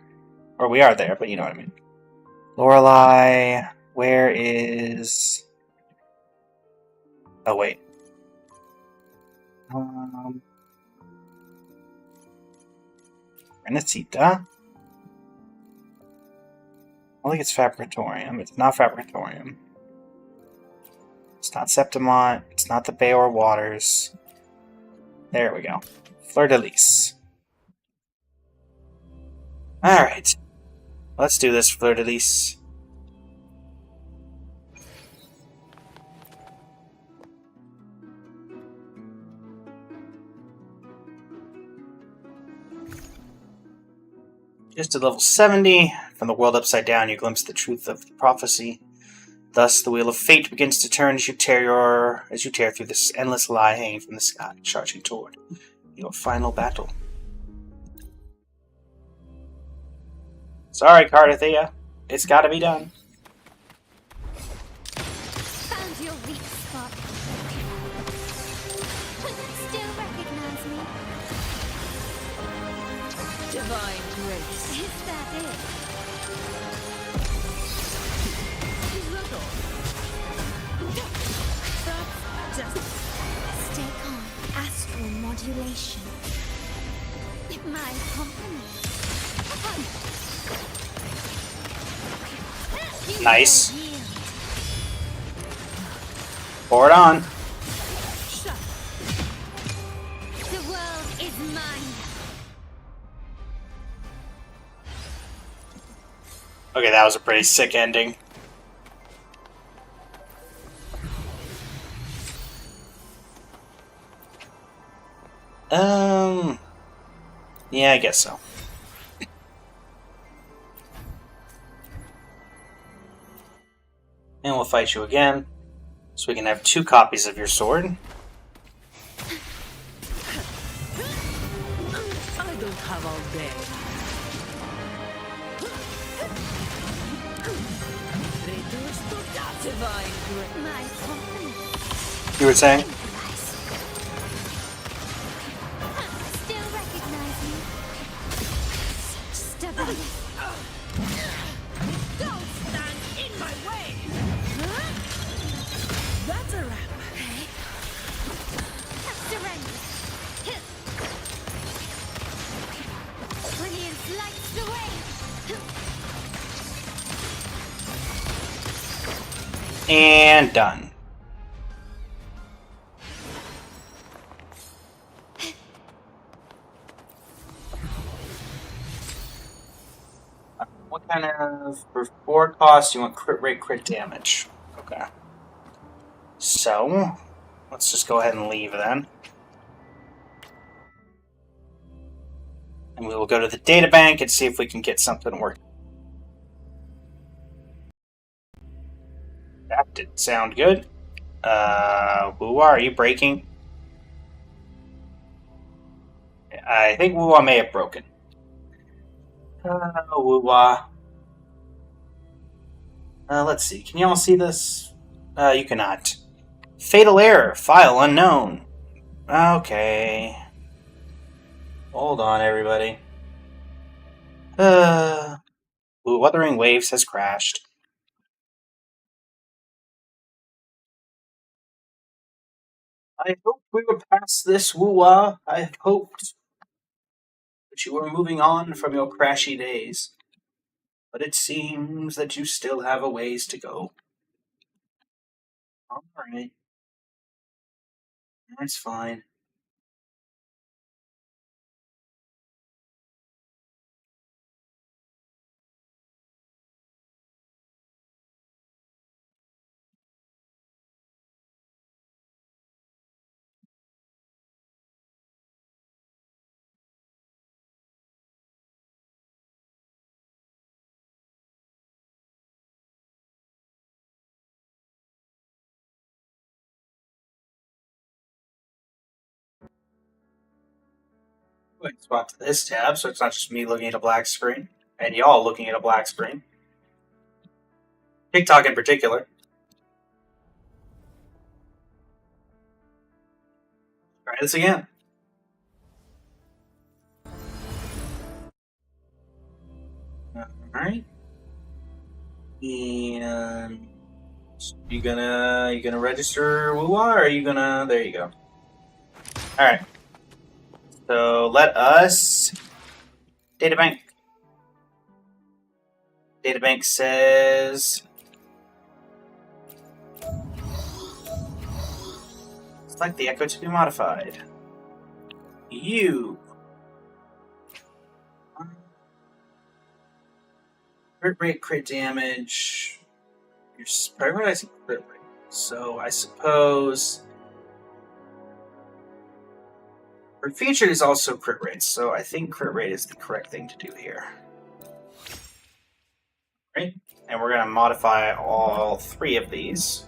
Or we are there, but you know what I mean. Lorelei, where is... Oh, wait. Renacita? I think it's Fabricatorium. It's not Fabricatorium. It's not Septimont. It's not the Bayor Waters. There we go. Fleur de Lis. Alright. Let's do this, Fleur de Lis. Just to level 70. From the world upside down, you glimpse the truth of the prophecy. Thus, the wheel of fate begins to turn as you tear through this endless lie hanging from the sky, charging toward your final battle. Sorry, Cardathea. It's gotta be done. Found your weak spot. Still recognize me? Divine grace. Is that it? Just Stay calm. Astral modulation. My company. Nice. Pour it on. The world is mine. Okay, that was a pretty sick ending. Yeah, I guess so. And we'll fight you again, so we can have 2 copies of your sword. I don't have all day. Reduce to that divine grace. My company. You were saying? Still recognize me? Stability. Don't stand in my way. That's a wrap. Surrender. Brilliance lights the way. And done. What kind of... For 4 costs, you want crit rate, crit damage. Okay. So, let's just go ahead and leave then. And we will go to the data bank and see if we can get something working. That didn't sound good. Wuwa, are you breaking? I think Wuwa may have broken. Wuwa. Let's see. Can y'all see this? You cannot. Fatal error. File unknown. Okay. Hold on, everybody. Wuthering Waves has crashed. I hoped we were past this, Wuwa. I hoped. that you were moving on from your crashy days. But it seems that you still have a ways to go. Alright. That's fine. Quick spot to this tab, so it's not just me looking at a black screen, and y'all looking at a black screen. TikTok in particular. Try this again. Alright. And you gonna register Wuwa, or are you gonna, there you go. Alright. So let us databank. Databank says select the echo to be modified. You crit rate, crit damage. You're prioritizing crit rate. So I suppose her featured is also crit rate, so I think crit rate is the correct thing to do here. Right? And we're going to modify all 3 of these.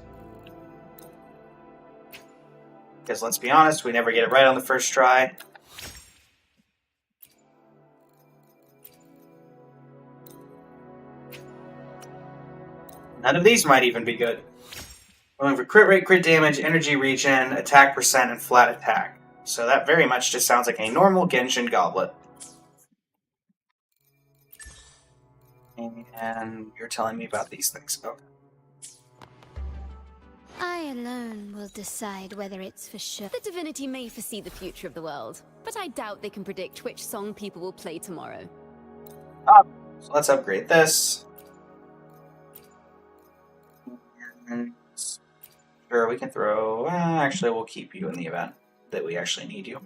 Because let's be honest, we never get it right on the first try. None of these might even be good. Going for crit rate, crit damage, energy regen, attack percent, and flat attack. So that very much just sounds like a normal Genshin goblet. And you're telling me about these things. Okay. I alone will decide whether it's for sure. The divinity may foresee the future of the world, but I doubt they can predict which song people will play tomorrow. So let's upgrade this. And sure, we can throw... actually, we'll keep you in the event that we actually need you.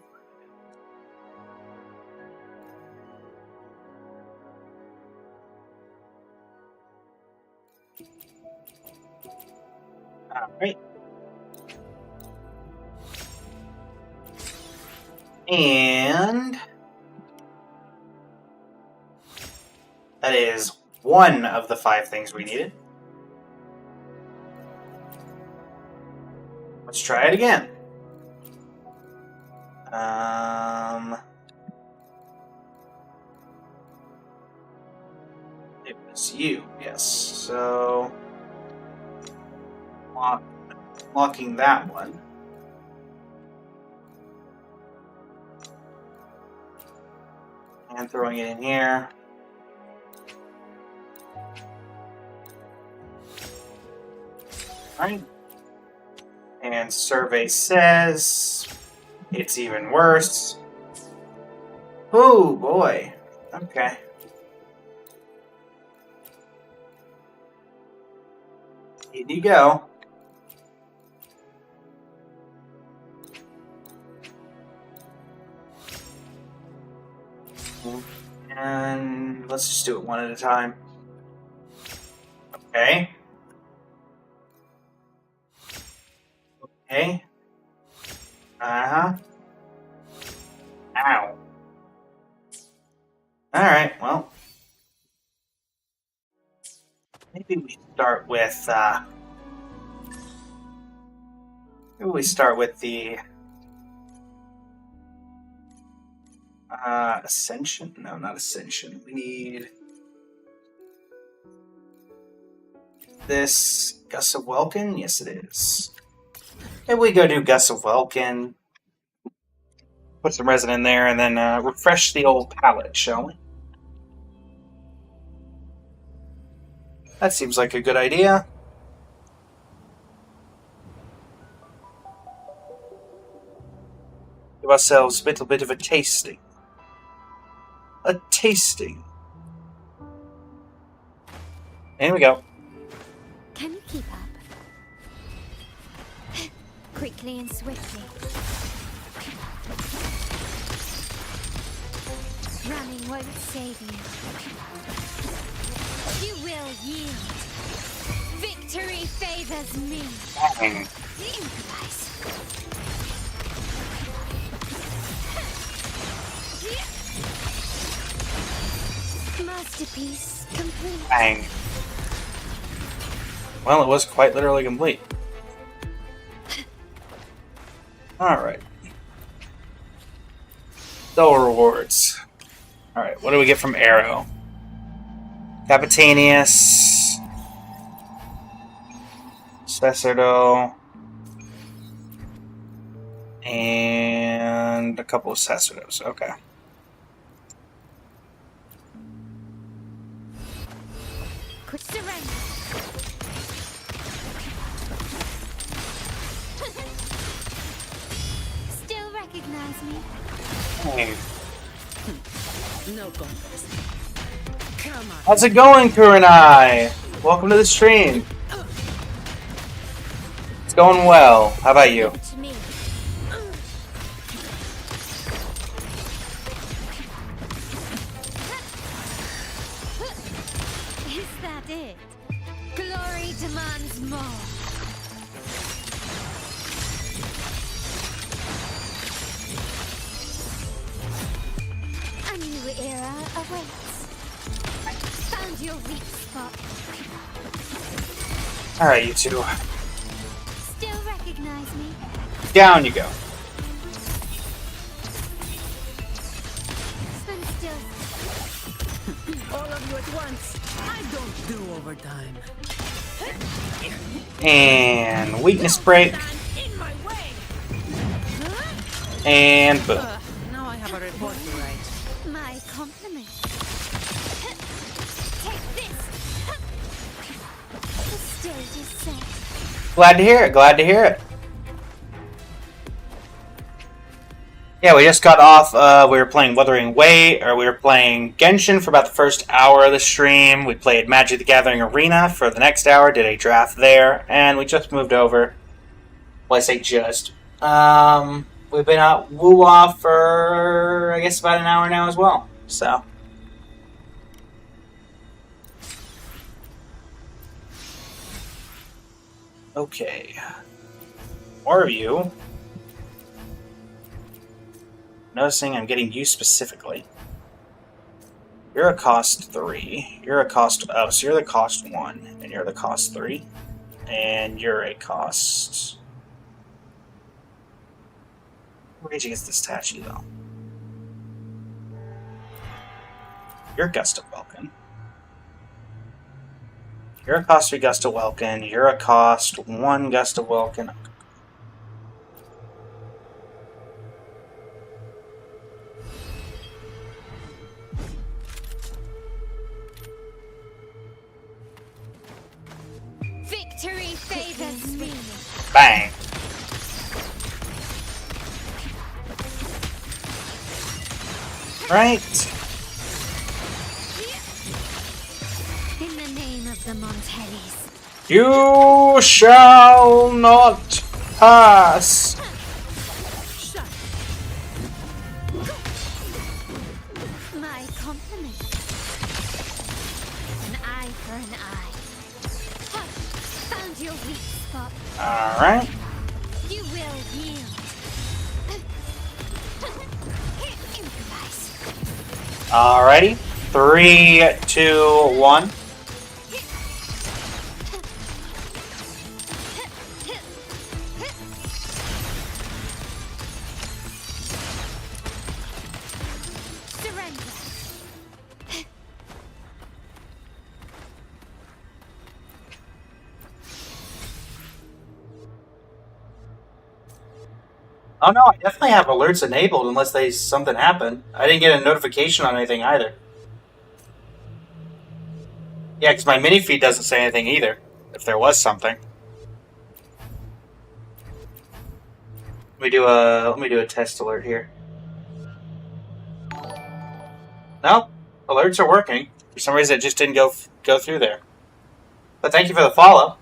Alright. And that is one of the 5 things we needed. Let's try it again. It was you, yes. So locking that one. And throwing it in here. Alright. And survey says it's even worse. Oh boy. Okay. In you go. And let's just do it one at a time. Okay. Okay. Uh-huh. Ow. Alright, well. Maybe we start with, maybe we start with the, Ascension? No, not Ascension. We need this Gus of Welkin? Yes, it is. Maybe we go do Gus of Welkin. Put some resin in there, and then refresh the old palette, shall we? That seems like a good idea. Give ourselves a little bit of a tasting. tasting. Here we go. Can you keep up? Quickly and swiftly. Running won't save you. You will yield. Victory favors me. Dang. Improvise. Masterpiece complete. Dang. Well, it was quite literally complete. Alright. Dull rewards. Alright, what do we get from Arrow? Capitanius. Sacerdo. And a couple of Sacerdos. Okay. Quick surrender. Still recognize me? Hey. No contest. Come on. How's it going, Kurenai? Welcome to the stream. It's going well. How about you? Give it to me. Is that it? Glory demands more. A new era awaits. Found your weak spot. Alright, you two. Still recognize me? Down you go. Stand still. All of you at once. I don't do overtime. And weakness break. Stand in my way. And boom. Now I have a report to write. My compliment. Take this. The stage is set. Glad to hear it. Glad to hear it. Yeah, we just got off. We were playing Wuthering Way, or we were playing Genshin for about the first hour of the stream. We played Magic the Gathering Arena for the next hour, did a draft there, and we just moved over. Well, I say just. We've been at Woo-Wah for, I guess, about an hour now as well. So. Okay. More of you. Noticing I'm getting you specifically. You're a cost 3. You're a cost... Oh, so you're the cost 1. And you're the cost 3. And you're a cost... Rage against this Tachi, though. You're Gust of Welkin. You're a cost 3 Gust of Welkin. You're a cost 1 Gust of Welkin. Victory favors me. Bang! Right. In the name of the Montellis. You shall not pass. My compliment. An eye for an eye. Ha! Found your weak spot. Alright. You will yield. Improvise. Alrighty. 3, 2, 1. Surrender. Oh no, I definitely have alerts enabled unless something happened. I didn't get a notification on anything either. Yeah, because my mini feed doesn't say anything either. If there was something. Let me do a test alert here. No? Alerts are working. For some reason, it just didn't go through there. But thank you for the follow.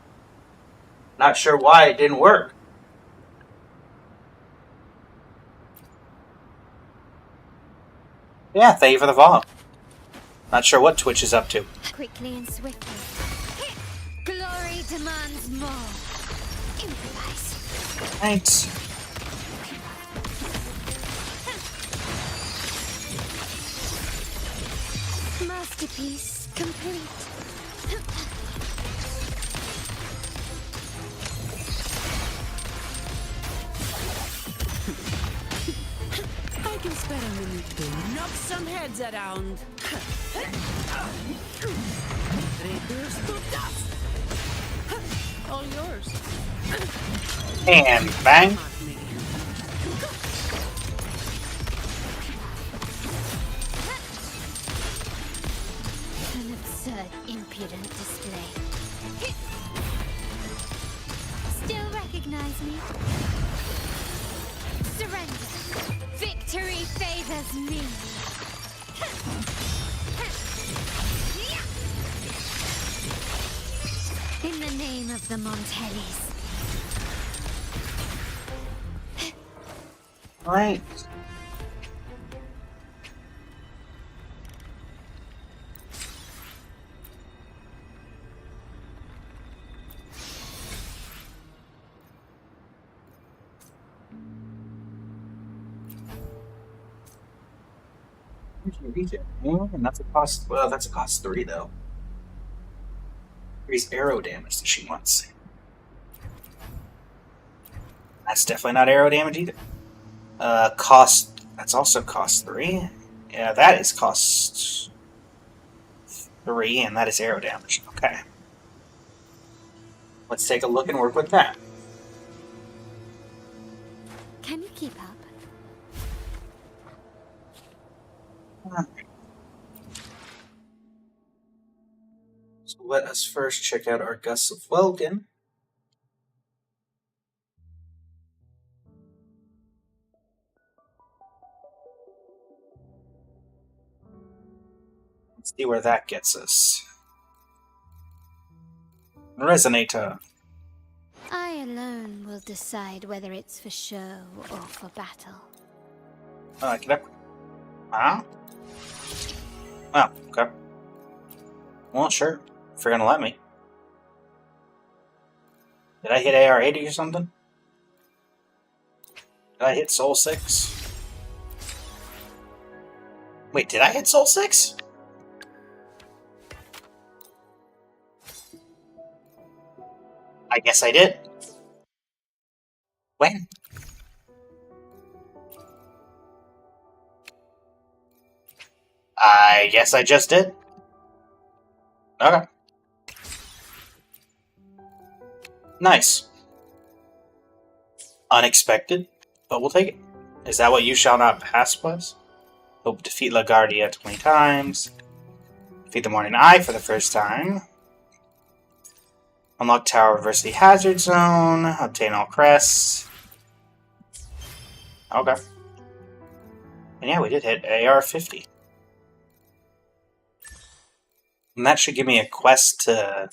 Not sure why it didn't work. Yeah, thank you for the follow. Not sure what Twitch is up to. Quickly and swiftly. Glory demands more. Improvise. Right. Masterpiece complete. I can spare a minute to knock some heads around. Reduce to dust. All yours. And bang. Not me. An absurd, impudent display. Still recognize me? Surrender. Victory favors me. In the name of the Montellis. Right. And that's a cost. Well, that's a cost 3 though. Increase arrow damage that she wants. That's definitely not arrow damage either. Cost. That's also cost 3. Yeah, that is cost 3, and that is arrow damage. Okay. Let's take a look and work with that. Can you keep up? So let us first check out our Gusts of Welkin. Let's see where that gets us. Resonator. I alone will decide whether it's for show or for battle. Get up. Huh? Oh, okay. Well, sure. If you're gonna let me. Did I hit AR 80 or something? Did I hit Soul 6? Wait, did I hit Soul 6? I guess I did. When? I guess I just did. Okay. Nice. Unexpected, but we'll take it. Is that what You Shall Not Pass was? Hope defeat LaGuardia 20 times. Defeat the Morning Eye for the first time. Unlock Tower Adversity Hazard Zone. Obtain all crests. Okay. And yeah, we did hit AR 50. And that should give me a quest to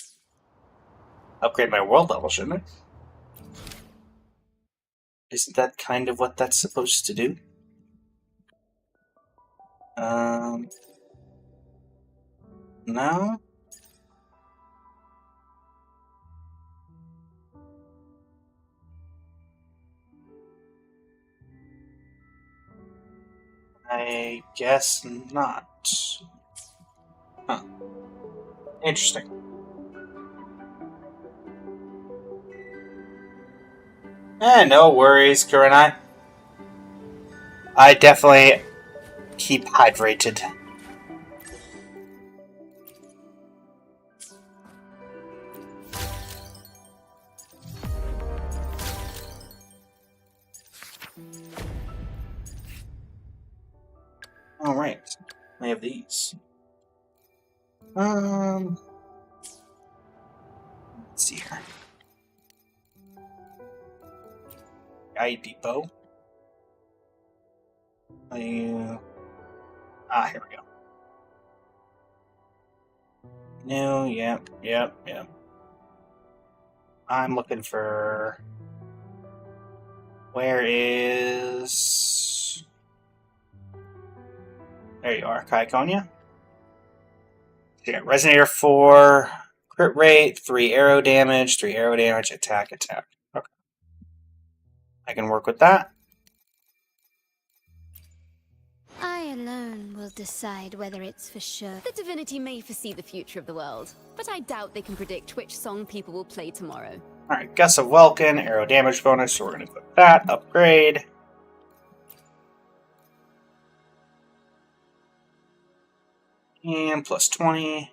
upgrade my world level, shouldn't it? Isn't that kind of what that's supposed to do? No? I guess not. Huh. Interesting. No worries, Kurenai. I definitely keep hydrated. Alright. I have these. Let's see here. Guide Depot. Here we go. New, yep. I'm looking for... Where is... There you are, Ciaccona. Yeah, Resonator 4, crit rate, 3 arrow damage, attack. Okay. I can work with that. I alone will decide whether it's for sure. The divinity may foresee the future of the world, but I doubt they can predict which song people will play tomorrow. Alright, Gust of Welkin, arrow damage bonus, so we're going to equip that, upgrade. And plus 20.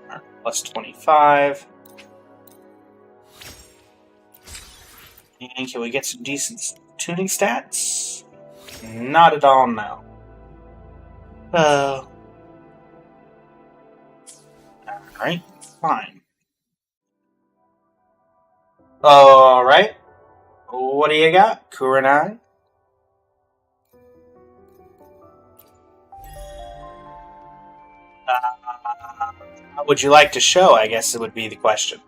Right, plus 25. And can we get some decent tuning stats? Not at all, no. Alright, fine. Alright. What do you got, Kurenai? How would you like to show, I guess it would be the question.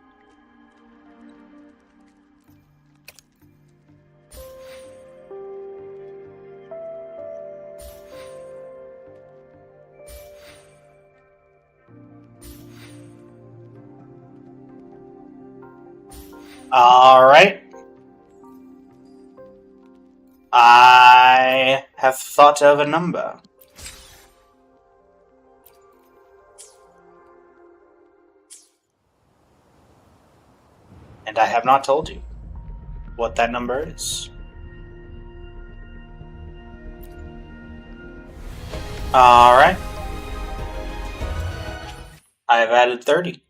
Alright. I have thought of a number. And I have not told you what that number is. Alright. I have added 30.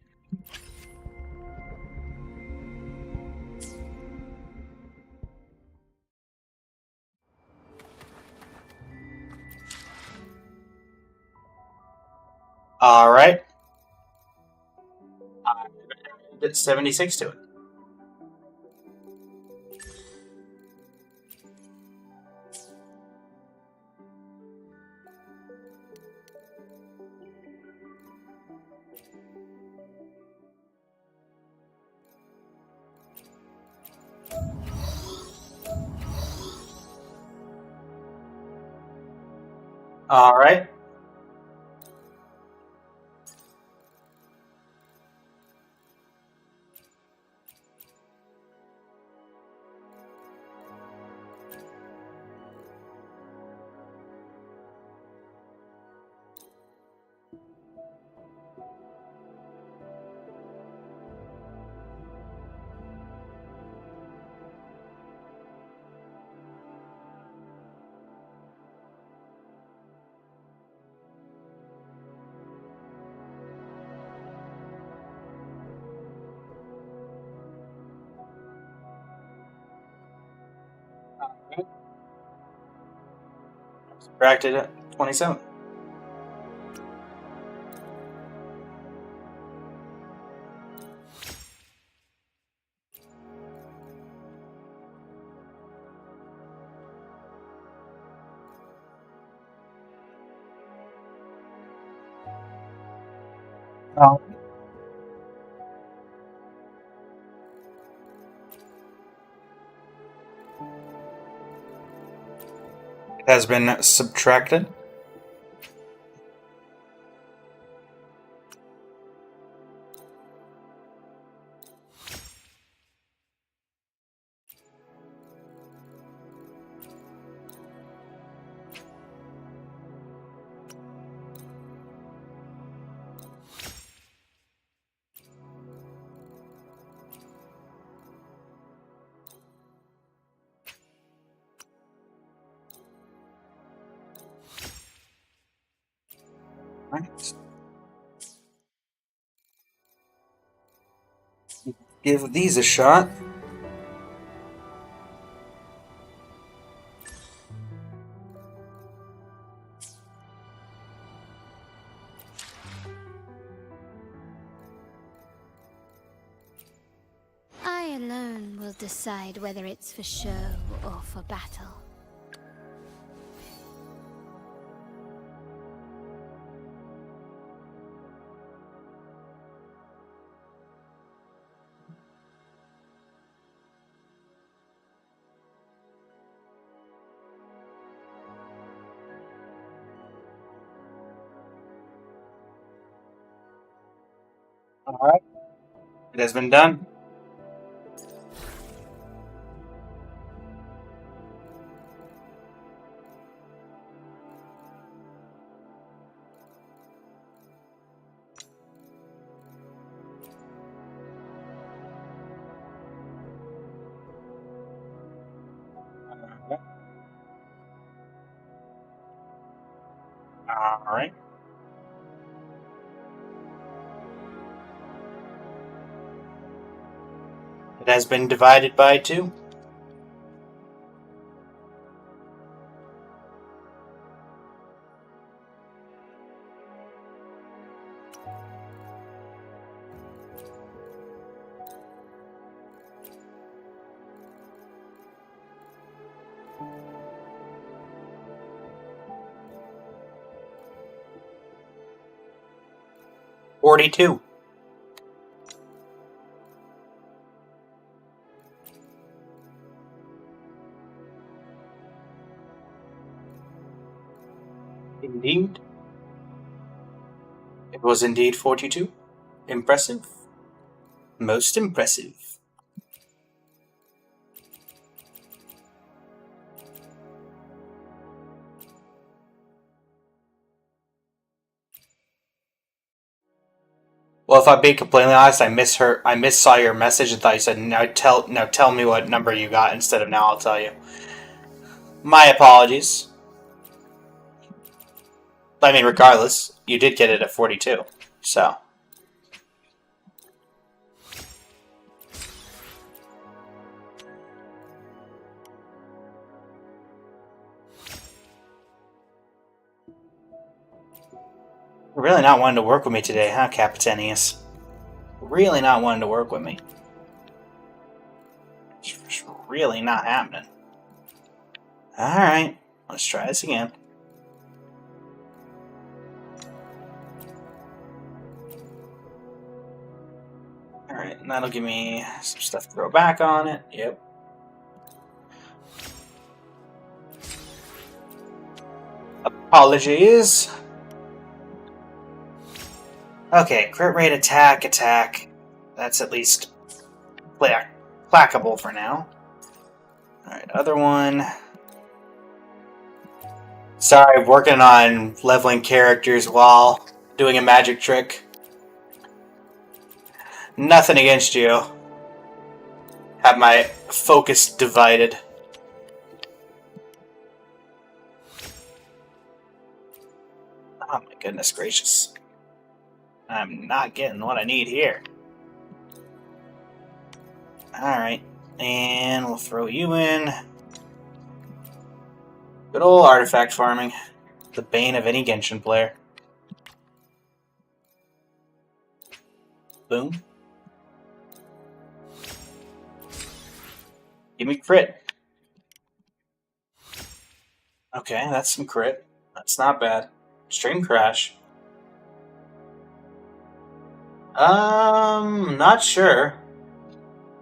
Alright. I added 76 to it. Alright. Subtracted at 27. Oh. It has been subtracted. Right. Give these a shot. I alone will decide whether it's for show or for battle. Alright. It has been done. Alright. It has been divided by 2. $42. Indeed. It was indeed 42. Impressive. Most impressive. Well, if I'm being completely honest, I missaw your message and thought you said now tell me what number you got instead of now I'll tell you. My apologies. I mean, regardless, you did get it at 42. So. Really not wanting to work with me today, huh, Capitanius? Really not wanting to work with me. It's really not happening. Alright, let's try this again. Alright, and that'll give me some stuff to throw back on it. Yep. Apologies. Okay, crit rate, attack. That's at least placable for now. Alright, other one. Sorry, working on leveling characters while doing a magic trick. Nothing against you. Have my focus divided. Oh my goodness gracious. I'm not getting what I need here. Alright, and we'll throw you in. Good old artifact farming. The bane of any Genshin player. Boom. Give me crit. Okay, that's some crit. That's not bad. Stream crash. Not sure.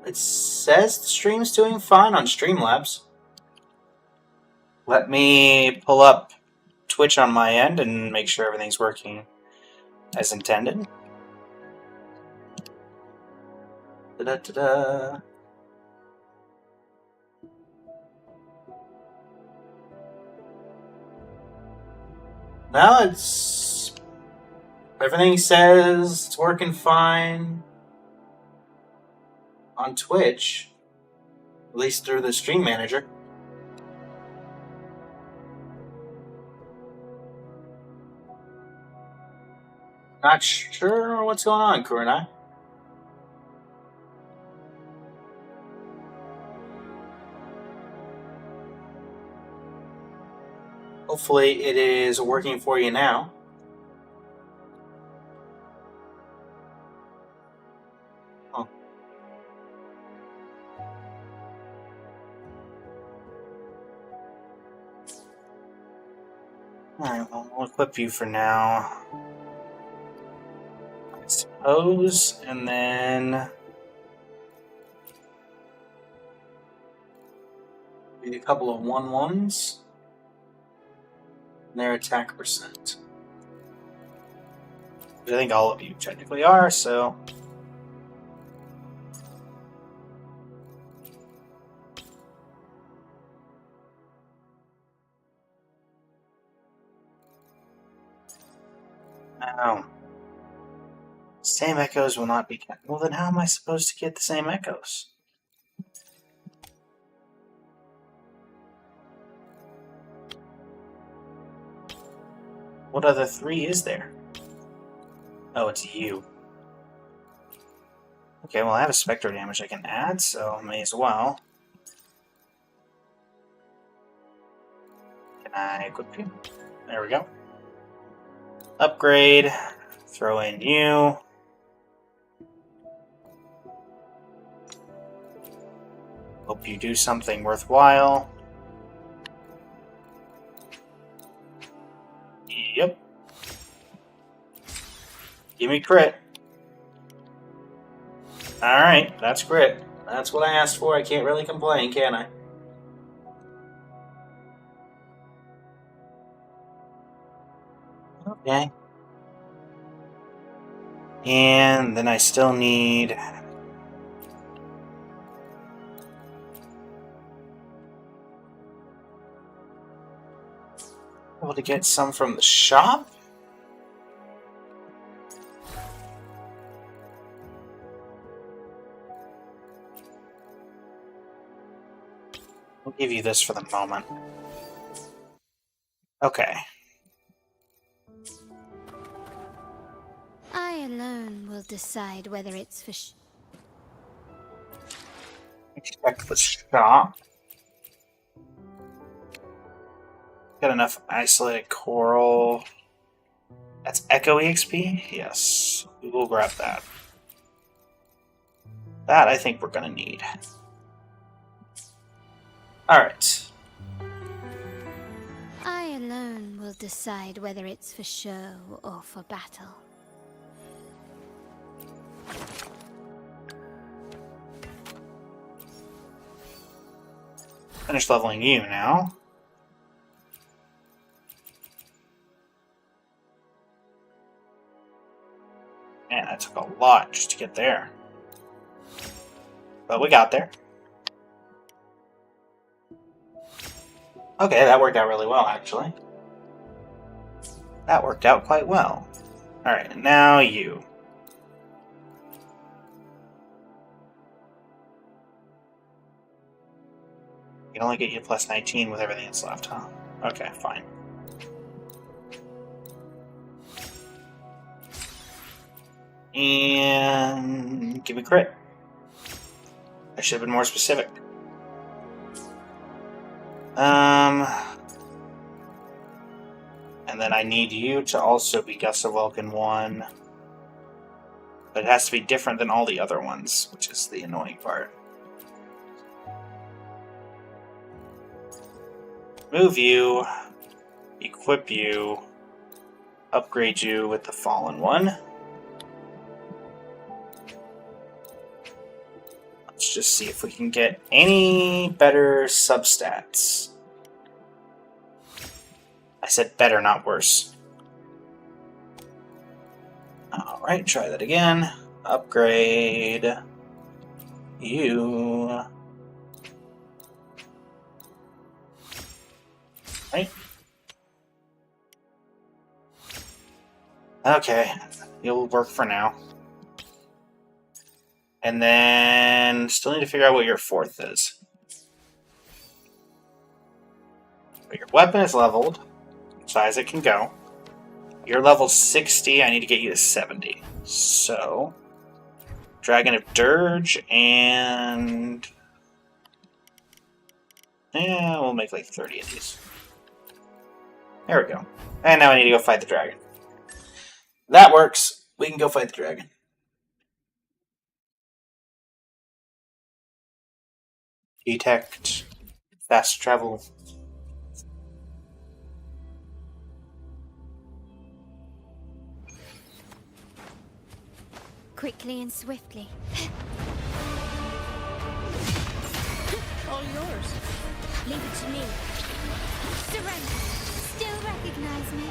It says the stream's doing fine on Streamlabs. Let me pull up Twitch on my end and make sure everything's working as intended. Da-da-da-da. No, it's... Everything says it's working fine on Twitch. At least through the stream manager. Not sure what's going on, Kurunai. Hopefully it is working for you now. Oh. Alright, well, we'll equip you for now. I suppose, and then... maybe a couple of 1/1s. Their attack percent. I think all of you technically are, so... No. Same echoes will not be... Well, then how am I supposed to get the same echoes? What other 3 is there? Oh, it's you. Okay, well, I have a Spectre damage I can add, so I may as well. Can I equip you? There we go. Upgrade. Throw in you. Hope you do something worthwhile. Yep. Give me crit. Alright, that's crit. That's what I asked for. I can't really complain, can I? Okay. And then I still need... able to get some from the shop? I'll give you this for the moment. Okay. I alone will decide whether it's for Check the shop. Got enough isolated coral. That's Echo EXP? Yes. We will grab that. That I think we're gonna need. Alright. I alone will decide whether it's for show or for battle. Finish leveling you now. Man, that took a lot just to get there. But we got there. Okay, that worked out really well, actually. That worked out quite well. Alright, and now you. You can only get you plus 19 with everything that's left, huh? Okay, fine. And give me crit. I should have been more specific. And then I need you to also be Gust of Welkin 1. But it has to be different than all the other ones, which is the annoying part. Move you, equip you, upgrade you with the Fallen one. Let's just see if we can get any better substats. I said better, not worse. Alright, try that again. Upgrade you. Right. Okay, it'll work for now. And then still need to figure out what your 4th is. But your weapon is leveled, as high as it can go. You're level 60, I need to get you to 70. So, Dragon of Dirge and... yeah, we'll make like 30 of these. There we go. And now I need to go fight the dragon. That works. We can go fight the dragon. Detect. Fast travel. Quickly and swiftly. All yours. Leave it to me. Surrender. Still recognize me?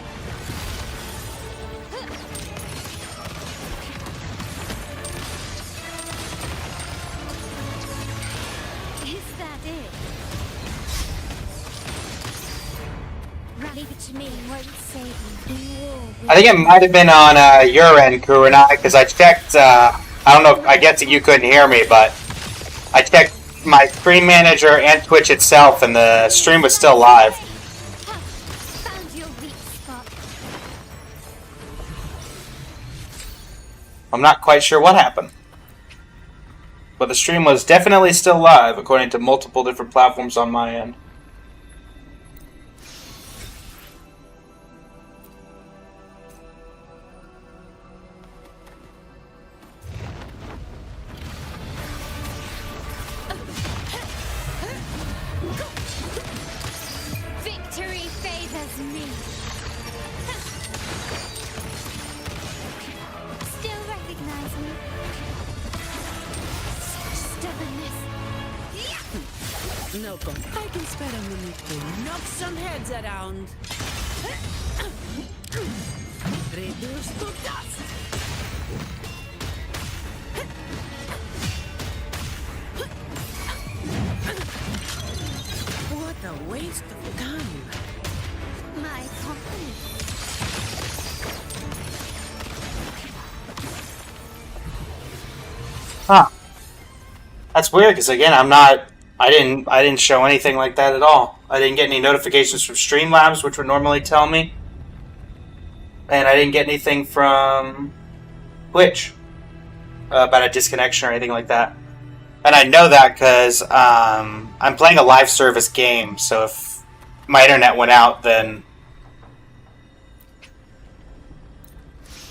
to me won't save you. In war, I think it might have been on your end, Kurenai, because I checked. I don't know. I guess you couldn't hear me, but I checked my stream manager and Twitch itself, and the stream was still live. found your weak spot. I'm not quite sure what happened, but the stream was definitely still live, according to multiple different platforms on my end. Victory favors me. Still recognize me? Such stubbornness. No problem. I can spare a minute to knock some heads around. Reduced to dust. What a waste of time. My company. Huh. That's weird, because again, I didn't show anything like that at all. I didn't get any notifications from Streamlabs, which would normally tell me. And I didn't get anything from Twitch about a disconnection or anything like that. And I know that because I'm playing a live service game, so if my internet went out, then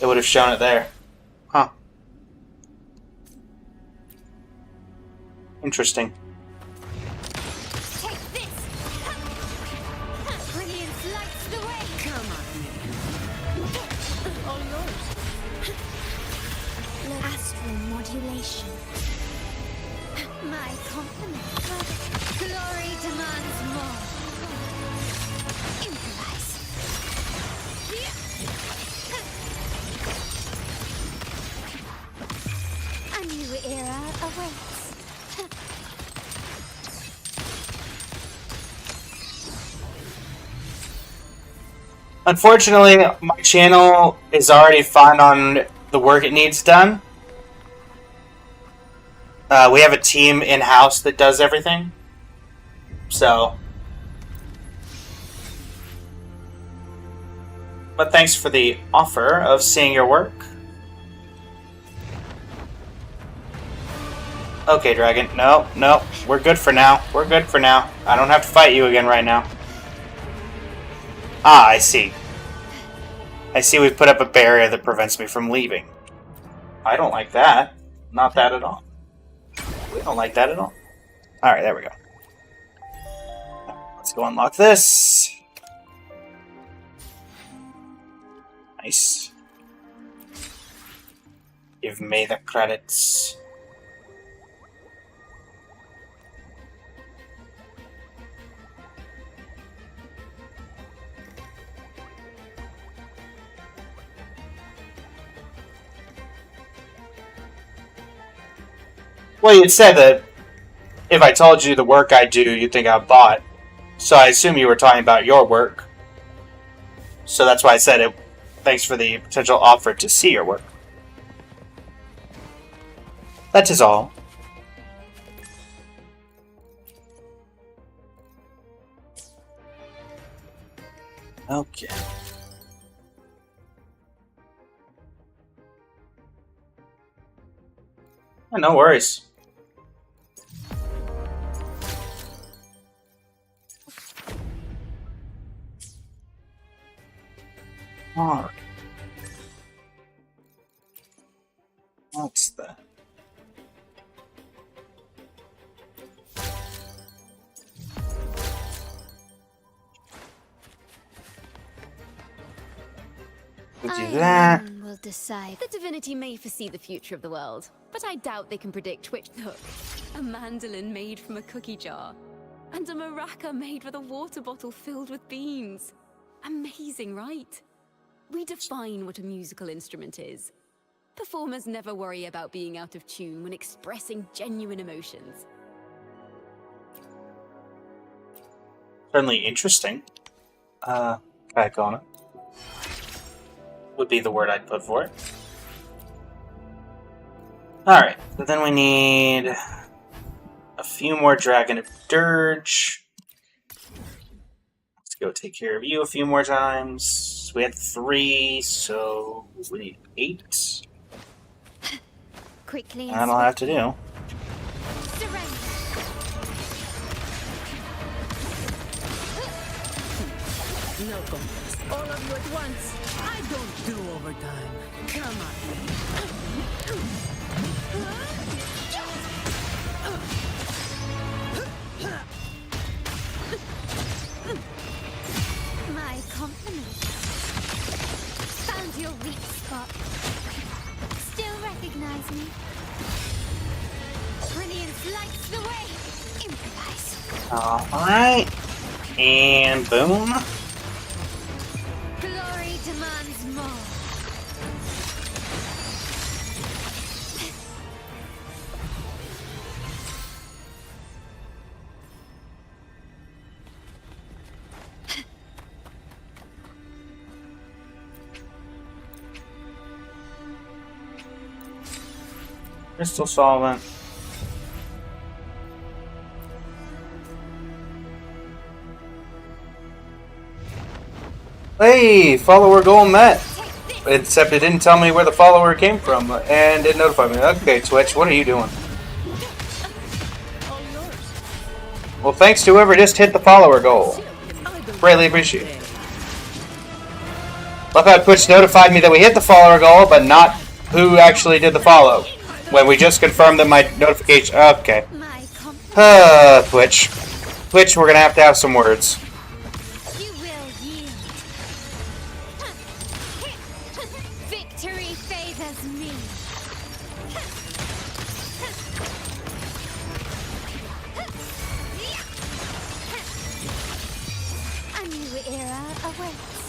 it would have shown it there. Huh. Interesting. Take this. Brilliance lights the way. Come at me. All yours. Astral modulation. My compliment. Glory demands more. Improvise. A new era awaits. Unfortunately, my channel is already fine on the work it needs done. We have a team in-house that does everything. So. But thanks for the offer of seeing your work. Okay, Dragon. No, no. We're good for now. We're good for now. I don't have to fight you again right now. Ah, I see. I see we've put up a barrier that prevents me from leaving. I don't like that. Not that at all. We don't like that at all. Alright, there we go. Let's go unlock this. Nice. Give me the credits. Well, you said that if I told you the work I do, you'd think I bought. So I assume you were talking about your work. So that's why I said it. Thanks for the potential offer to see your work. That is all. Okay. No worries. Alright. What's that? We'll do that. Will decide. The divinity may foresee the future of the world, but I doubt they can predict which. Look, a mandolin made from a cookie jar, and a maraca made with a water bottle filled with beans. Amazing, right? We define what a musical instrument is. Performers never worry about being out of tune when expressing genuine emotions. Certainly interesting. Ciaccona would be the word I'd put for it. Alright, so then we need a few more Dragon of Dirge. Let's go take care of you a few more times. We had 3, so we need 8. Quickly and That'll have to do. surrender. No contest. All of you at once. I don't do overtime. Come at me. My compliments. Found your weak spot. Still recognize me? Brilliance lights the way. Improvise. Alright. And boom. Glory demands more. Crystal solvent. Hey, follower goal met. Except it didn't tell me where the follower came from, and it notified me. Okay, Twitch, what are you doing? Well, thanks to whoever just hit the follower goal. Greatly appreciate it. Love how Twitch notified me that we hit the follower goal, but not who actually did the follow. When we just confirmed that my notification... Okay. Twitch. Twitch, we're gonna have some words. You will yield. Victory favors me. A new era awaits.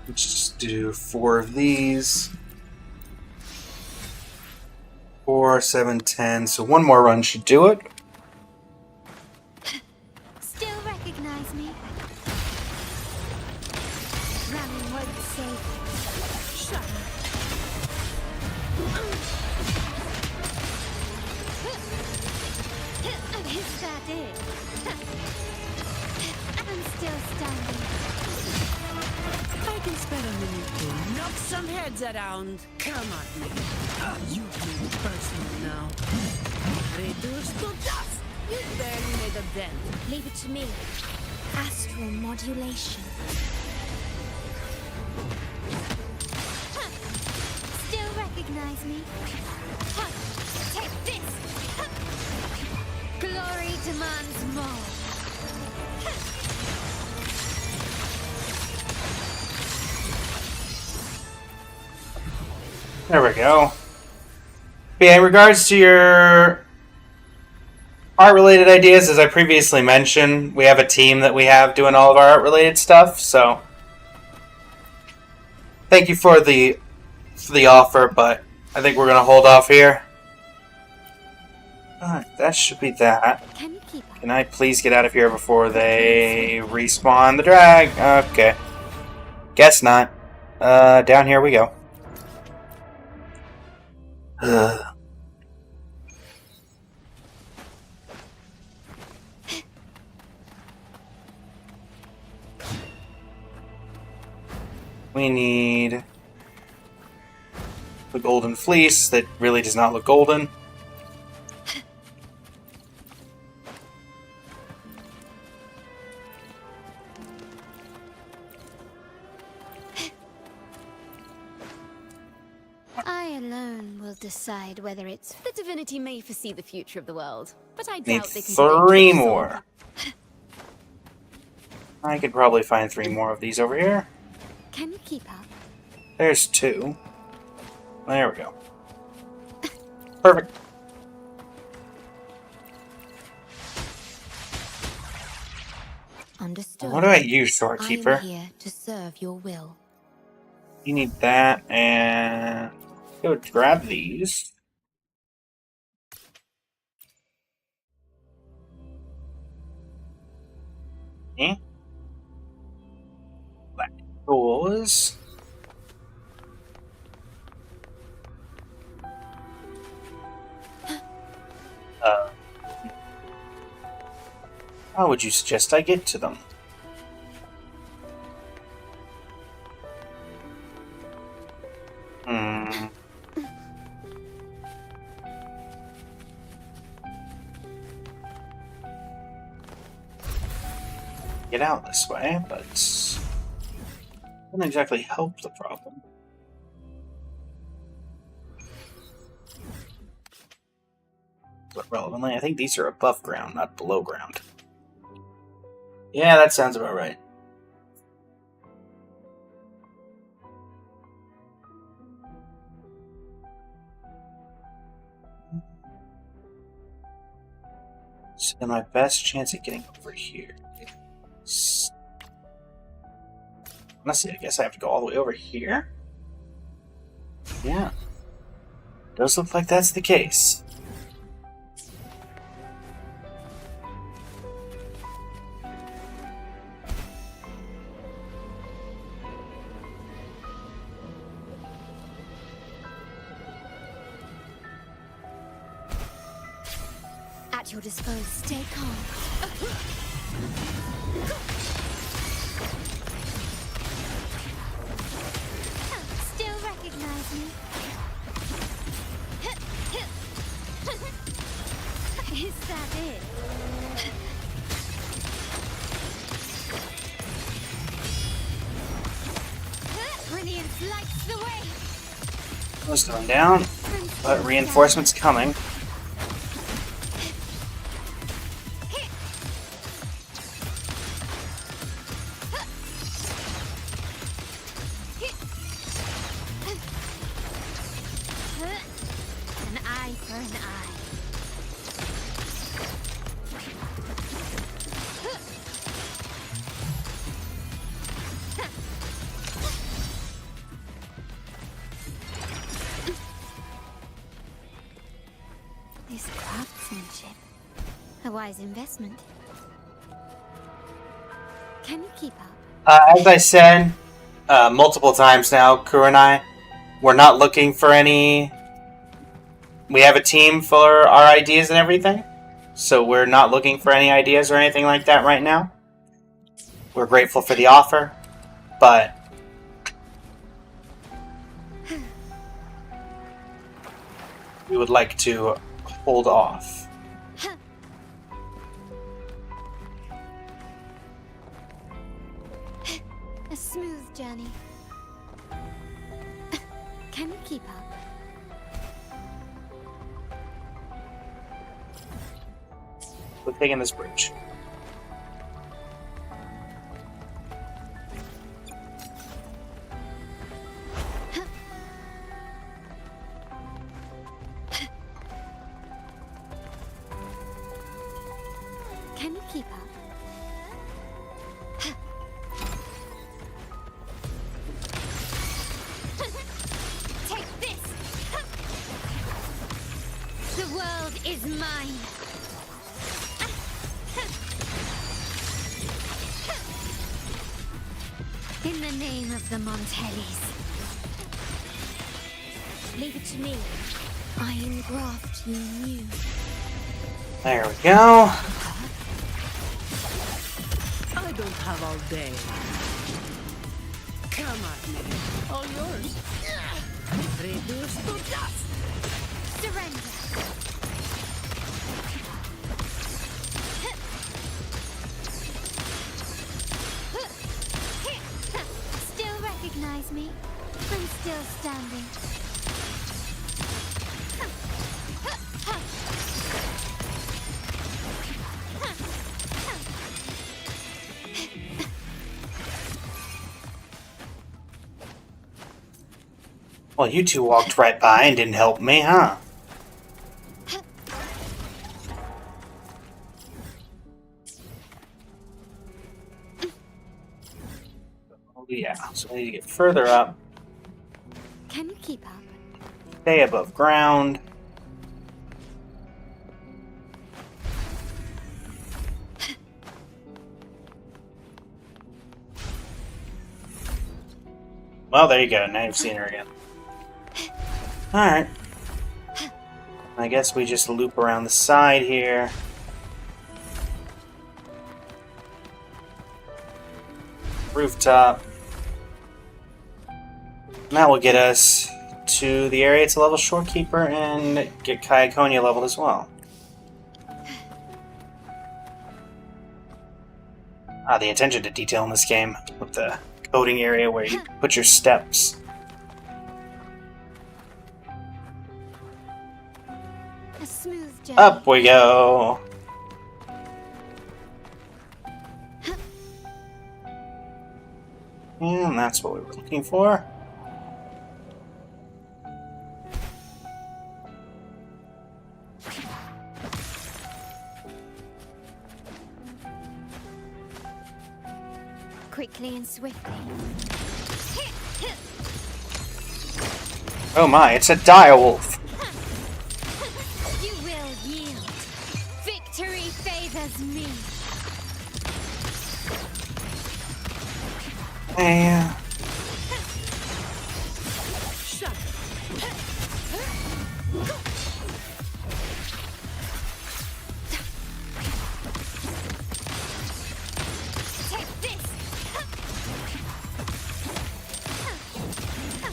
Let's just do 4 of these. 4, 7, 10. So one more run should do it. Still recognize me? Ramming won't save. Shut up. Is that it? I'm still standing. I can spare a minute to knock some heads around. Come at me. You feel personal now. Reduced to dust. You barely made a dent. Leave it to me. Astral modulation. Still recognize me? Take this! Glory demands more. There we go. But yeah, in regards to your art-related ideas, as I previously mentioned, we have a team that we have doing all of our art-related stuff, so thank you for the offer, but I think we're going to hold off here. Alright, that should be that. Can you keep up? Can I please get out of here before they respawn the drag? Okay. Guess not. Down here we go. We need the golden fleece that really does not look golden. I alone will decide whether it's... The divinity may foresee the future of the world, but I Need doubt they can 3 predict more. I could probably find 3 more of these over here. Can you keep up? There's 2. There we go. Perfect. Understood. What do I use, I am Storekeeper? here to serve your will. You need that, and go grab these. Okay. Black doors. How would you suggest I get to them? Hmm. Get out this way, but doesn't exactly help the problem. But relevantly, I think these are above ground, not below ground. Yeah, that sounds about right. So my best chance at getting over here is... Honestly, I guess I have to go all the way over here? Yeah. Does look like that's the case. At your disposal, stay calm. Still recognize me? Is that it? Brilliance lights the way! Most going down, but reinforcements coming. An eye for an eye. This craftsmanship. A wise investment. Can you keep up? As I said multiple times now, Kuru and I, we're not looking for any... We have a team for our ideas and everything, so we're not looking for any ideas or anything like that right now. We're grateful for the offer, but... we would like to hold off. A smooth journey. Can you keep up? We're taking this bridge. Can you keep up? Take this! The world is mine! In the name of the Montellis, Leave it to me. I engraft you new. There we go. I don't have all day. Come at me. All yours. Reduce to dust. Surrender. Still recognize me? I'm still standing. Well, you two walked right by and didn't help me, huh? Oh, yeah, so we need to get further up, Can you keep up? stay above ground. Well, there you go. Now you've seen her again. Alright. I guess we just loop around the side here. Rooftop. And that will get us to the area to level Shorekeeper and get Ciaccona leveled as well. The attention to detail in this game with the coding area where you put your steps. A smooth journey. Up we go! And that's what we were looking for. Quickly and swiftly. Oh my, it's a direwolf! You will yield. Victory favors me. Yeah. Take this.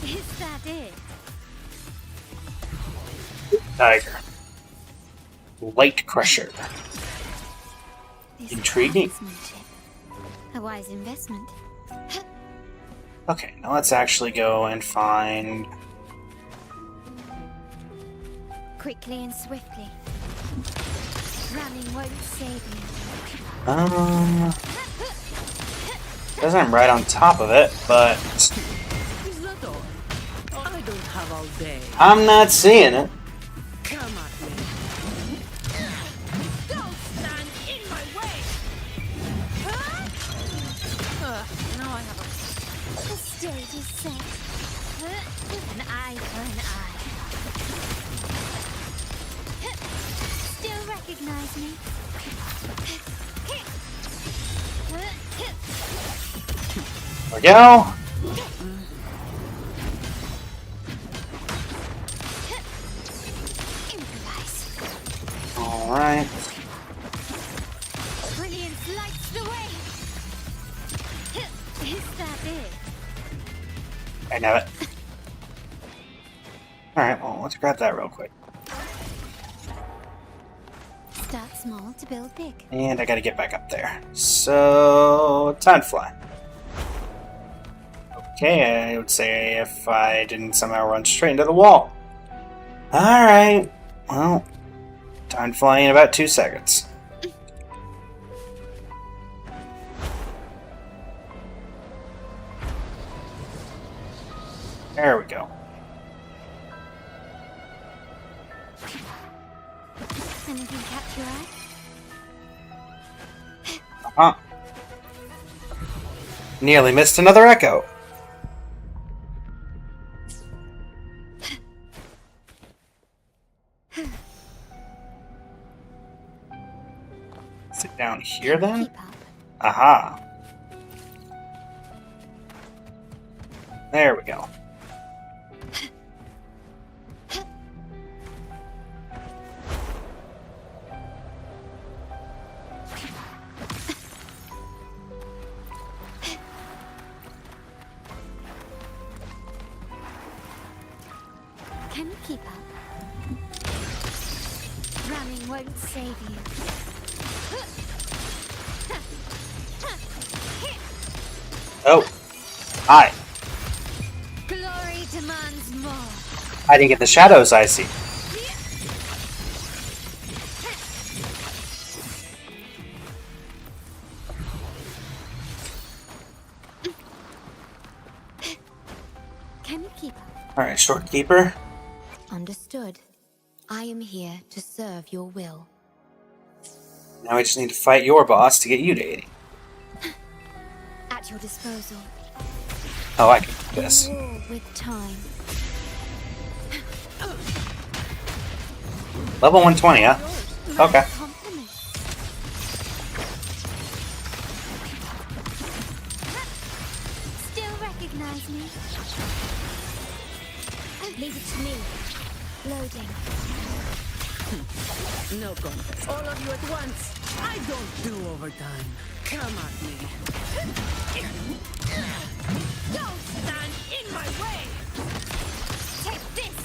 Is that it? Tiger. Light Crusher. This Intriguing. craftsmanship. A wise investment. Okay, now let's actually go and find... Quickly and swiftly. Running won't save you. Says I'm right on top of it, but Is that all? I don't have all day. I'm not seeing it. Come at me. Don't stand in my way! Now I have a... The stage is set. An eye for an eye. Still recognize me? There we go. Improvise. Alright. Brilliance lights the way. Is that it? I know it. Alright, well, let's grab that real quick. Start small to build big. And I gotta get back up there. So, time to fly. Okay, I would say if I didn't somehow run straight into the wall. Alright, well, time to fly in about 2 seconds. There we go. Anything catch your eye? Uh-huh. Nearly missed another echo. Sit down here then? Keep up. Aha. There we go. Can you keep up? Running won't save you. Oh. Hi. Glory demands more. Hiding in the shadows, I see. Can you keep up? Alright, Shorekeeper. Understood. I am here to serve your will. Now I just need to fight your boss to get you to 80. At your disposal. Oh, I can do this. War with time. Level 120, huh? Okay. Compliment. Still recognize me? Leave it to me. Loading. No contest. All of you at once. I don't do overtime. Come at me. Don't stand in my way! Take this!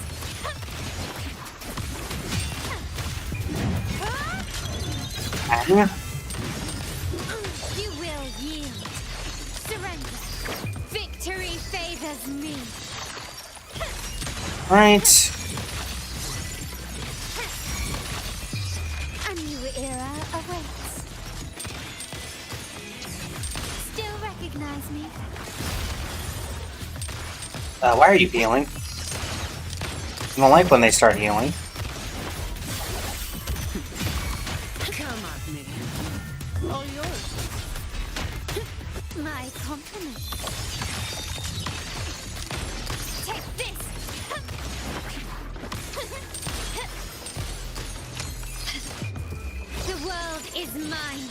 You will yield. Surrender. Victory favors me. Right. A new era awaits. Still recognize me? Why are you healing? I don't like when they start healing. Come at me. All yours. My compliments. Take this! The world is mine.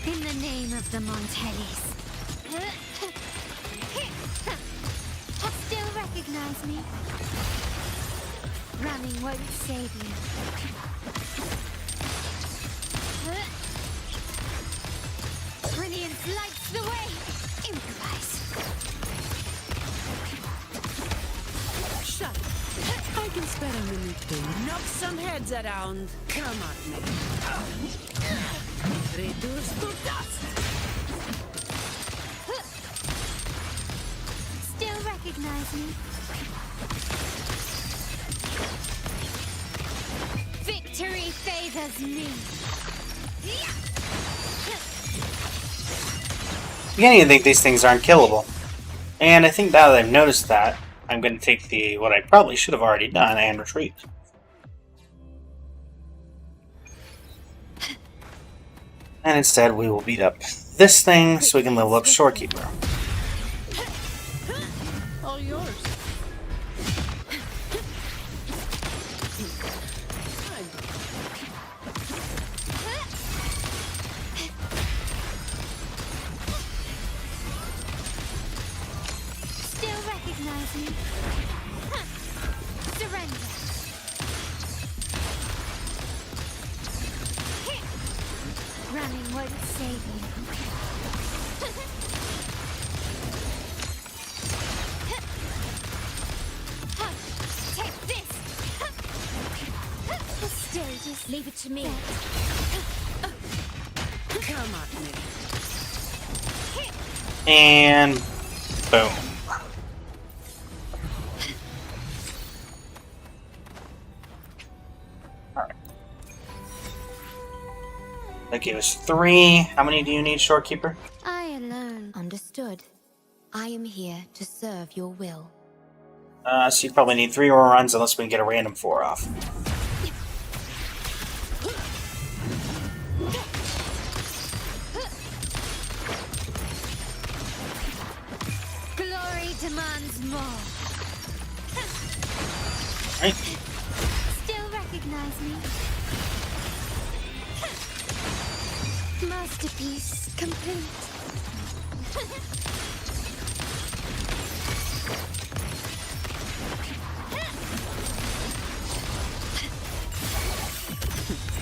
In the name of the Montellis. Still recognize me? Running won't save you. Brilliance lights the way. Improvise. Shut up. I can spare a minute to knock some heads around. Come at me. Reduce to dust. Still recognize me? Victory favors me. Beginning to think these things aren't killable. And I think now that I've noticed that, I'm going to take the what I probably should have already done and retreat. And instead we will beat up this thing so we can level up Shorekeeper. All yours. Still recognize me? Surrender. Running won't save you. Take this. Still, just leave it to me. Come at me. And boom. Alright. That gave us 3. How many do you need, Shorekeeper? I alone. Understood. I am here to serve your will. So you probably need 3 more runs unless we can get a random 4 off. Glory demands more. Right. Still recognize me? Masterpiece complete.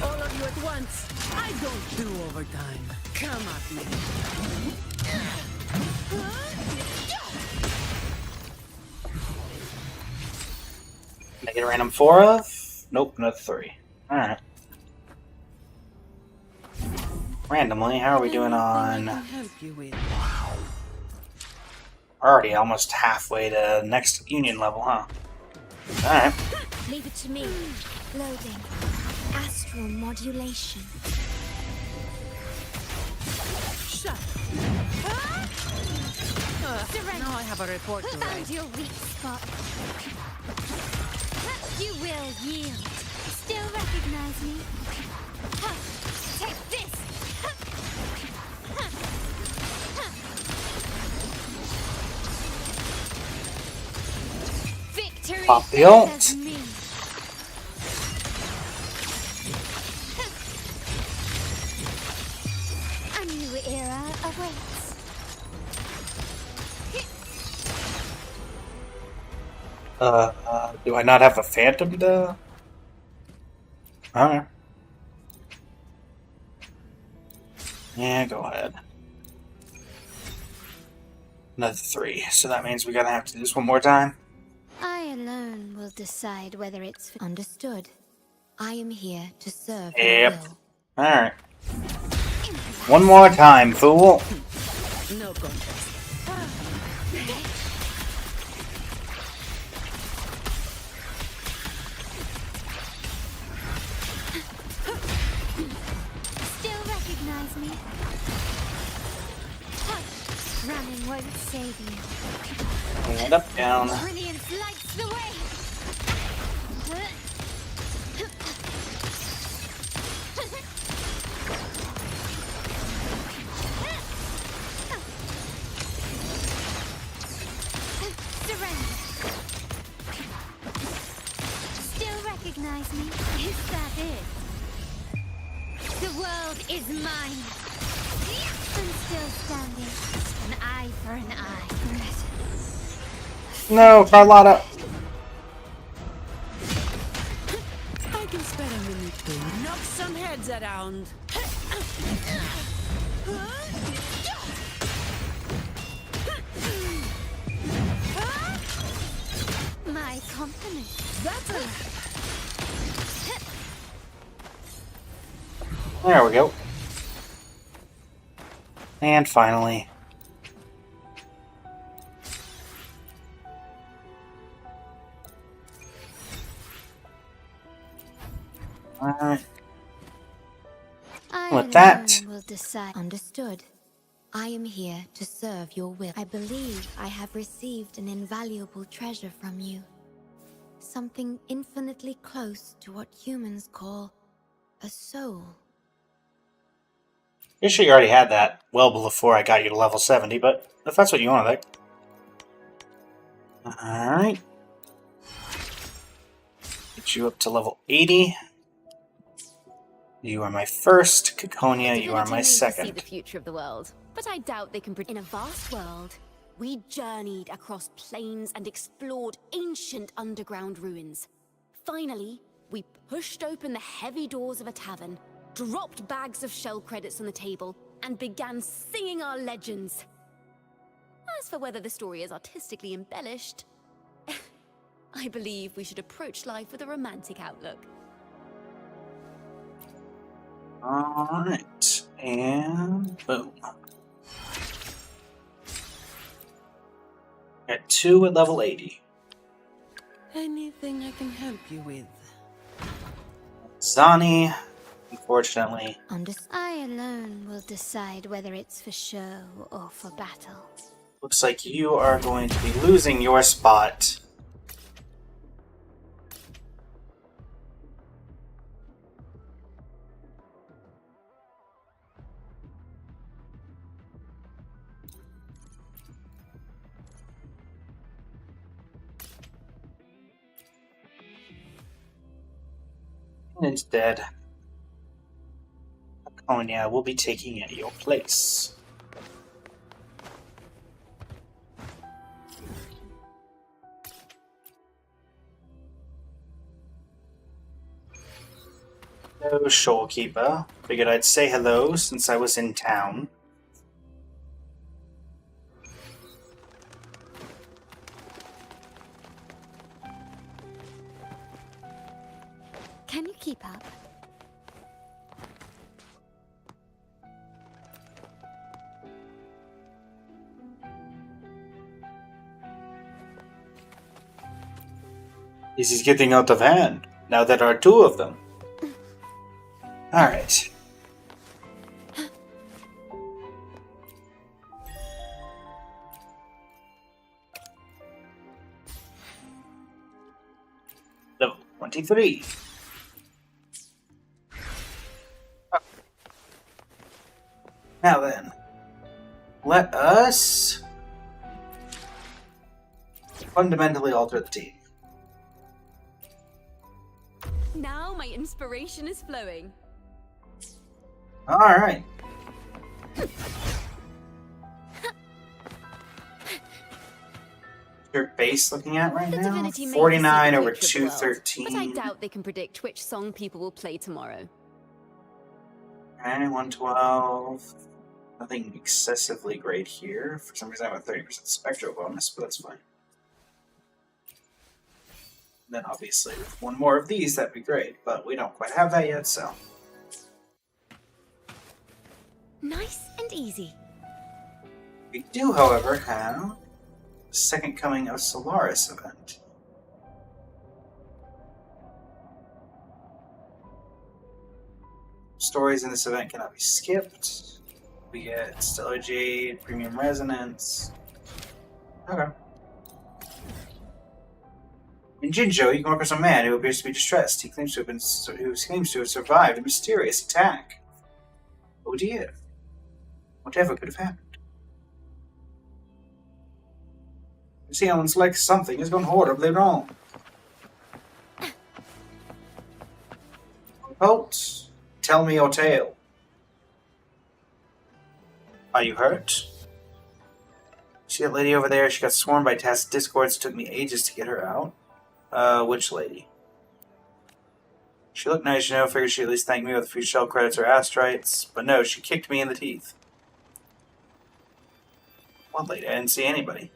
All of you at once. I don't do overtime. Come at me. Can I get a random 4 of? Nope, another 3. Alright. Randomly, how are we doing on... Help you with. Already almost halfway to next union level, huh? Alright. Leave it to me. Loading. Astral modulation. Shut. Now I have a report to Found write. your weak spot. You will yield. Still recognize me? Take this! Victory Pop the ult. favors me. Do I not have a phantom to? Alright. Yeah, go ahead. Another 3, so that means we're gonna have to do this one more time. I alone will decide whether it's understood. I am here to serve your Yep. will. Alright. One more time, fool. No contest. Still recognize me? Hush! Running won't save you. And up, down. Brilliance lights the way! Surrender. Still recognize me? Is that it? The world is mine. I'm still standing. An eye for an eye. No, Carlotta. I can spare a minute to knock some heads around. My company. That's a... There we go. And finally. Alright. With that, will decide. Understood. I am here to serve your will. I believe I have received an invaluable treasure from you. Something infinitely close to what humans call a soul. you sure you already had that well before I got you to level 70, but if that's what you want to think. Alright. Get you up to level 80. You are my first. Ciaccona, you are my Divinity may foresee second. the future of the world, but I doubt they can predict. In a vast world, we journeyed across plains and explored ancient underground ruins. Finally, we pushed open the heavy doors of a tavern, dropped bags of shell credits on the table, and began singing our legends. As for whether the story is artistically embellished, I believe we should approach life with a romantic outlook. Alright. And boom. Got 2 at level 80. Anything I can help you with? Zani, unfortunately. I alone will decide whether it's for show or for battle. Looks like you are going to be losing your spot. Instead, Ciaccona will be taking your place. Hello, Shoalkeeper. Figured I'd say hello since I was in town. Can you keep up? This is getting out of hand. Now there are 2 of them. Alright. Level 23. Now then, let us fundamentally alter the team. Now my inspiration is flowing. Alright. your base looking at right The now? divinity may 49 foresee over the future of the world, 213. but I doubt they can predict which song people will play tomorrow. Okay, 112. Nothing excessively great here. For some reason I have a 30% spectral bonus, but that's fine. Then obviously with one more of these, that'd be great, but we don't quite have that yet, so. Nice and easy. We do, however, have the Second Coming of Solaris event. Stories in this event cannot be skipped. We get Stellar Jade, Premium Resonance. Okay. In Jinzhou, you come across a man who appears to be distressed. He claims to have survived a mysterious attack. Oh dear. Whatever could have happened? Sounds like something has gone horribly wrong. Bolt, tell me your tale. Are you hurt? See that lady over there? She got swarmed by Task Discords. It took me ages to get her out. Which lady? She looked nice, you know. Figured she'd at least thank me with a few shell credits or astrites. But no, she kicked me in the teeth. What lady? I didn't see anybody.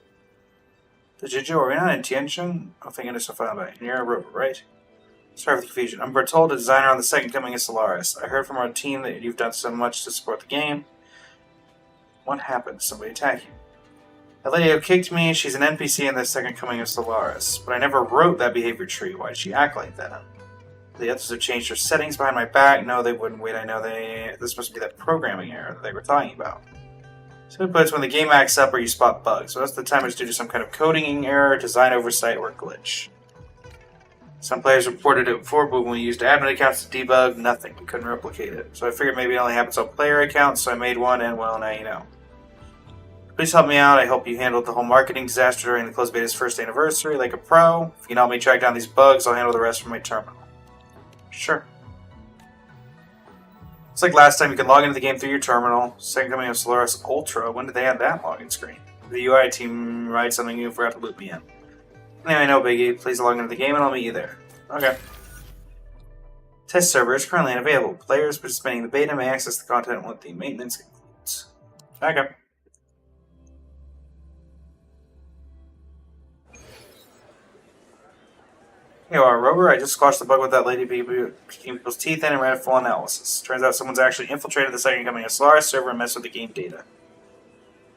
The Jijo, are we not in Tianjin? I think I just found about it. You're a robot, right? Sorry for the confusion. I'm Bertold, a designer on the Second Coming of Solaris. I heard from our team that you've done so much to support the game. What happened? Did somebody attack you? That lady who kicked me, she's an NPC in the Second Coming of Solaris. But I never wrote that behavior tree. Why did she act like that? The others have changed their settings behind my back. No, they wouldn't. Wait, I know they... This must be that programming error that they were talking about. So it puts when the game acts up or you spot bugs. So most of the time it's due to some kind of coding error, design oversight, or glitch. Some players reported it before, but when we used admin accounts to debug, nothing. We couldn't replicate it. So I figured maybe it only happens on player accounts, so I made one, and well, now you know. Please help me out. I hope you handled the whole marketing disaster during the closed beta's first anniversary like a pro. If you can help me track down these bugs, I'll handle the rest from my terminal. Sure. It's like last time, you can log into the game through your terminal. Second Coming of Solaris Ultra. When did they add that login screen? The UI team writes something you forgot to loop me in. Anyway, no biggie. Please log into the game and I'll meet you there. Okay. Test server is currently unavailable. Players participating in the beta may access the content once the maintenance concludes. Okay. Here you are, Rover. I just squashed the bug with that lady kicking people's teeth in and ran a full analysis. Turns out someone's actually infiltrated the Second Coming of Solaris server and messed with the game data.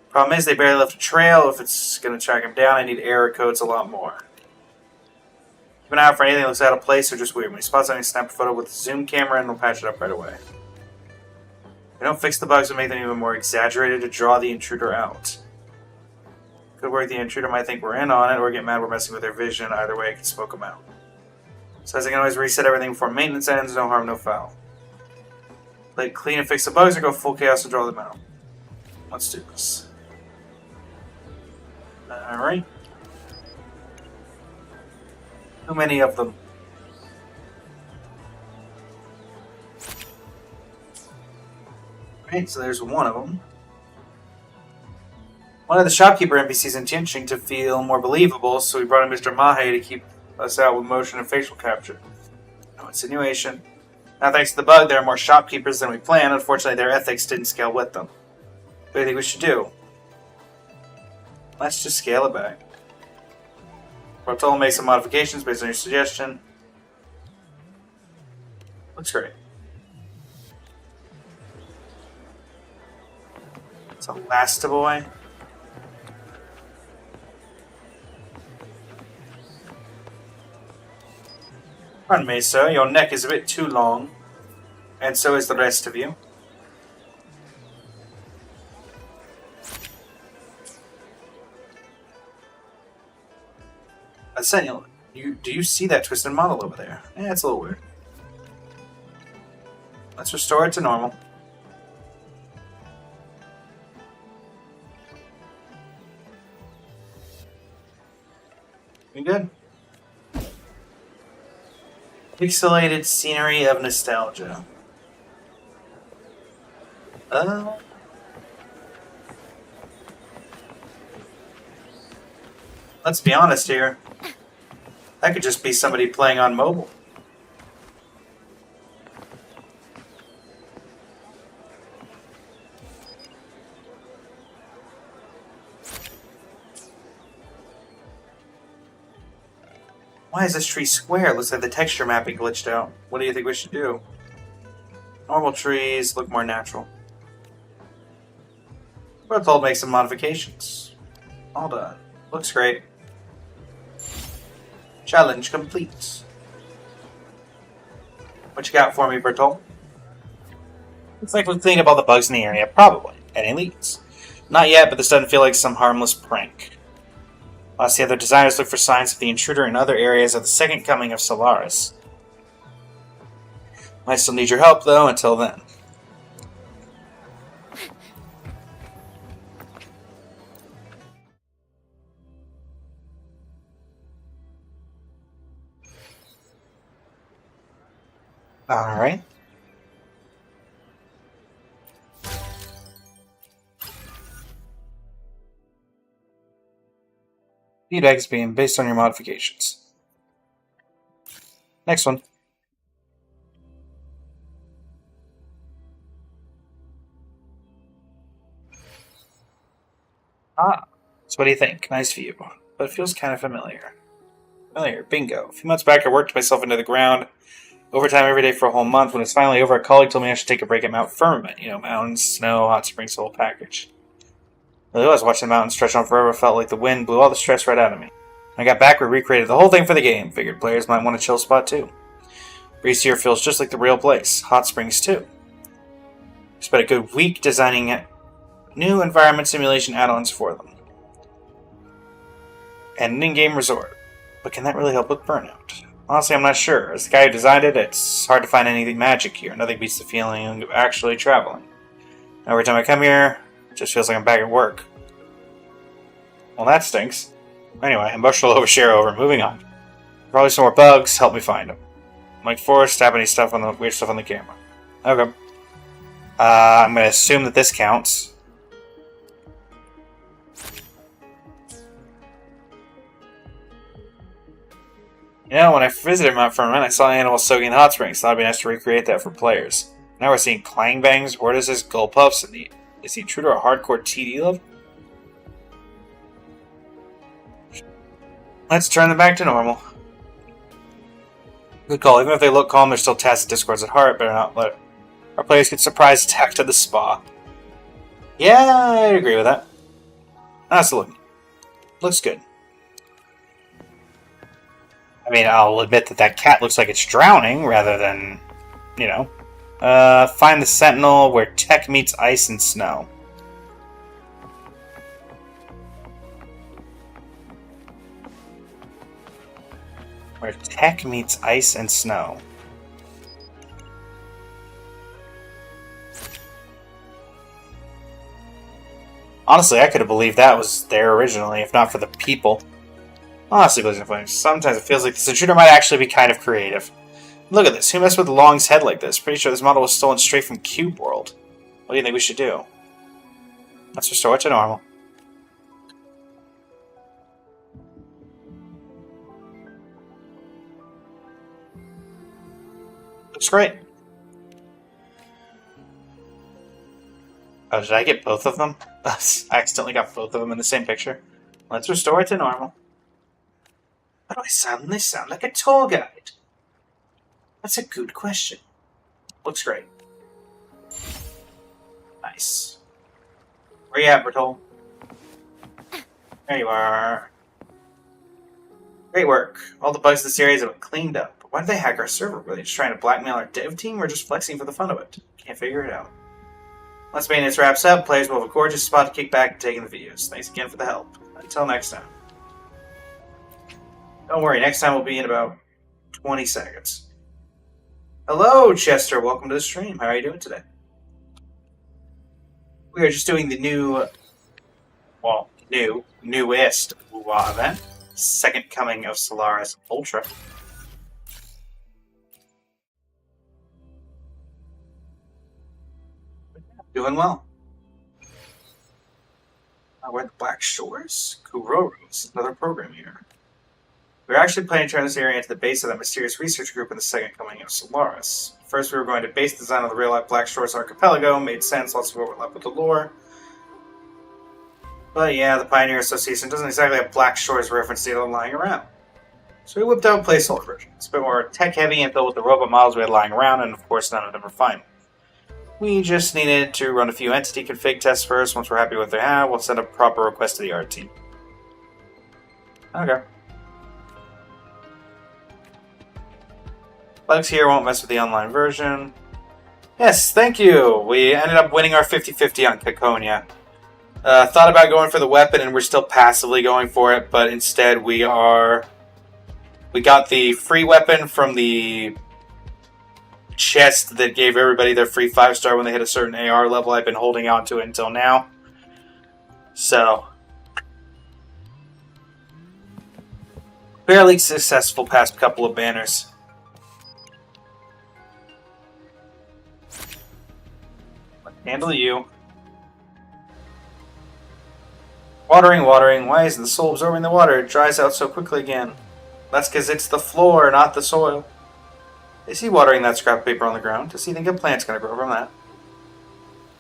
Problem is, they barely left a trail. If it's going to track him down, I need error codes a lot more. Keep an eye out for anything that looks out of place or just weird. When you spot something, snap a photo with the zoom camera and we'll patch it up right away. If we don't fix the bugs, we'll make them even more exaggerated to draw the intruder out. Could work, the intruder might think we're in on it or get mad we're messing with their vision. Either way, I can smoke them out. So as I can always reset everything before maintenance ends, no harm, no foul. Play it clean and fix the bugs or go full chaos and draw them out. Let's do this. Alright. Too many of them. Alright, so there's one of them. One of the shopkeeper NPCs in Tianjin to feel more believable, so we brought in Mr. Mahe to keep us out with motion and facial capture. No insinuation. Now thanks to the bug, there are more shopkeepers than we planned. Unfortunately, their ethics didn't scale with them. What do you think we should do? Let's just scale it back. Bartolo make some modifications based on your suggestion. Looks great. It's a Lastaboy. Pardon me, sir. Your neck is a bit too long. And so is the rest of you. Sentinel, do you see that twisted model over there? Yeah, it's a little weird. Let's restore it to normal. You good? Pixelated scenery of nostalgia. Let's be honest here. That could just be somebody playing on mobile. Why is this tree square? Looks like the texture mapping glitched out. What do you think we should do? Normal trees look more natural. We're told to make some modifications. All done. Looks great. Challenge complete. What you got for me, Bertol? Looks like we've cleaned up all the bugs in the area. Probably. Any leads? Not yet, but this doesn't feel like some harmless prank. Whilst the other designers look for signs of the intruder in other areas of the second coming of Solaris. Might still need your help, though, until then. Alright. Feedback is being based on your modifications. Next one. Ah, so what do you think? Nice view, but it feels kind of familiar. Familiar, bingo. A few months back I worked myself into the ground, overtime every day for a whole month. When it's finally over, a colleague told me I should take a break at Mount Firmament. You know, mountains, snow, hot springs, the whole package. Really was watching the mountains stretch on forever, felt like the wind blew all the stress right out of me. When I got back, we recreated the whole thing for the game. Figured players might want a chill spot too. Breeze here feels just like the real place. Hot springs too. Spent a good week designing new environment simulation add-ons for them. And an in-game resort. But can that really help with burnout? Honestly, I'm not sure. As the guy who designed it, it's hard to find anything magic here. Nothing beats the feeling of actually traveling. Every time I come here, it just feels like I'm back at work. Well, that stinks. Anyway, emotional overshare over. Moving on. Probably some more bugs. Help me find them. Mike Forrest, tap any stuff on the weird stuff on the camera. Okay. I'm going to assume that this counts. You know, when I visited Mount Firmament, I saw animals soaking in hot springs. Thought it'd be nice to recreate that for players. Now we're seeing clang bangs. Where does this Gulpuffs? Is the intruder a hardcore TD level? Let's turn them back to normal. Good call. Even if they look calm, they're still tacit discords at heart. Better not let our players get surprise attacked at the spa. Yeah, I'd agree with that. Absolutely. Looks good. I mean, I'll admit that cat looks like it's drowning rather than, you know. Find the Sentinel where tech meets ice and snow. Where tech meets ice and snow. Honestly, I could have believed that was there originally, if not for the people. Honestly, Blazing Flames, sometimes it feels like this intruder might actually be kind of creative. Look at this. Who messed with Long's head like this? Pretty sure this model was stolen straight from Cube World. What do you think we should do? Let's restore it to normal. Looks great. Oh, did I get both of them? I accidentally got both of them in the same picture. Let's restore it to normal. Why do I suddenly sound like a tour guide? That's a good question. Looks great. Nice. Where you at, Bertol? There you are. Great work. All the bugs in this series have been cleaned up. But why did they hack our server? Were they just trying to blackmail our dev team or just flexing for the fun of it? Can't figure it out. Once maintenance wraps up, players will have a gorgeous spot to kick back and take in the videos. Thanks again for the help. Until next time. Don't worry, next time will be in about 20 seconds. Hello, Chester. Welcome to the stream. How are you doing today? We are just doing the newest event. Second coming of Solaris Ultra. Doing well. We're in the Black Shores? Kuroru's, another program here. We're actually planning to turn this area into the base of that mysterious research group in the second coming of Solaris. First, we were going to base the design of the real-life Black Shores archipelago. Made sense, lots of overlap with the lore. But yeah, the Pioneer Association doesn't exactly have Black Shores reference data lying around. So we whipped out a placeholder version. It's a bit more tech-heavy and filled with the robot models we had lying around, and of course none of them were final. We just needed to run a few entity config tests first. Once we're happy with what they have, we'll send a proper request to the art team. Okay. Bugs here won't mess with the online version. Yes, thank you! We ended up winning our 50-50 on Ciaccona. Thought about going for the weapon and we're still passively going for it, but instead we got the free weapon from the chest that gave everybody their free 5-star when they hit a certain AR level. I've been holding on to it until now. So, fairly successful past couple of banners. Handle you. Watering. Why isn't the soul absorbing the water? It dries out so quickly again. That's because it's the floor, not the soil. Is he watering that scrap paper on the ground? Does he think a plant's going to grow from that?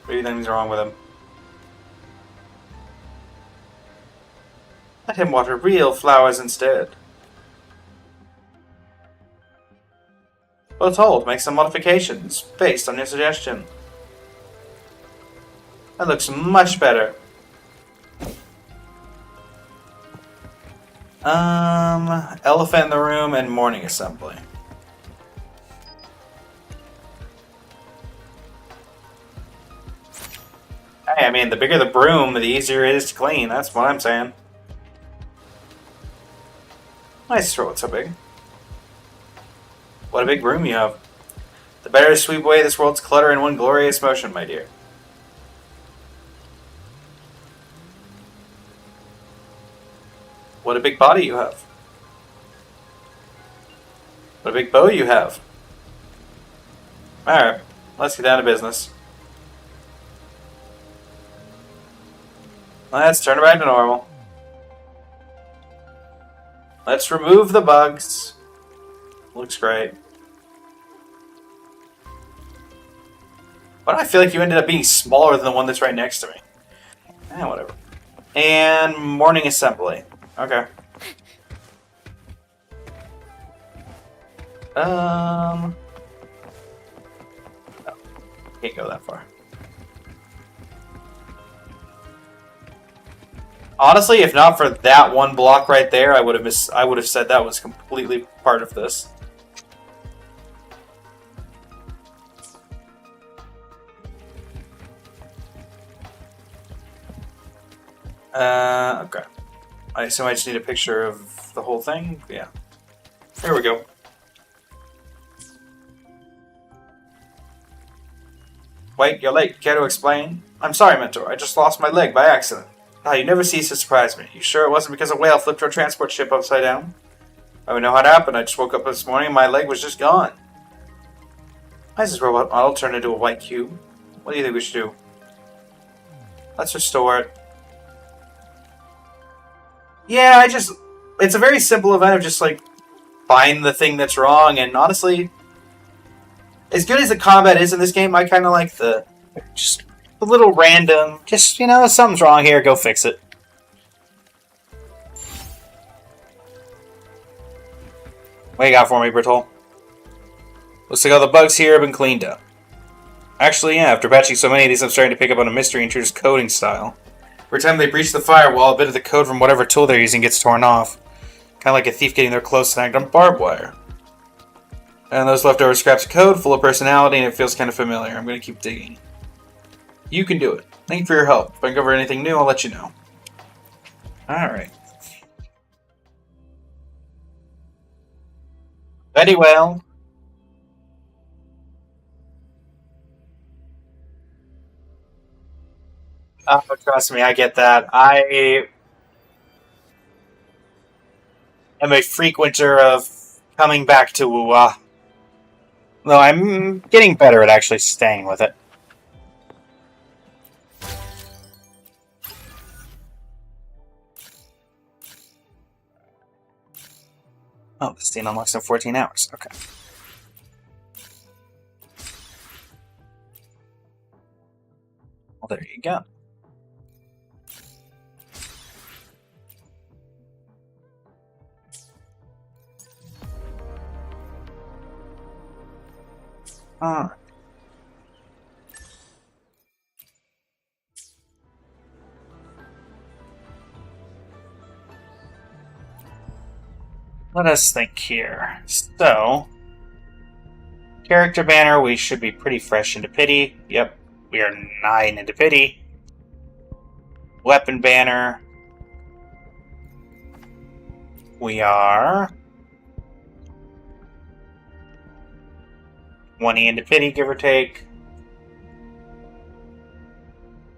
What do you think's wrong with him? Let him water real flowers instead. Well told, make some modifications based on your suggestion. That looks much better. Elephant in the room and morning assembly. Hey, I mean, the bigger the broom, the easier it is to clean. That's what I'm saying. Nice throw, it's so big. What a big broom you have. The better to sweep away this world's clutter in one glorious motion, my dear. What a big body you have. What a big bow you have. Alright, let's get down to business. Let's turn it back to normal. Let's remove the bugs. Looks great. Why do I feel like you ended up being smaller than the one that's right next to me? Whatever. And morning assembly. Okay. No, can't go that far. Honestly, if not for that one block right there, I would have said that was completely part of this. Okay. I assume I just need a picture of the whole thing? Yeah. There we go. Wait, you're late. Care to explain? I'm sorry, Mentor. I just lost my leg by accident. Ah, you never cease to surprise me. You sure it wasn't because a whale flipped our transport ship upside down? I don't know how it happened. I just woke up this morning and my leg was just gone. Why is this robot model turned into a white cube? What do you think we should do? Let's restore it. Yeah, it's a very simple event of just, like, find the thing that's wrong, and honestly, as good as the combat is in this game, I kind of like just a little random, just, you know, something's wrong here, go fix it. What you got for me, Brittle? Looks like all the bugs here have been cleaned up. Actually, yeah, after batching so many of these, I'm starting to pick up on a mystery intruder's coding style. Every time they breach the firewall, a bit of the code from whatever tool they're using gets torn off. Kind of like a thief getting their clothes snagged on barbed wire. And those leftover scraps of code, full of personality, and it feels kind of familiar. I'm going to keep digging. You can do it. Thank you for your help. If I uncover anything new, I'll let you know. Alright. Very well. Oh, trust me, I get that. I am a frequenter of coming back to Wuwa. Though I'm getting better at actually staying with it. Oh, this thing unlocks in 14 hours. Okay. Well, there you go. Alright. Let us think here. So, character banner, we should be pretty fresh into pity. Yep, we are 9 into pity. Weapon banner, we are 20 into pity, give or take.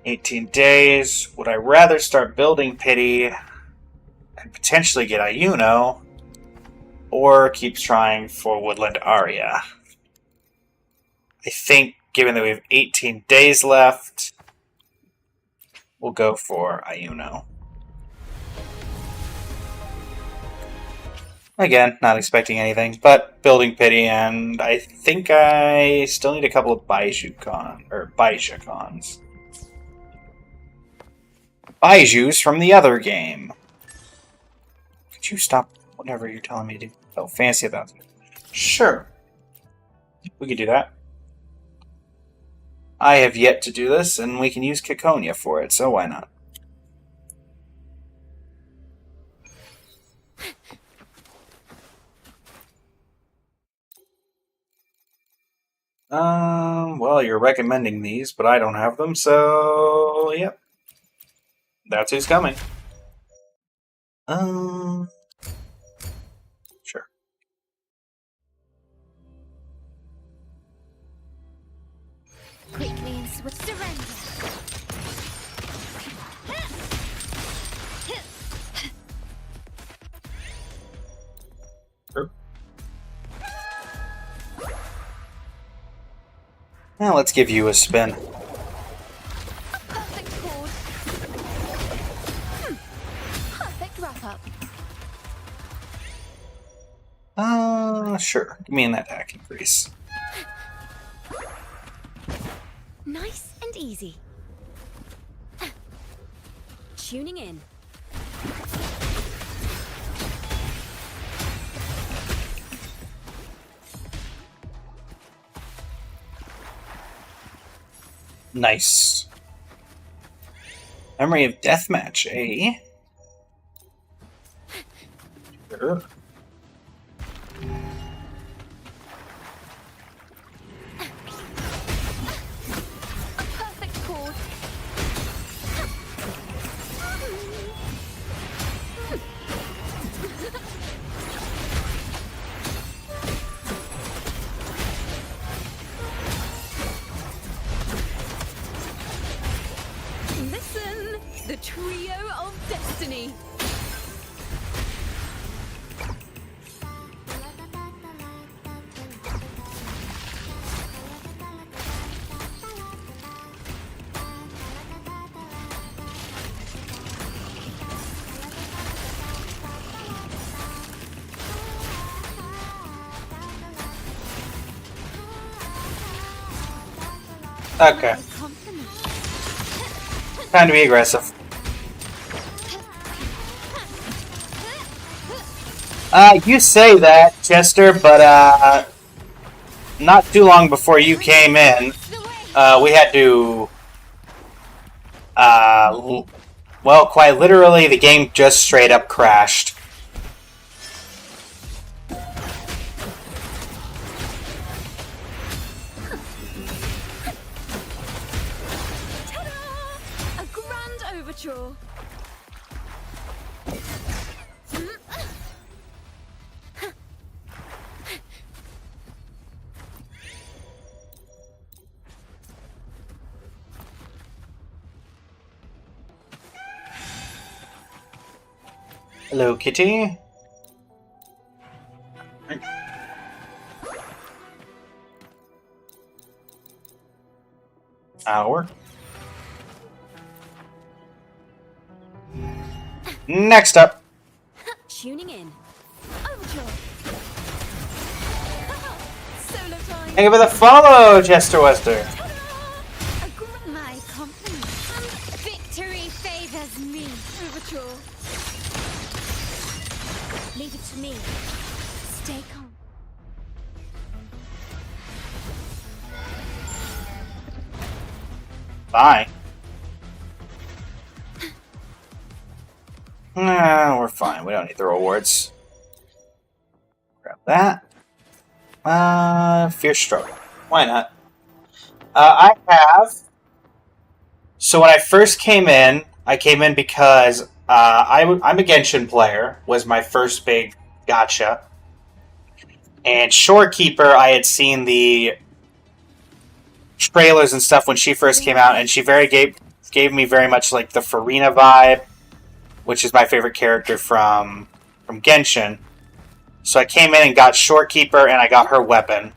18 days. Would I rather start building pity and potentially get Ayuno, or keep trying for Woodland Aria? I think, given that we have 18 days left, we'll go for Ayuno. Again, not expecting anything, but building pity, and I think I still need a couple of Baiju cons. Baijus from the other game. Could you stop whatever you're telling me to do? Oh, fancy about it. Sure. We could do that. I have yet to do this, and we can use Ciaccona for it, so why not? Well, you're recommending these, but I don't have them, so yep. That's who's coming. Sure. Quickly and swift surrender. Sure. Now let's give you a spin. Perfect chord. Perfect wrap up. Sure. Give me an attack increase. Nice and easy. Tuning in. Nice. Memory of Deathmatch, eh? Sure. Perfect chord. Listen, the trio of destiny. Okay. Time to be aggressive. You say that, Chester, but not too long before you came in, we had to, well, quite literally, the game just straight up crashed. A grand overture. Hello, Kitty. Hour. Next up. Tuning in. Overture. Thank you for the follow, Chester Wester. My compliment. Victory favors me. Overture. Leave it to me. Stay calm. Bye. Nah, we're fine. We don't need the rewards. Grab that. Fierce Struggle. Why not? I have. So when I first came in, I came in because I'm a Genshin player. Was my first big gotcha. And Shorekeeper, I had seen the trailers and stuff when she first came out, and she gave me very much like the Farina vibe, which is my favorite character from Genshin. So I came in and got Shorekeeper, and I got her weapon.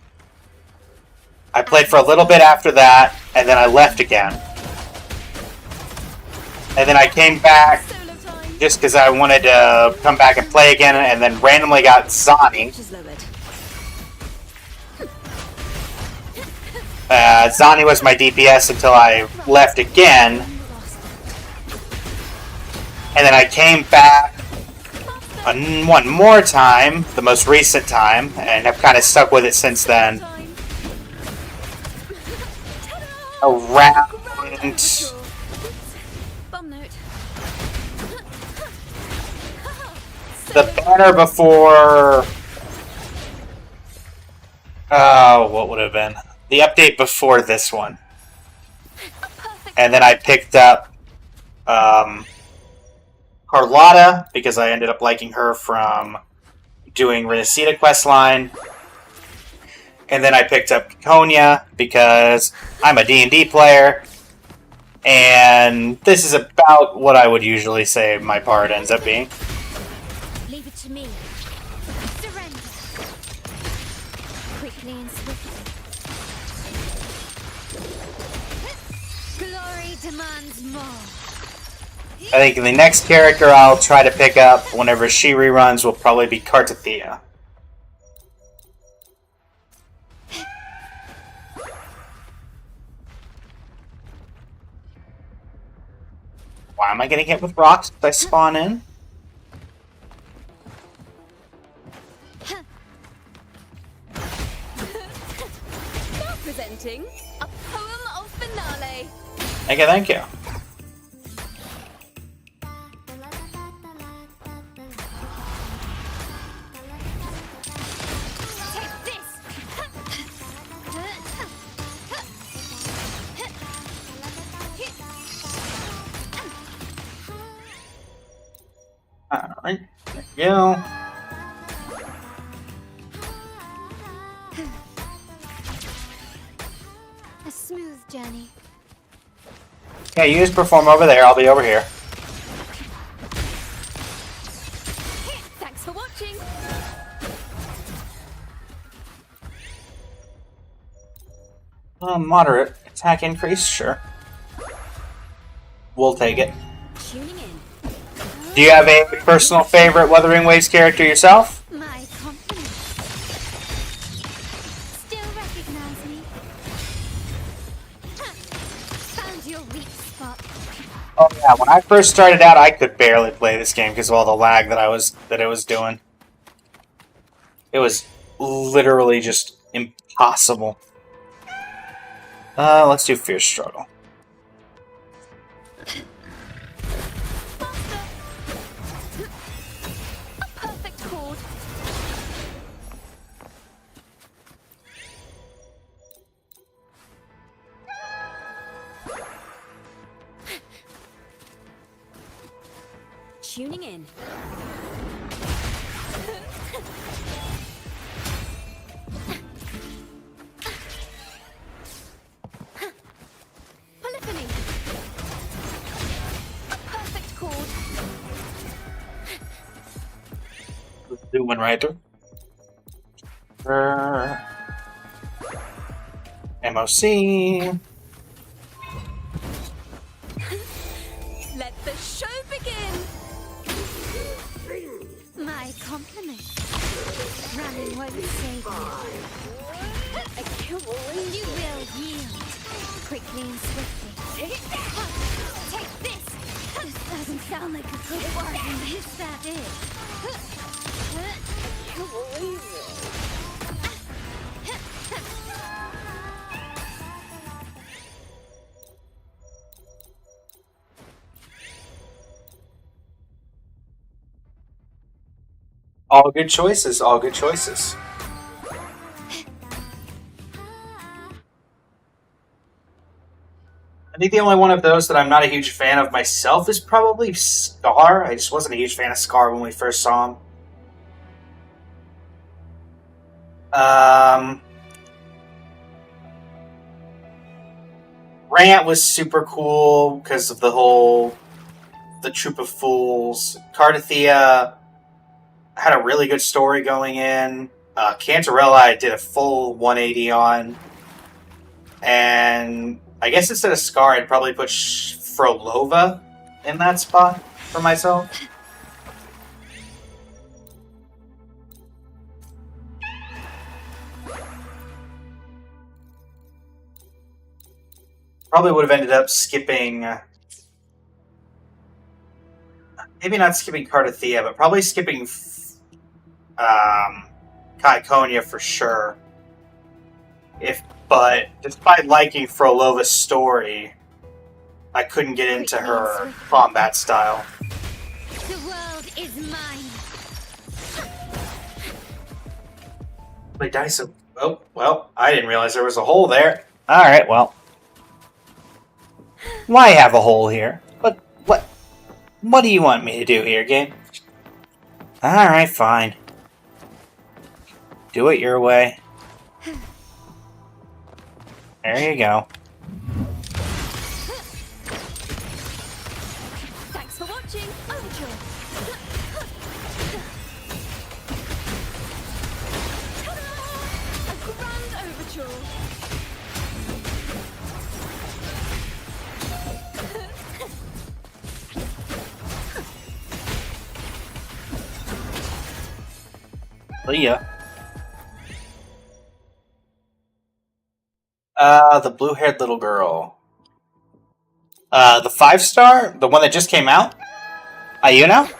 I played for a little bit after that, and then I left again. And then I came back just because I wanted to come back and play again, and then randomly got Zani. Zani was my DPS until I left again. And then I came back one more time, the most recent time, and have kind of stuck with it since then. Around... The banner before... what would have been? The update before this one. And then I picked up Carlotta, because I ended up liking her from doing Renacida questline. And then I picked up Ciaccona, because I'm a D&D player. And this is about what I would usually say my part ends up being. Leave it to me. Surrender. Quickly and swiftly. Glory demands more. I think the next character I'll try to pick up whenever she reruns will probably be Kartathea. Why am I getting hit with rocks as I spawn in? Now presenting a poem of finale. Thank you, thank you. Take this. Alright, there you go. A smooth journey. Okay, you just perform over there, I'll be over here. Thanks for watching. Moderate attack increase, sure. We'll take it. Tuning in. Do you have a personal favorite Wuthering Waves character yourself? My compliment. Still recognize me? Found your weak spot. Oh yeah, when I first started out, I could barely play this game because of all the lag that it was doing. It was literally just impossible. Let's do Fierce Struggle. Perfect chord. Tuning in. Polyphony. A perfect chord. Let's do one right through. MOC. Let the show begin. My compliment. Running won't save you. You will yield quickly and swiftly. Take this! This doesn't sound like a good bargain. Is that it? You believe it? All good choices, all good choices. I think the only one of those that I'm not a huge fan of myself is probably Scar. I just wasn't a huge fan of Scar when we first saw him. Rant was super cool because of the Troop of Fools. Cardathea had a really good story going in. Cantarella I did a full 180 on. And I guess instead of Scar, I'd probably put Frolova in that spot for myself. Probably would have ended up skipping... maybe not skipping Cardathea, but probably skipping Ciaccona for sure. But despite liking Frolova's story, I couldn't get into her combat style. The world is mine. Play dice. Oh, well, I didn't realize there was a hole there. Alright, well. Why have a hole here? What do you want me to do here, game? Alright, fine. Do it your way. There you go. Thanks for watching. Overture. Ta-da! A grand overture. Leah. The blue-haired little girl. The 5-star? The one that just came out? Ayuna?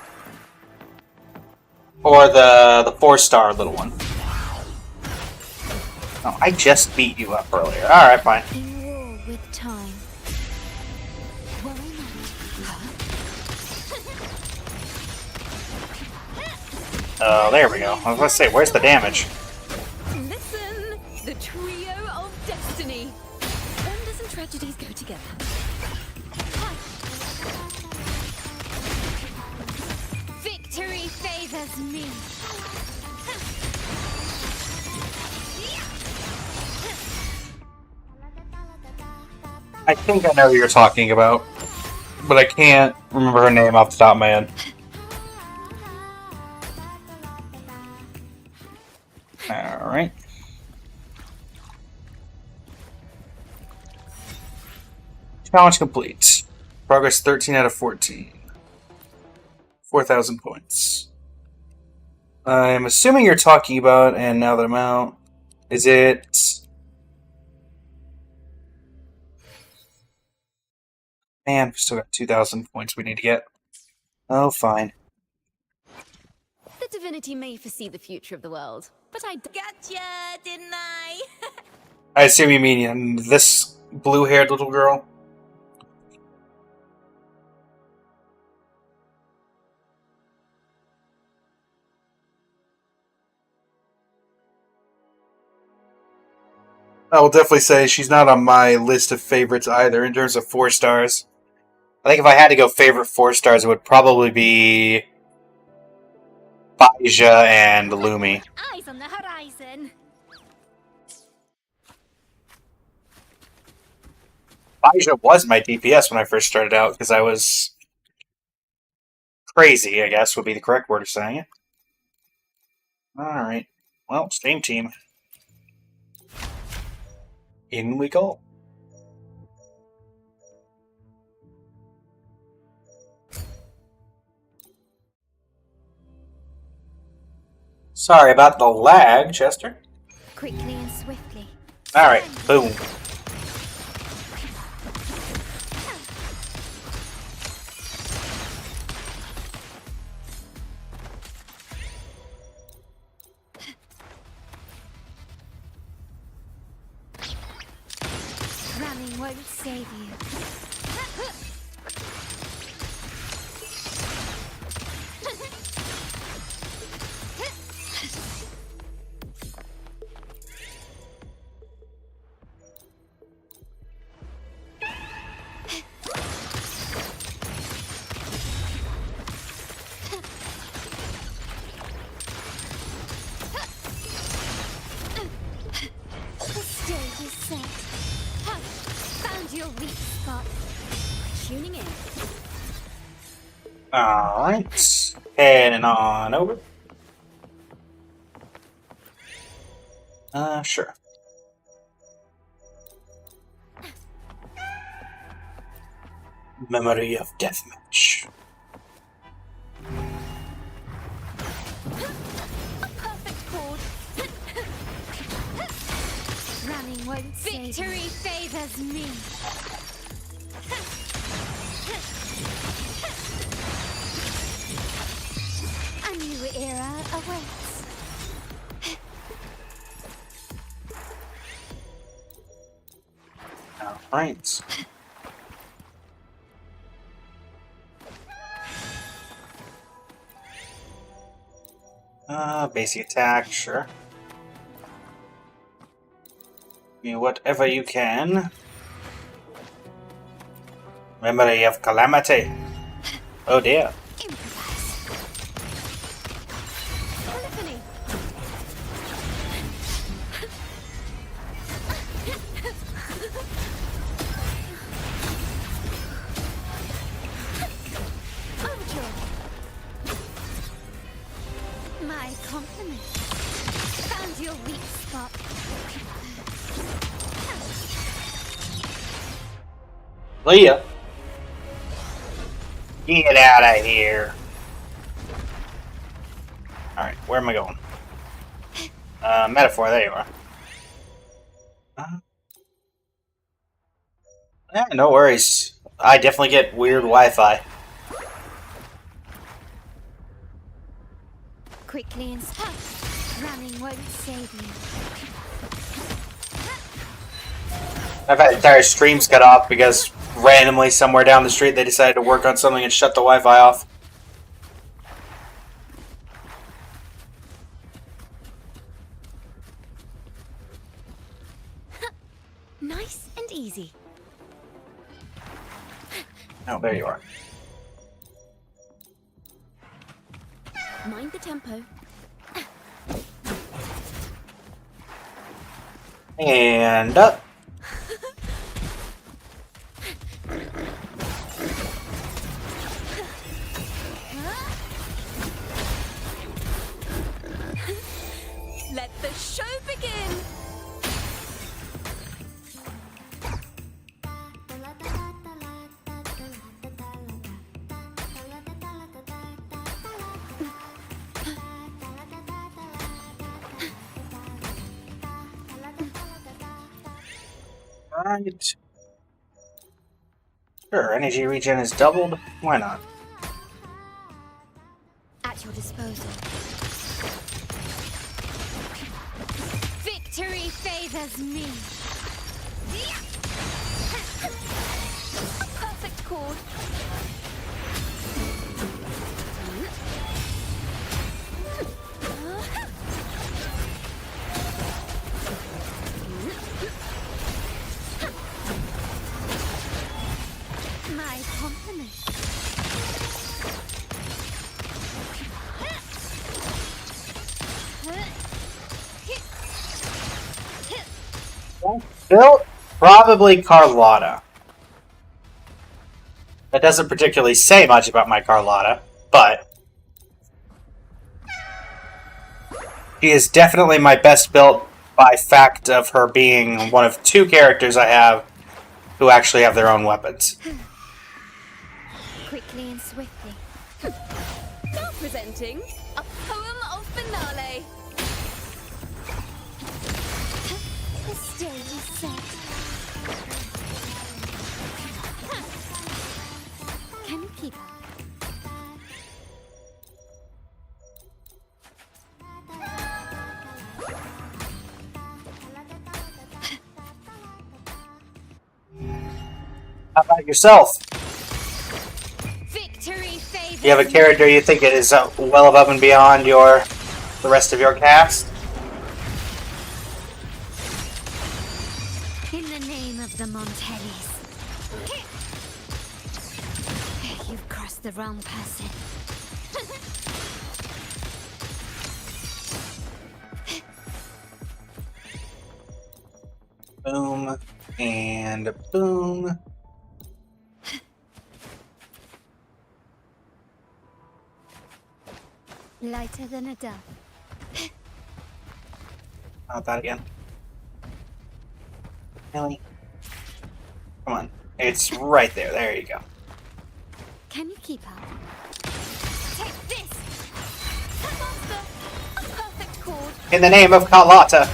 Or the 4-star little one? Oh, I just beat you up earlier. Alright, fine. In war with time. Worry not. Oh, there we go. I was going to say, where's the damage? Listen, the trio of destiny. Wonders and tragedies go together. Victory favors me. I think I know who you're talking about, but I can't remember her name off the top of my head. Alright. Challenge complete. Progress 13 out of 14. 4,000 points. I'm assuming you're talking about, and now that I'm out, is it... Man, we've still got 2,000 points we need to get. Oh, fine. The divinity may foresee the future of the world, but I gotcha, didn't I? I assume you mean this blue-haired little girl? I will definitely say she's not on my list of favorites either in terms of 4 stars. I think if I had to go favorite 4 stars, it would probably be Baija and Lumi. Eyes on the horizon. Baija was my DPS when I first started out because I was crazy, I guess would be the correct word of saying it. Alright. Well, same team. In we go. Sorry about the lag, Chester. Quickly and swiftly. Alright, boom. Running won't save you. The stage is set. Found your weak spot. Tuning in. Alright. Heading on over. Sure. Memory of Deathmatch. Perfect chord. Running won't save you. Victory favors me. A new era awaits. Alright. Basic attack, sure. I mean, whatever you can. Memory of Calamity. Oh dear. Improvise. Polyphony. Overture. My compliment. Found your weak spot. Leah. Get out of here. Alright, where am I going? Metaphor, there you are. No worries. I definitely get weird Wi-Fi. Quickly and running won't save you. I've had entire streams cut off because randomly somewhere down the street they decided to work on something and shut the Wi-Fi off. Nice and easy. Oh, there you are. Mind the tempo. And up. Let the show begin. Right. Sure, energy regen is doubled. Why not? At your disposal. Victory favors me. A perfect chord. My compliment. Built probably Carlotta. That doesn't particularly say much about my Carlotta, but she is definitely my best built by fact of her being one of two characters I have who actually have their own weapons. Quickly and swiftly. Now presenting a poem of finale. The stage Set. Can you keep up? How about yourself? Victory favors. Do you have a character you think is well above and beyond the rest of your cast? In the name of the Montellis. You've crossed the wrong person. Boom and boom. Lighter than a dove. Not that again. Really? Come on. It's right there. There you go. Can you keep up? Take this! A monster! A perfect chord! In the name of Carlotta.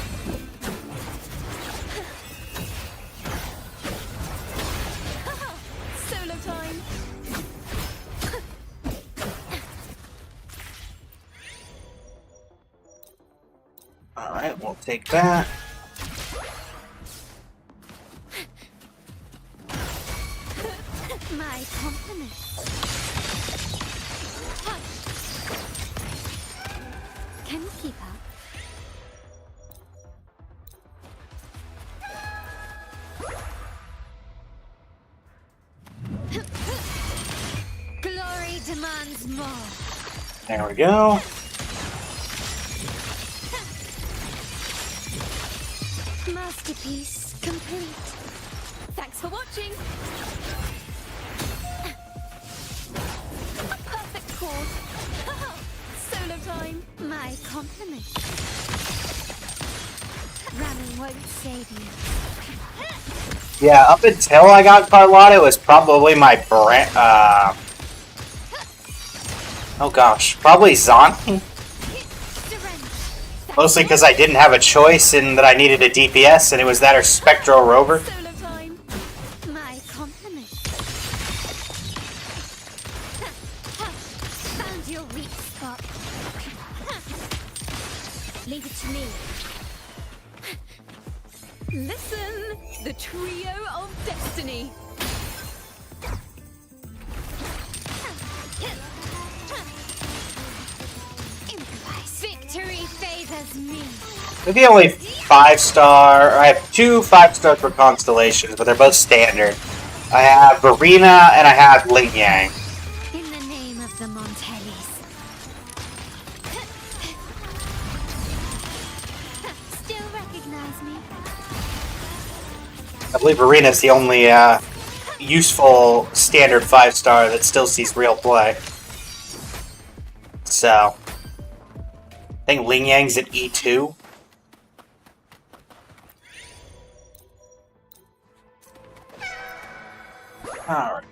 Solo time! Alright, we'll take that. My compliments. Can you keep up? Glory demands more. There we go. Masterpiece complete. Thanks for watching. A perfect chord. Solo time. My compliments. Ramming won't save you. Yeah, up until I got Carlotta, it was probably my oh gosh, probably Zonti. Mostly because I didn't have a choice and that I needed a DPS, and it was that or Spectral Rover. Solo time. My compliments. Found your weak spot. Leave it to me. Listen, the trio of destiny. Victory favors me. They're the only 5-star. I have 2 5-stars for constellations, but they're both standard. I have Verena and I have Ling Yang. In the name of the Montellis. Still recognize me? I believe Verena's the only useful standard 5-star that still sees real play. So, I think Ling Yang's at E2. Alright.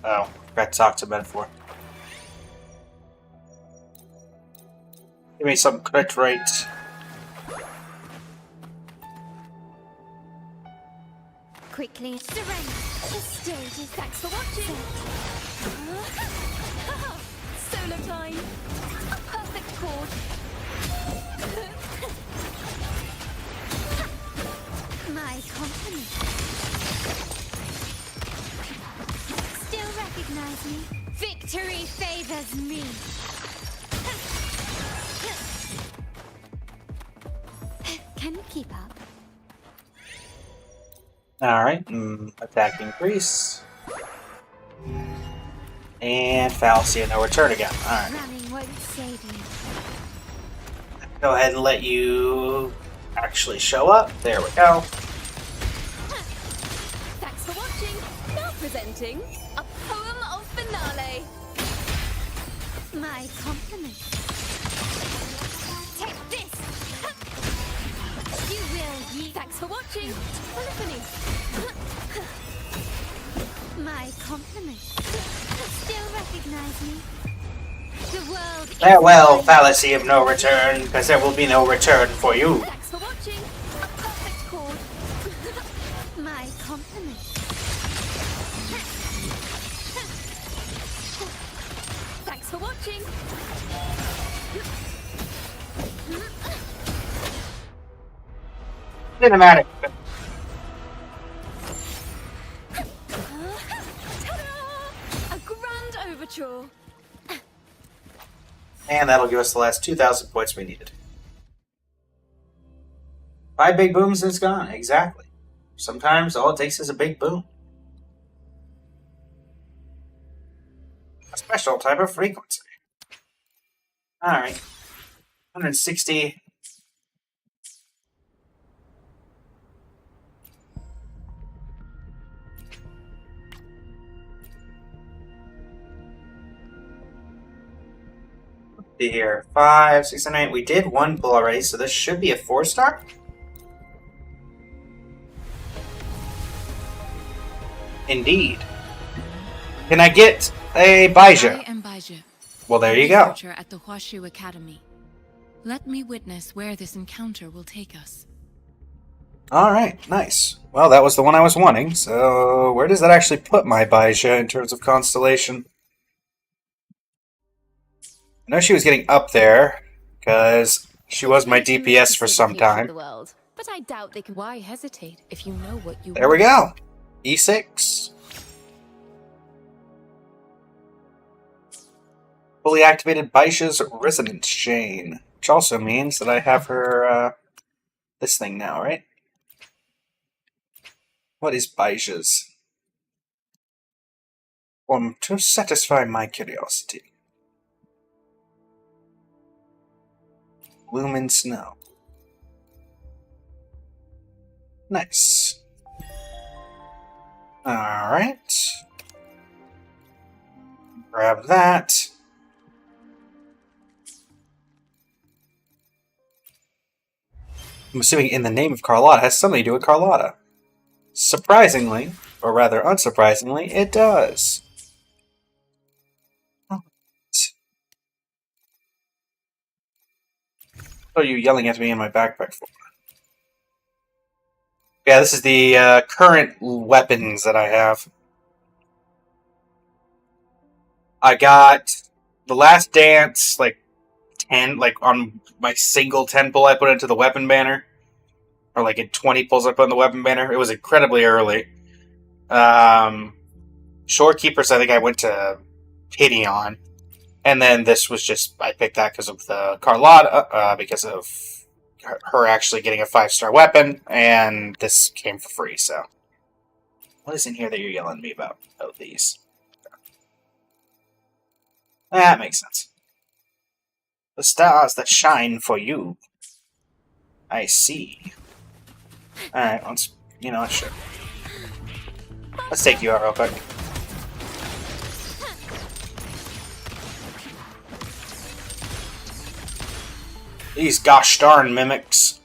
Oh, forgot to talk to Metaphor. Give me some correct rates. Quickly surrender. The stage is thanks for watching. Solo time. A perfect chord. My compliments. Still recognize me? Victory favors me. Can you keep up? Alright, attack increase. And fallacy and no return again. Alright. Running won't save you. Go ahead and let you actually show up. There we go. Thanks for watching. Now presenting a poem of finale. My compliments. Take this. You will ye. Thanks for watching. Polyphony. My compliments. Still recognize me? The world is Farewell, mine. fallacy of no return, because there will be no return for you. Thanks for watching. A perfect chord. My compliments. Thanks for watching. Cinematic. Ta-da! A grand overture. And that'll give us the last 2,000 points we needed. 5 big booms and it's gone. Exactly. Sometimes all it takes is a big boom. A special type of frequency. Alright. 160. See here. 5, 6, and 8. We did 1 pull already, so this should be a 4-star. Indeed. Can I get a Baija? I am Baija. Well, there you go. Researcher at the Huashu Academy. Let me witness where this encounter will take us. Alright, nice. Well, that was the one I was wanting, so where does that actually put my Baija in terms of constellation? I know she was getting up there, because she was my DPS for some time. But I doubt they can. Why hesitate if you know what you There we go. E6. Fully activated Baisha's resonance chain, which also means that I have her, this thing now, right? What is Baisha's? To satisfy my curiosity. Bloom in snow. Nice. Alright. Grab that. I'm assuming In the Name of Carlotta has something to do with Carlotta. Surprisingly, or rather unsurprisingly, it does. What are you yelling at me in my backpack for? Yeah, this is the current weapons that I have. I got the Last Dance, like 10, like on my single 10 pull I put into the weapon banner. Or like at 20 pulls I put in the weapon banner. It was incredibly early. Shorekeepers, I think I went to Pity on. And then this was just, I picked that because of the Carlotta, because of her actually getting a 5-star weapon, and this came for free, so. What is in here that you're yelling at me about? Oh, these. That makes sense. The stars that shine for you. I see. Alright, let's, sure. Let's take you out real quick. These gosh darn mimics.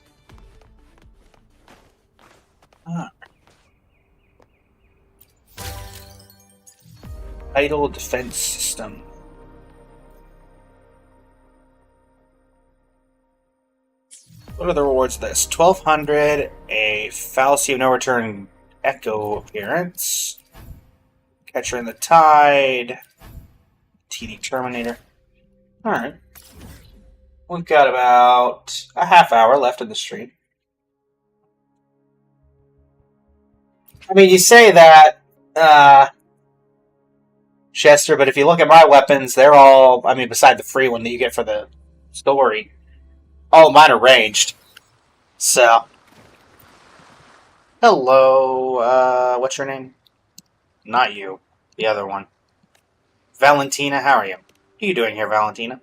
Idle defense system. What are the rewards of this? 1200, a fallacy of no return echo appearance, Catcher in the Tide, TD Terminator. Alright. We've got about a half hour left in the stream. I mean, you say that, Chester, but if you look at my weapons, they're all, I mean, beside the free one that you get for the story, all of mine are ranged. So. Hello, what's your name? Not you. The other one. Valentina, how are you? What are you doing here, Valentina?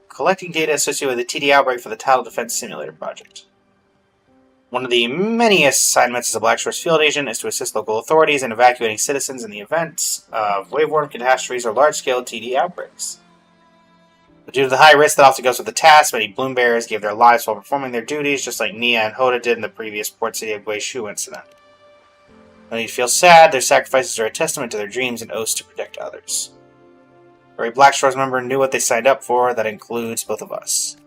Collecting data associated with the TD outbreak for the Tidal Defense Simulator project. One of the many assignments as a Black Shores field agent is to assist local authorities in evacuating citizens in the event of waveborne catastrophes or large-scale TD outbreaks. But due to the high risk that often goes with the task, many bloom bearers gave their lives while performing their duties, just like Nia and Hoda did in the previous Port City of Guizhou incident. No need to feel sad. Their sacrifices are a testament to their dreams and oaths to protect others. Every Black Stars member knew what they signed up for. That includes both of us.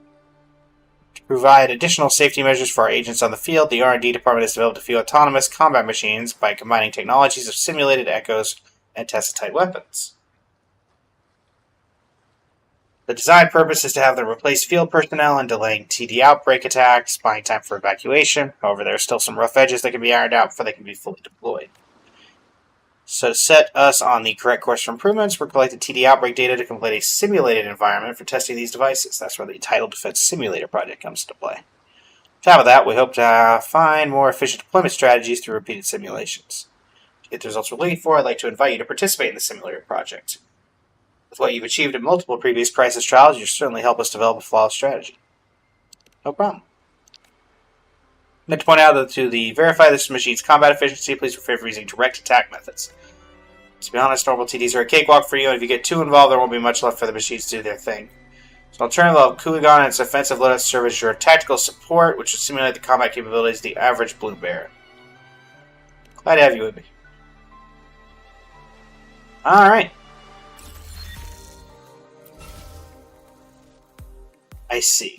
To provide additional safety measures for our agents on the field, the R&D department has developed a few autonomous combat machines by combining technologies of simulated echoes and test-type weapons. The design purpose is to have them replace field personnel and delaying TD outbreak attacks, buying time for evacuation. However, there are still some rough edges that can be ironed out before they can be fully deployed. So to set us on the correct course for improvements, we're collecting TD outbreak data to complete a simulated environment for testing these devices. That's where the Tidal Defense Simulator project comes into play. On top of that, we hope to find more efficient deployment strategies through repeated simulations. To get the results we're looking for, I'd like to invite you to participate in the simulator project. With what you've achieved in multiple previous crisis trials, you certainly help us develop a flawless strategy. No problem. I'd like to point out that to verify this machine's combat efficiency, please refer to using direct attack methods. To be honest, normal TDs are a cakewalk for you, and if you get too involved, there won't be much left for the machines to do their thing. So alternative level Kuligan and its offensive loadout serve as your tactical support, which will simulate the combat capabilities of the average Blue Bear. Glad to have you with me. Alright. I see.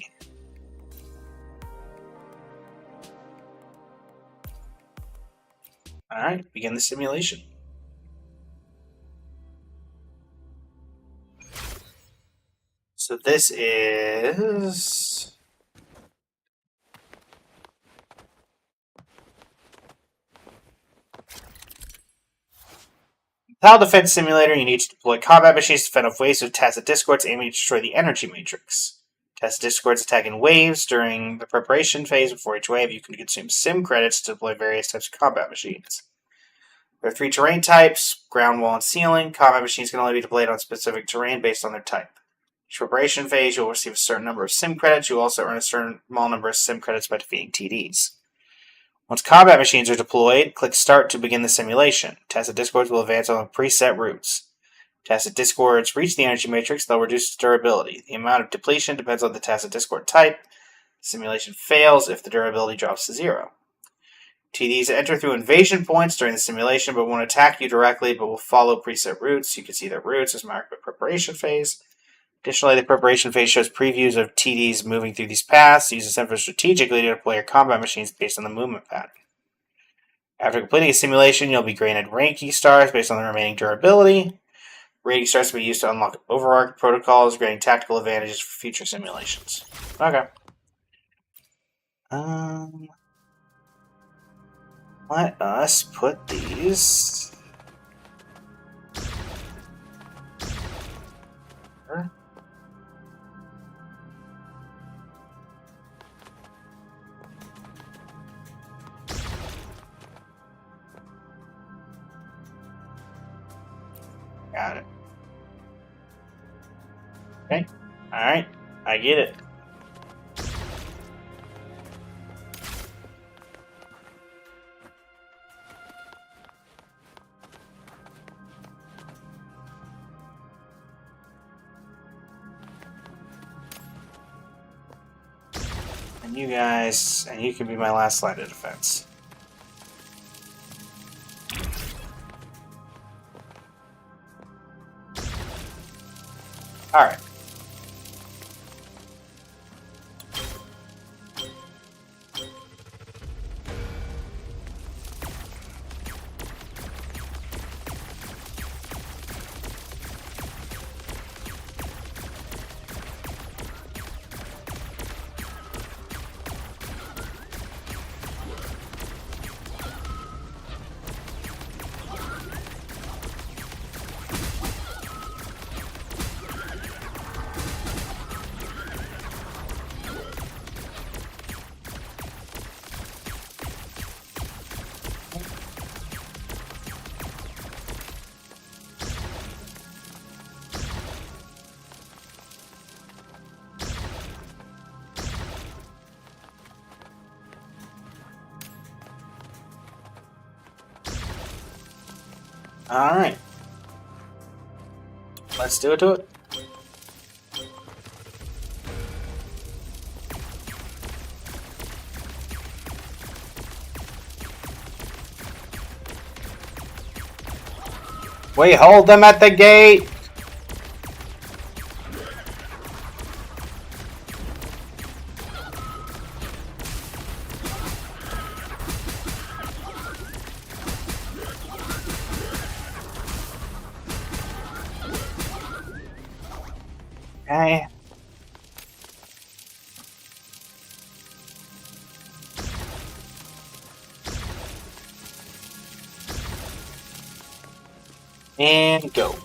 Alright, begin the simulation. So this is... Tile Defense Simulator, you need to deploy combat machines to fend off waves of Tacit Discords aiming to destroy the energy matrix. Tacit Discords attack in waves during the preparation phase. Before each wave, you can consume sim credits to deploy various types of combat machines. There are 3 terrain types: ground, wall, and ceiling. Combat machines can only be deployed on specific terrain based on their type. Each preparation phase, you'll receive a certain number of sim credits. You'll also earn a certain small number of sim credits by defeating TDs. Once combat machines are deployed, click Start to begin the simulation. Tacit Discords will advance on preset routes. Tacit Discords reach the energy matrix, they'll reduce its durability. The amount of depletion depends on the Tacit Discord type. The simulation fails if the durability drops to 0. TDs enter through invasion points during the simulation, but won't attack you directly, but will follow preset routes. You can see their routes as marked by preparation phase. Additionally, the preparation phase shows previews of TDs moving through these paths. Use this info strategically to deploy your combat machines based on the movement pattern. After completing a simulation, you'll be granted ranking stars based on the remaining durability. Ranking stars will be used to unlock overarching protocols, granting tactical advantages for future simulations. Okay. Let us put these... here. Got it. Okay. Alright. I get it. And you guys, and you can be my last line of defense. Alright. Alright. Let's do it to it. We hold them at the gate! Okay. And go.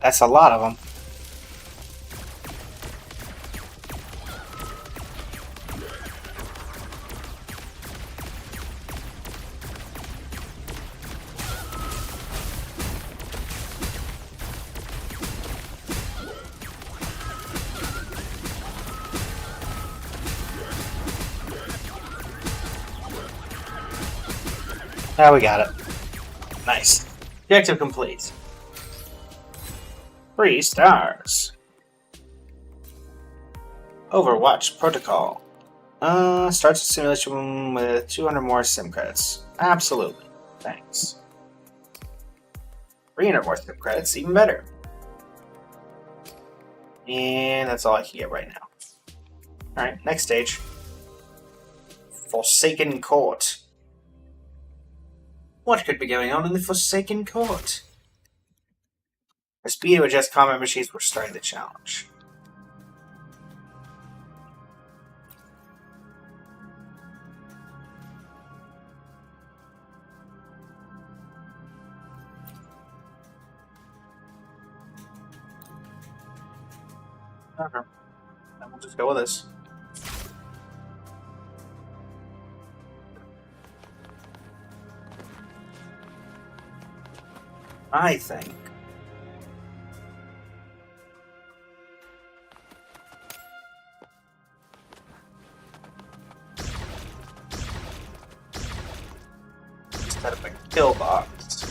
That's a lot of them. Now we got it. Nice. Objective complete. 3 stars. Overwatch Protocol. Starts a simulation with 200 more sim credits. Absolutely. Thanks. 300 more sim credits, even better. And that's all I can get right now. Alright, next stage. Forsaken Court. What could be going on in the Forsaken Court? The speed to adjust combat machines were starting the challenge. Okay. Then we'll just go with this. I think. Instead of a kill box.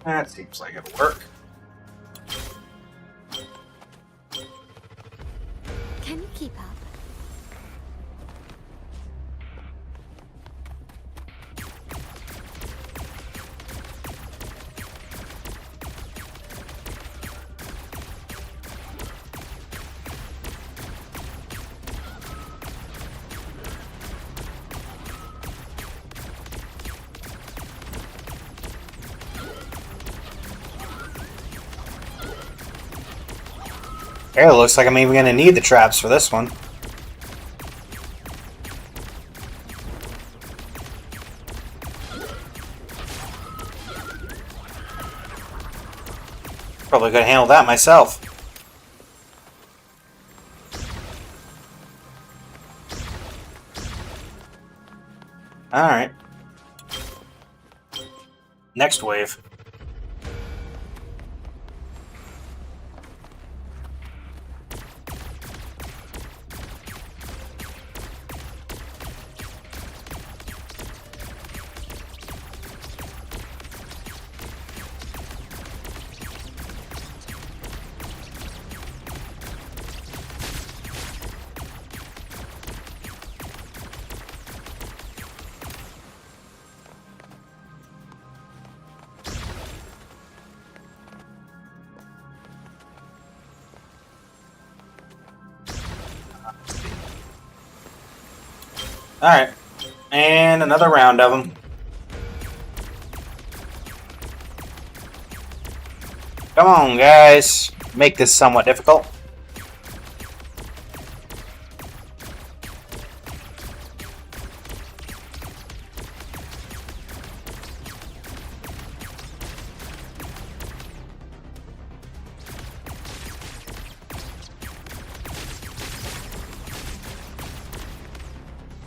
That seems like it'll work. Can you keep up? It looks like I'm even going to need the traps for this one. Probably could handle that myself. Alright. Next wave. Alright. And another round of them. Come on, guys. Make this somewhat difficult.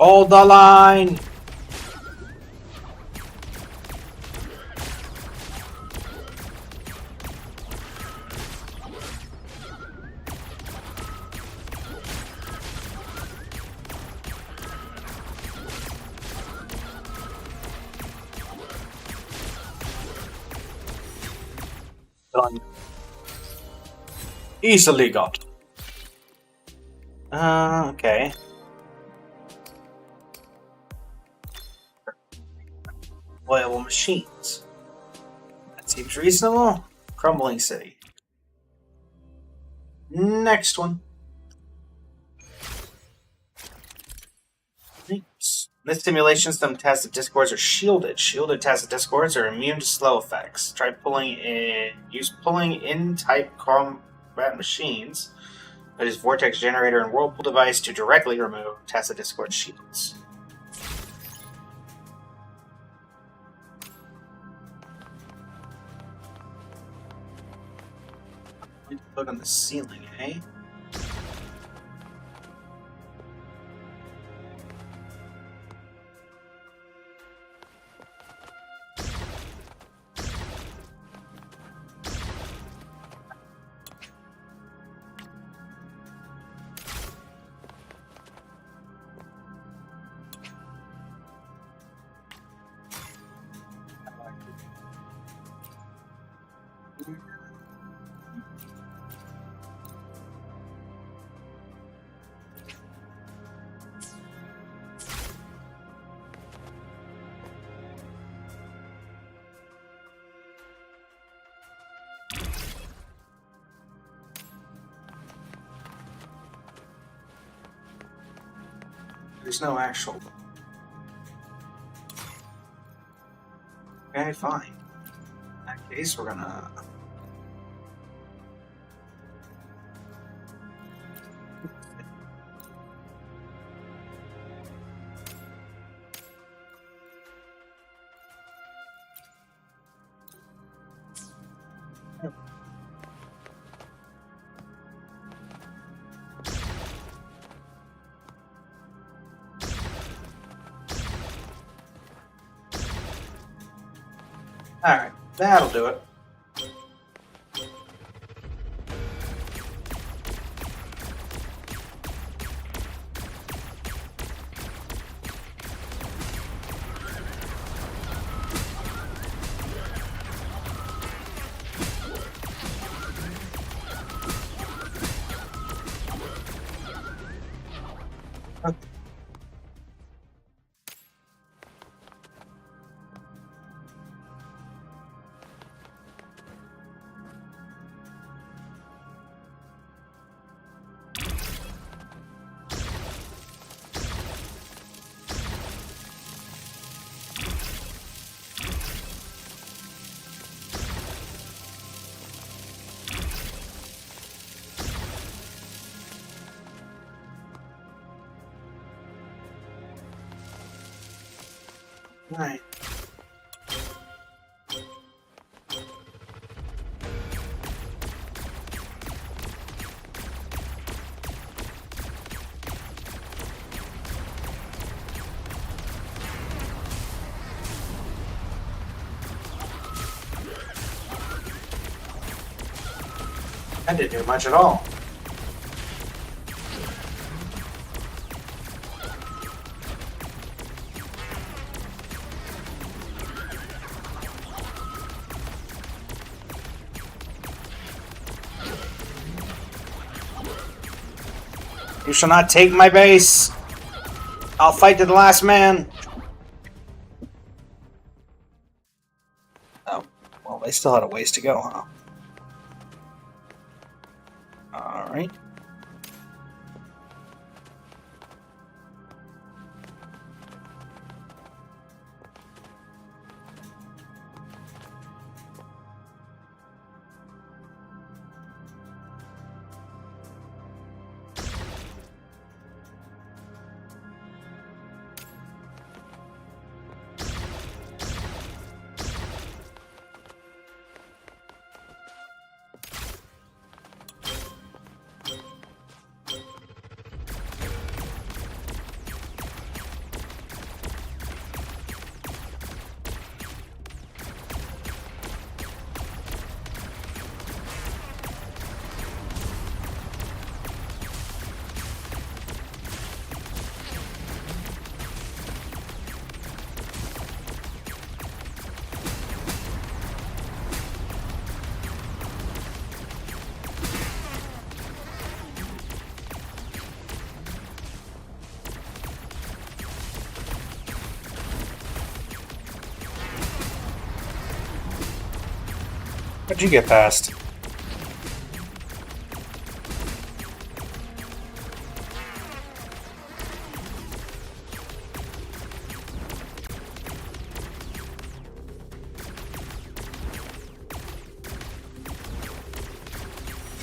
Hold the line! Done. Easily got. Okay. Employable machines. That seems reasonable. Crumbling city. Next one. Thanks. In this simulation, some tacit discords are shielded. Shielded tacit discords are immune to slow effects. Try use pulling in type combat machines, that is vortex generator and whirlpool device, to directly remove tacit discord shields. Look on the ceiling, eh? There's no actual. Okay, fine. In that case, we're gonna. Alright, that'll do it. Right. I didn't do much at all. You shall not take my base. I'll fight to the last man. Oh, well, they still had a ways to go, huh? Alright. How'd you get past?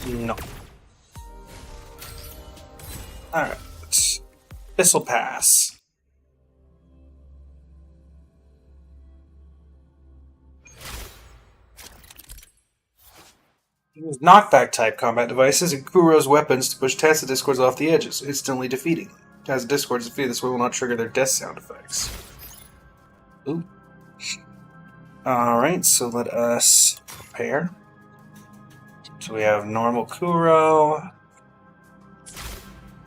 No. Alright. This'll pass. Use knockback type combat devices and Kuro's weapons to push Tacit Discords off the edges, instantly defeating them. As Discord is defeated, this way will not trigger their death sound effects. Ooh. Alright, so let us prepare. So we have normal Kuro.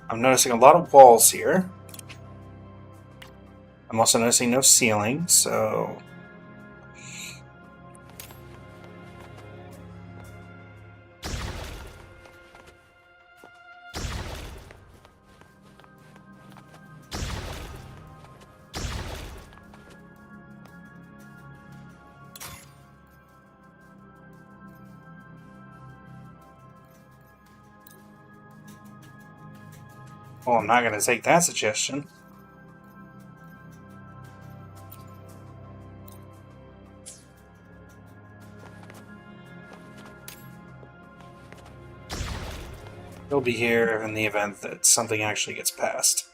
I'm noticing a lot of walls here. I'm also noticing no ceiling, so... Well, I'm not going to take that suggestion. He'll be here in the event that something actually gets passed.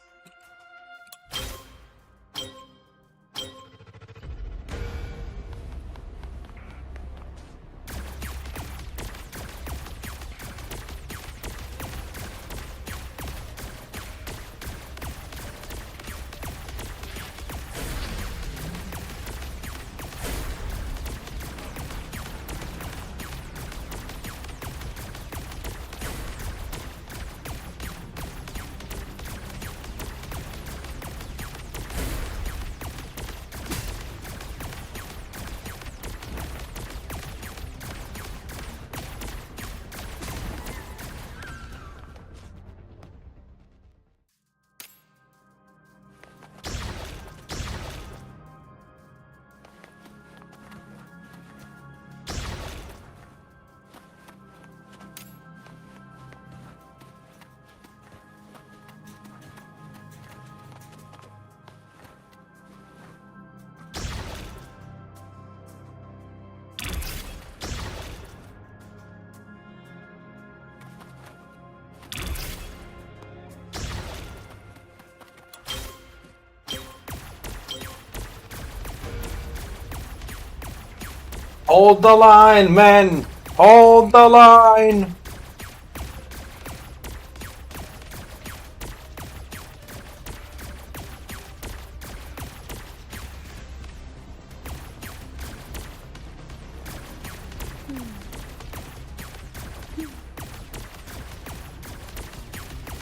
Hold the line, men! Hold the line!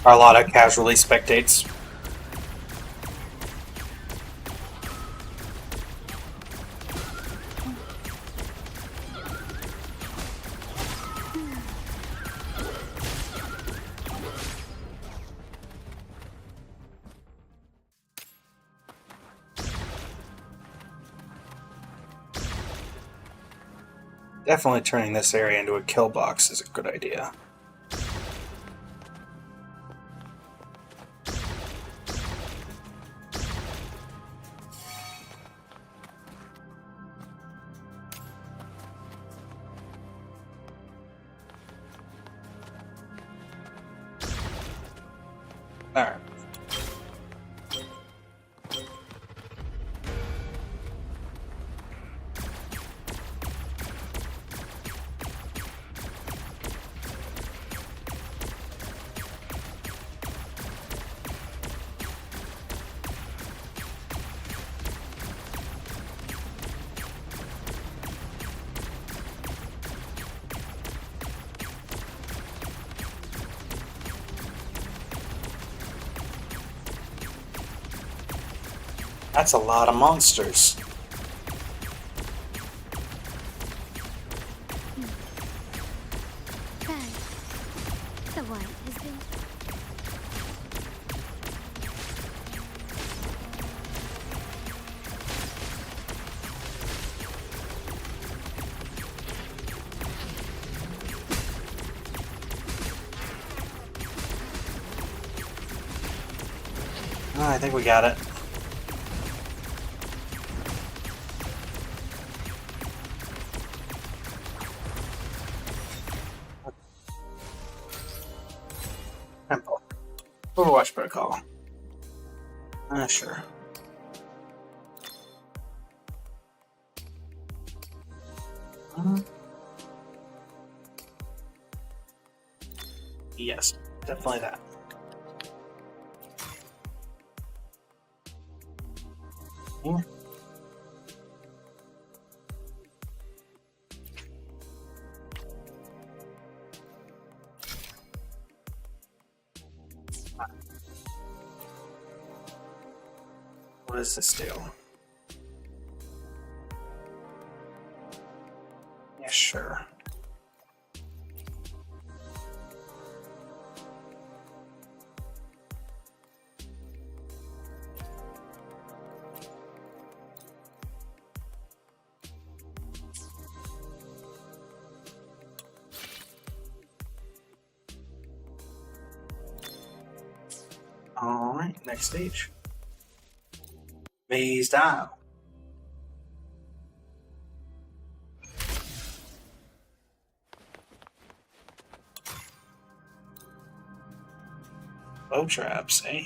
Arlotta casually spectates. Definitely turning this area into a kill box is a good idea. Alright. That's a lot of monsters. The white has been... I think we got it. Temple. Overwatch protocol. Sure. Yes, definitely that. Yeah. What does this do? Yeah, sure. Alright, next stage. Maze dial. Bow traps, eh?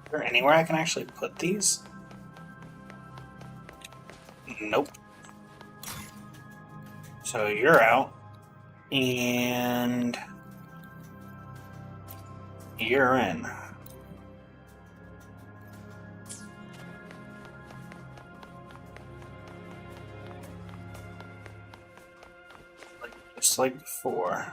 Is there anywhere I can actually put these? Nope. So you're out. And you're in. Just like before.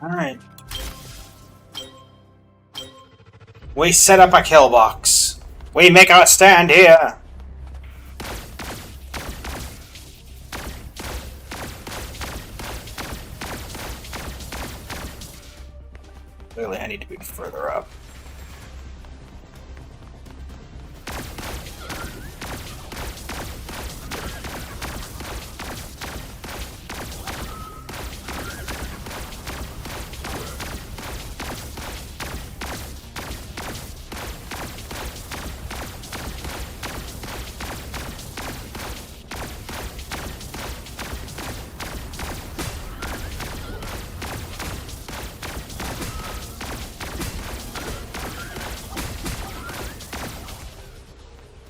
Alright. We set up a kill box. We make our stand here. Clearly I need to be further up.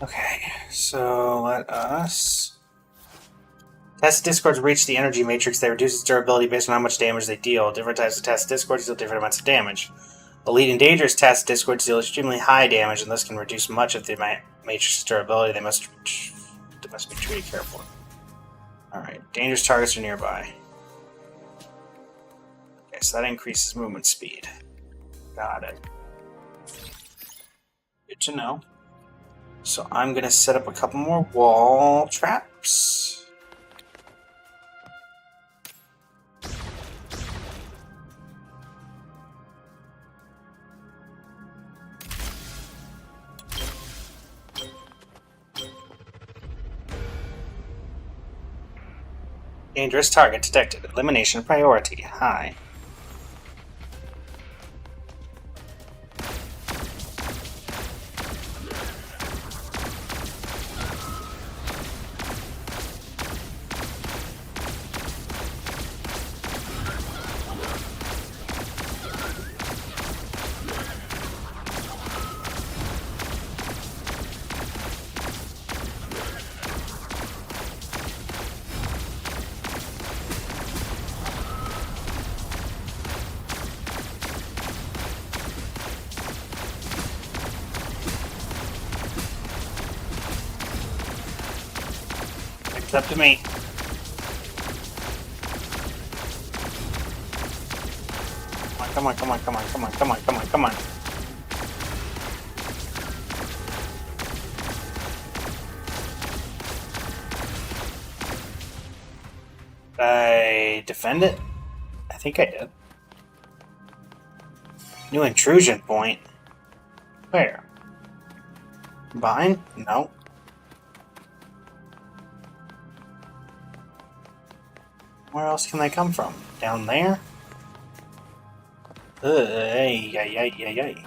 Okay, so let us test discords reach the energy matrix. They reduce its durability based on how much damage they deal. Different types of test discords deal different amounts of damage. Elite and dangerous test discords deal extremely high damage, and thus can reduce much of the matrix's durability. They must be treated carefully. Alright, dangerous targets are nearby. Okay, so that increases movement speed. Got it. Good to know. So I'm going to set up a couple more wall traps. Dangerous target detected. Elimination priority high. up to me. Come on, come on, come on, come on, come on, come on, come on. I defend it? I think I did. New intrusion point? Where? Behind? No. Where else can they come from? Down there? Ay, ay, ay, ay, ay.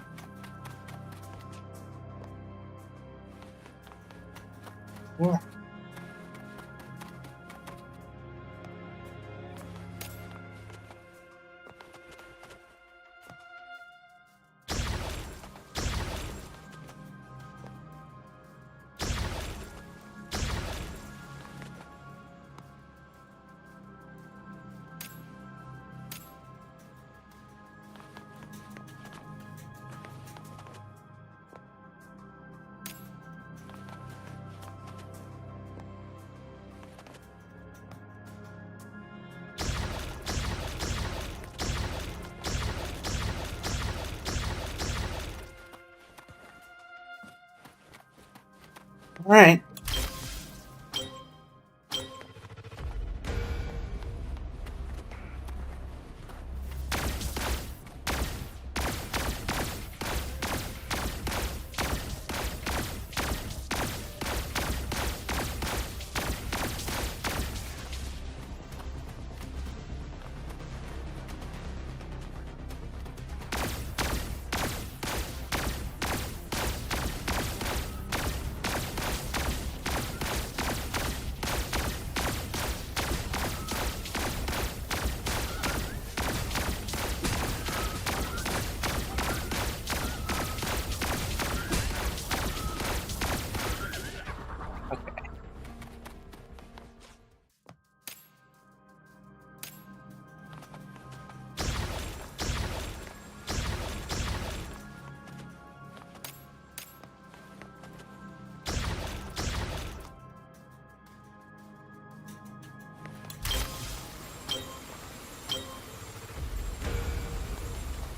Where? All right.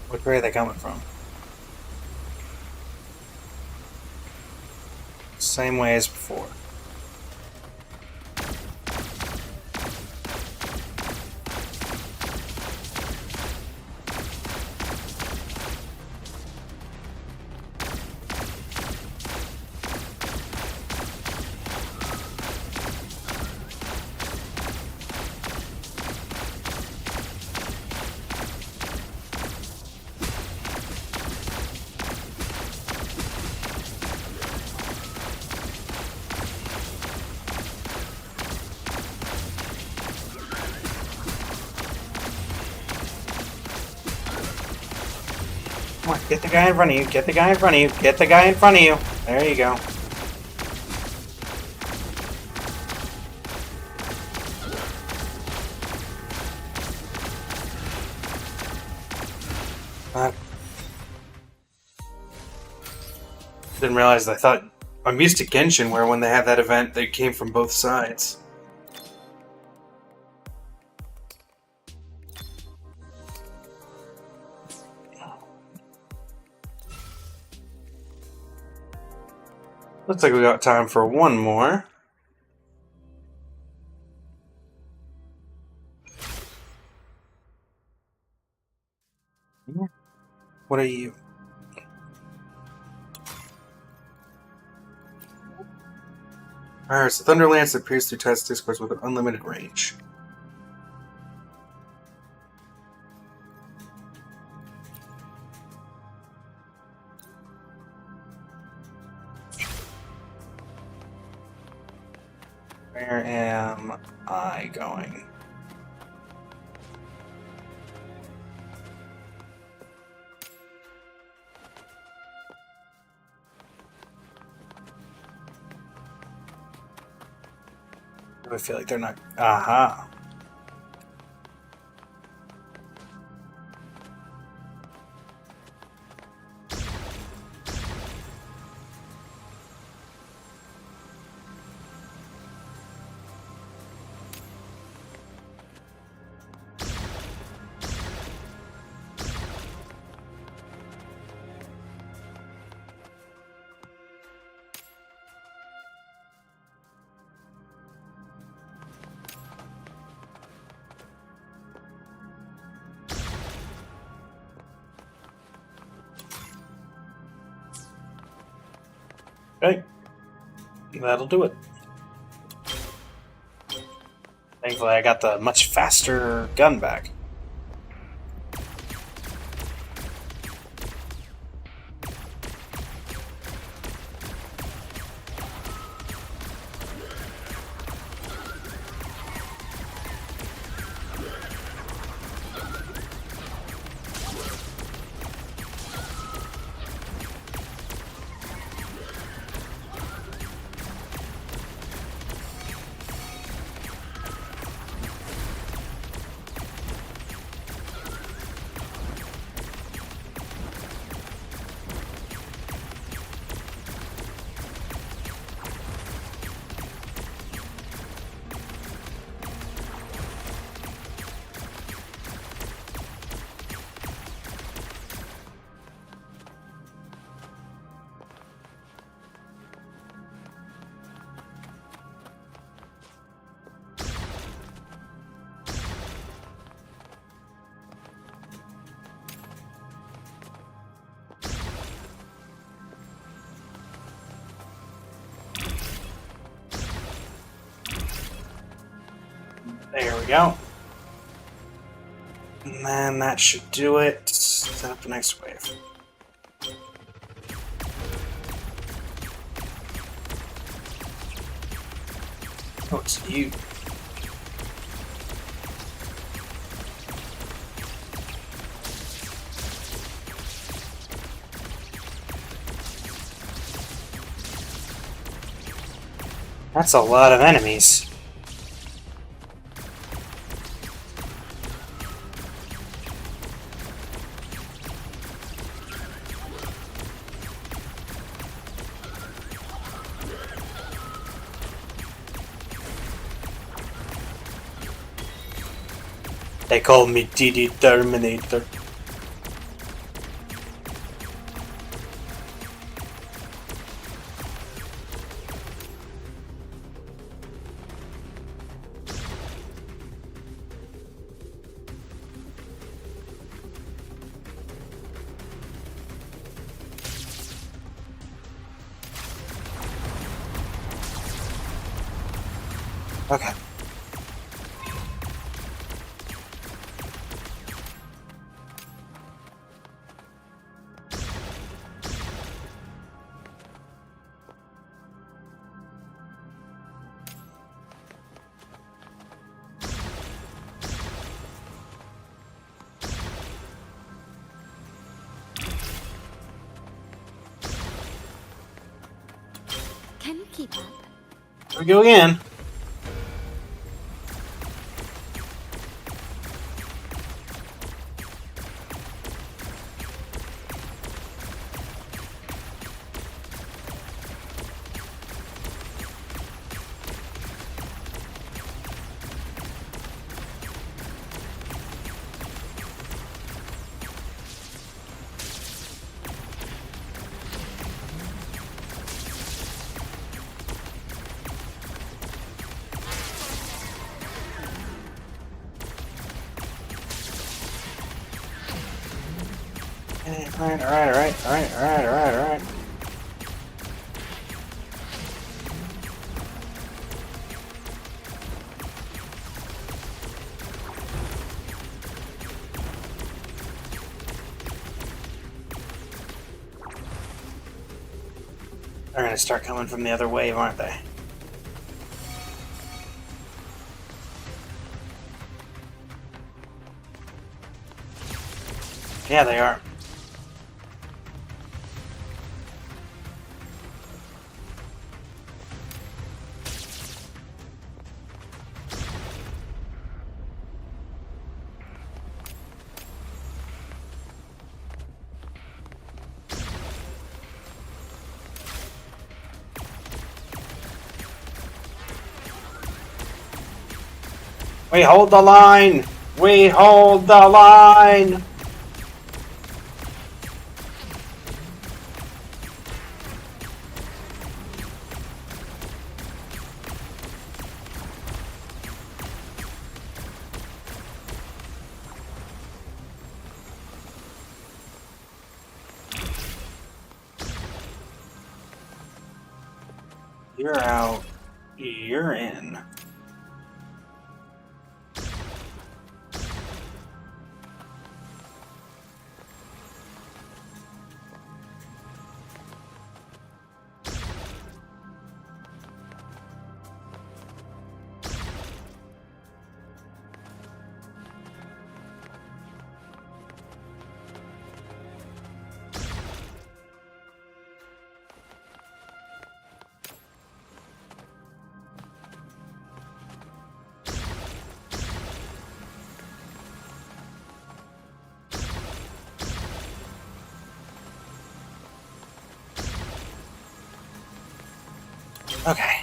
Which way are they coming from? Same way as before. Come on, get the guy in front of you, get the guy in front of you, get the guy in front of you. There you go. Didn't realize, I thought, I'm used to Genshin where when they have that event, they came from both sides. Looks like we got time for one more. What are you? Alright, it's the Thunder Lance that pierces through test discourse with an unlimited range. Where am I going? I feel like they're not. Aha. That'll do it. Thankfully, I got the much faster gun back. There we go. And then that should do it. Set up the next wave. Oh, it's you. That's a lot of enemies. They call me DD Terminator. Okay. Can you keep up? Here we go again. Alright. They're gonna start coming from the other wave, aren't they? Yeah, they are. We hold the line! We hold the line! You're out. You're in. Okay.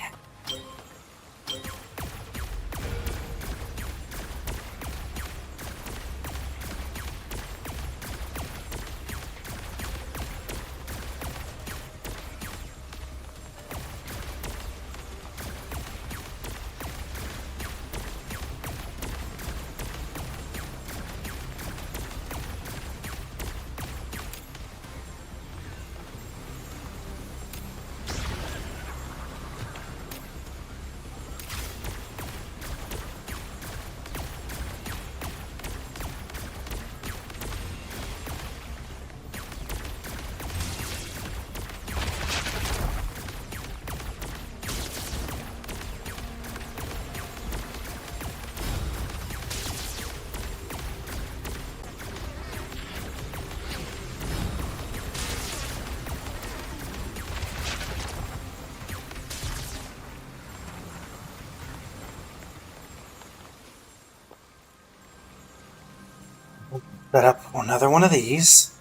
Set up another one of these.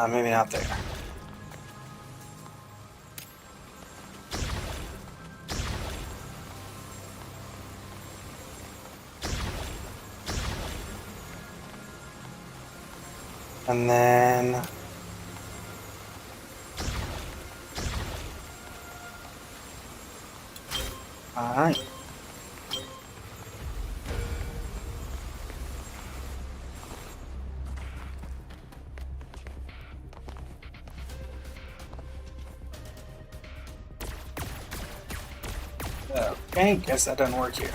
Maybe not there. And then... Alright. Okay, guess that doesn't work here.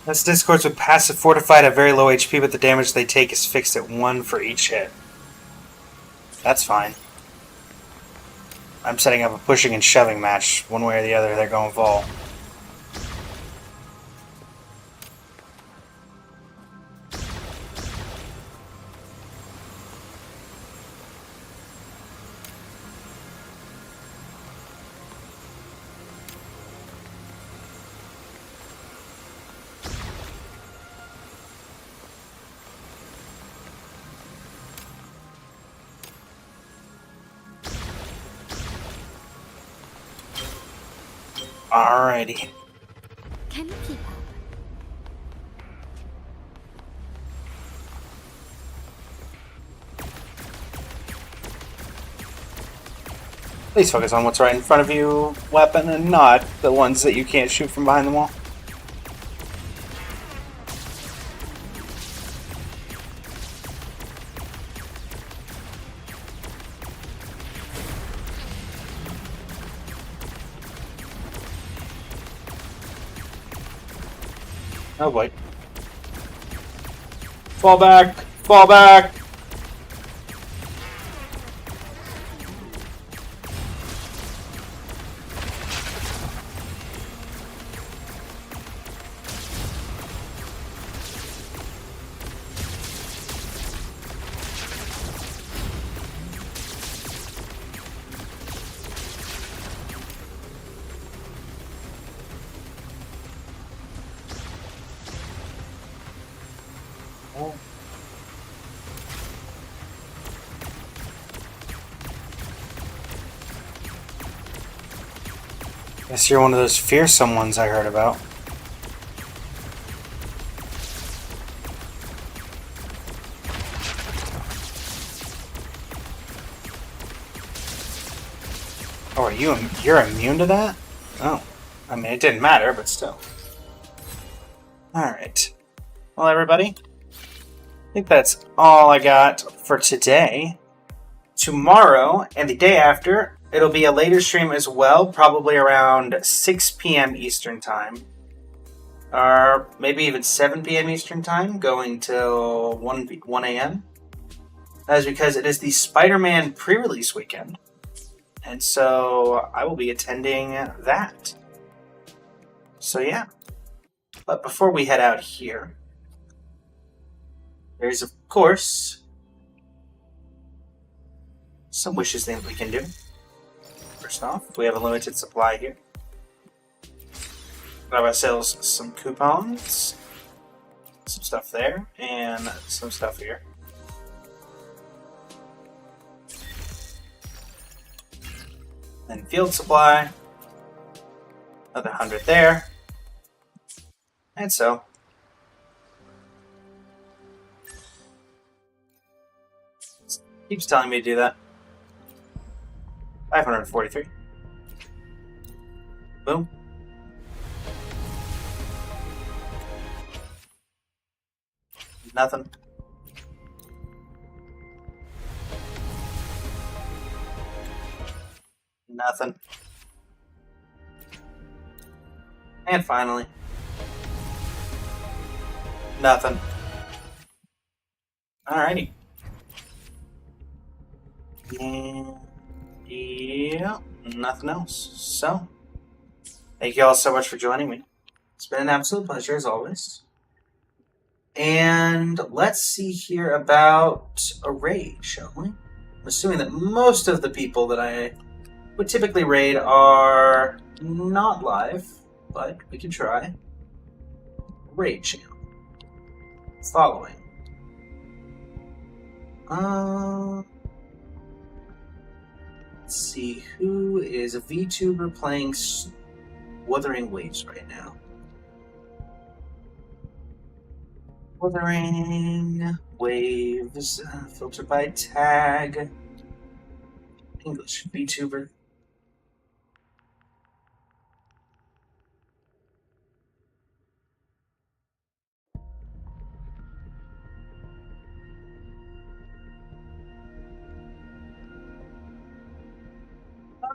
This discords with passive fortified at very low HP, but the damage they take is fixed at 1 for each hit. That's fine. I'm setting up a pushing and shoving match. One way or the other, they're going vol. Alrighty. Can you keep up? Please focus on what's right in front of you, weapon, and not the ones that you can't shoot from behind the wall. Oh boy. Fall back! Fall back! Guess you're one of those fearsome ones I heard about. Oh, are you're immune to that? Oh. I mean, it didn't matter, but still. Alright. Well, everybody, I think that's all I got for today. Tomorrow and the day after, it'll be a later stream as well, probably around 6 p.m. Eastern Time. Or maybe even 7 p.m. Eastern Time, going till 1 a.m. That is because it is the Spider-Man pre-release weekend. And so I will be attending that. So yeah. But before we head out here, there's, of course, some wishes that we can do. First off, we have a limited supply here. Grab ourselves some coupons, some stuff there, and some stuff here. Then field supply, another 100 there, and so. Keeps telling me to do that. 543. Boom. Nothing. Nothing. And finally. Nothing. Alrighty. And yeah, nothing else. So, thank you all so much for joining me. It's been an absolute pleasure as always. And let's see here about a raid, shall we? I'm assuming that most of the people that I would typically raid are not live, but we can try. Raid channel. Following. Let's see, who is a VTuber playing Wuthering Waves right now? Wuthering Waves, filtered by tag. English VTuber.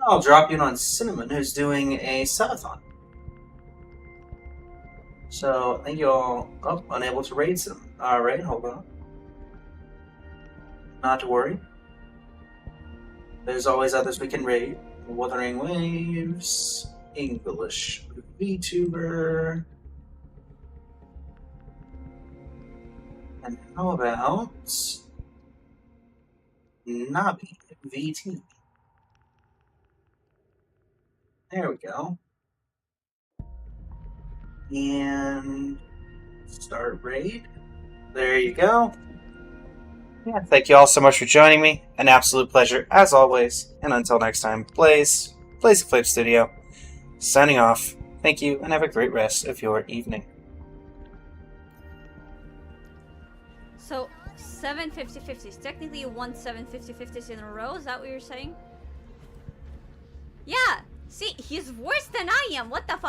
I'll drop in on Cinnamon, who's doing a subathon. So, thank you all. Oh, unable to raid some. Alright, hold on. Not to worry. There's always others we can raid. Wuthering Waves, English VTuber. And how about Nabi VT? There we go. And start raid. There you go. Yeah, thank you all so much for joining me. An absolute pleasure as always. And until next time, Blaze the Flip Studio, signing off. Thank you, and have a great rest of your evening. So 7 50-50s. Technically you won 7 50-50s in a row, is that what you're saying? Yeah! See, he's worse than I am. What the fuck?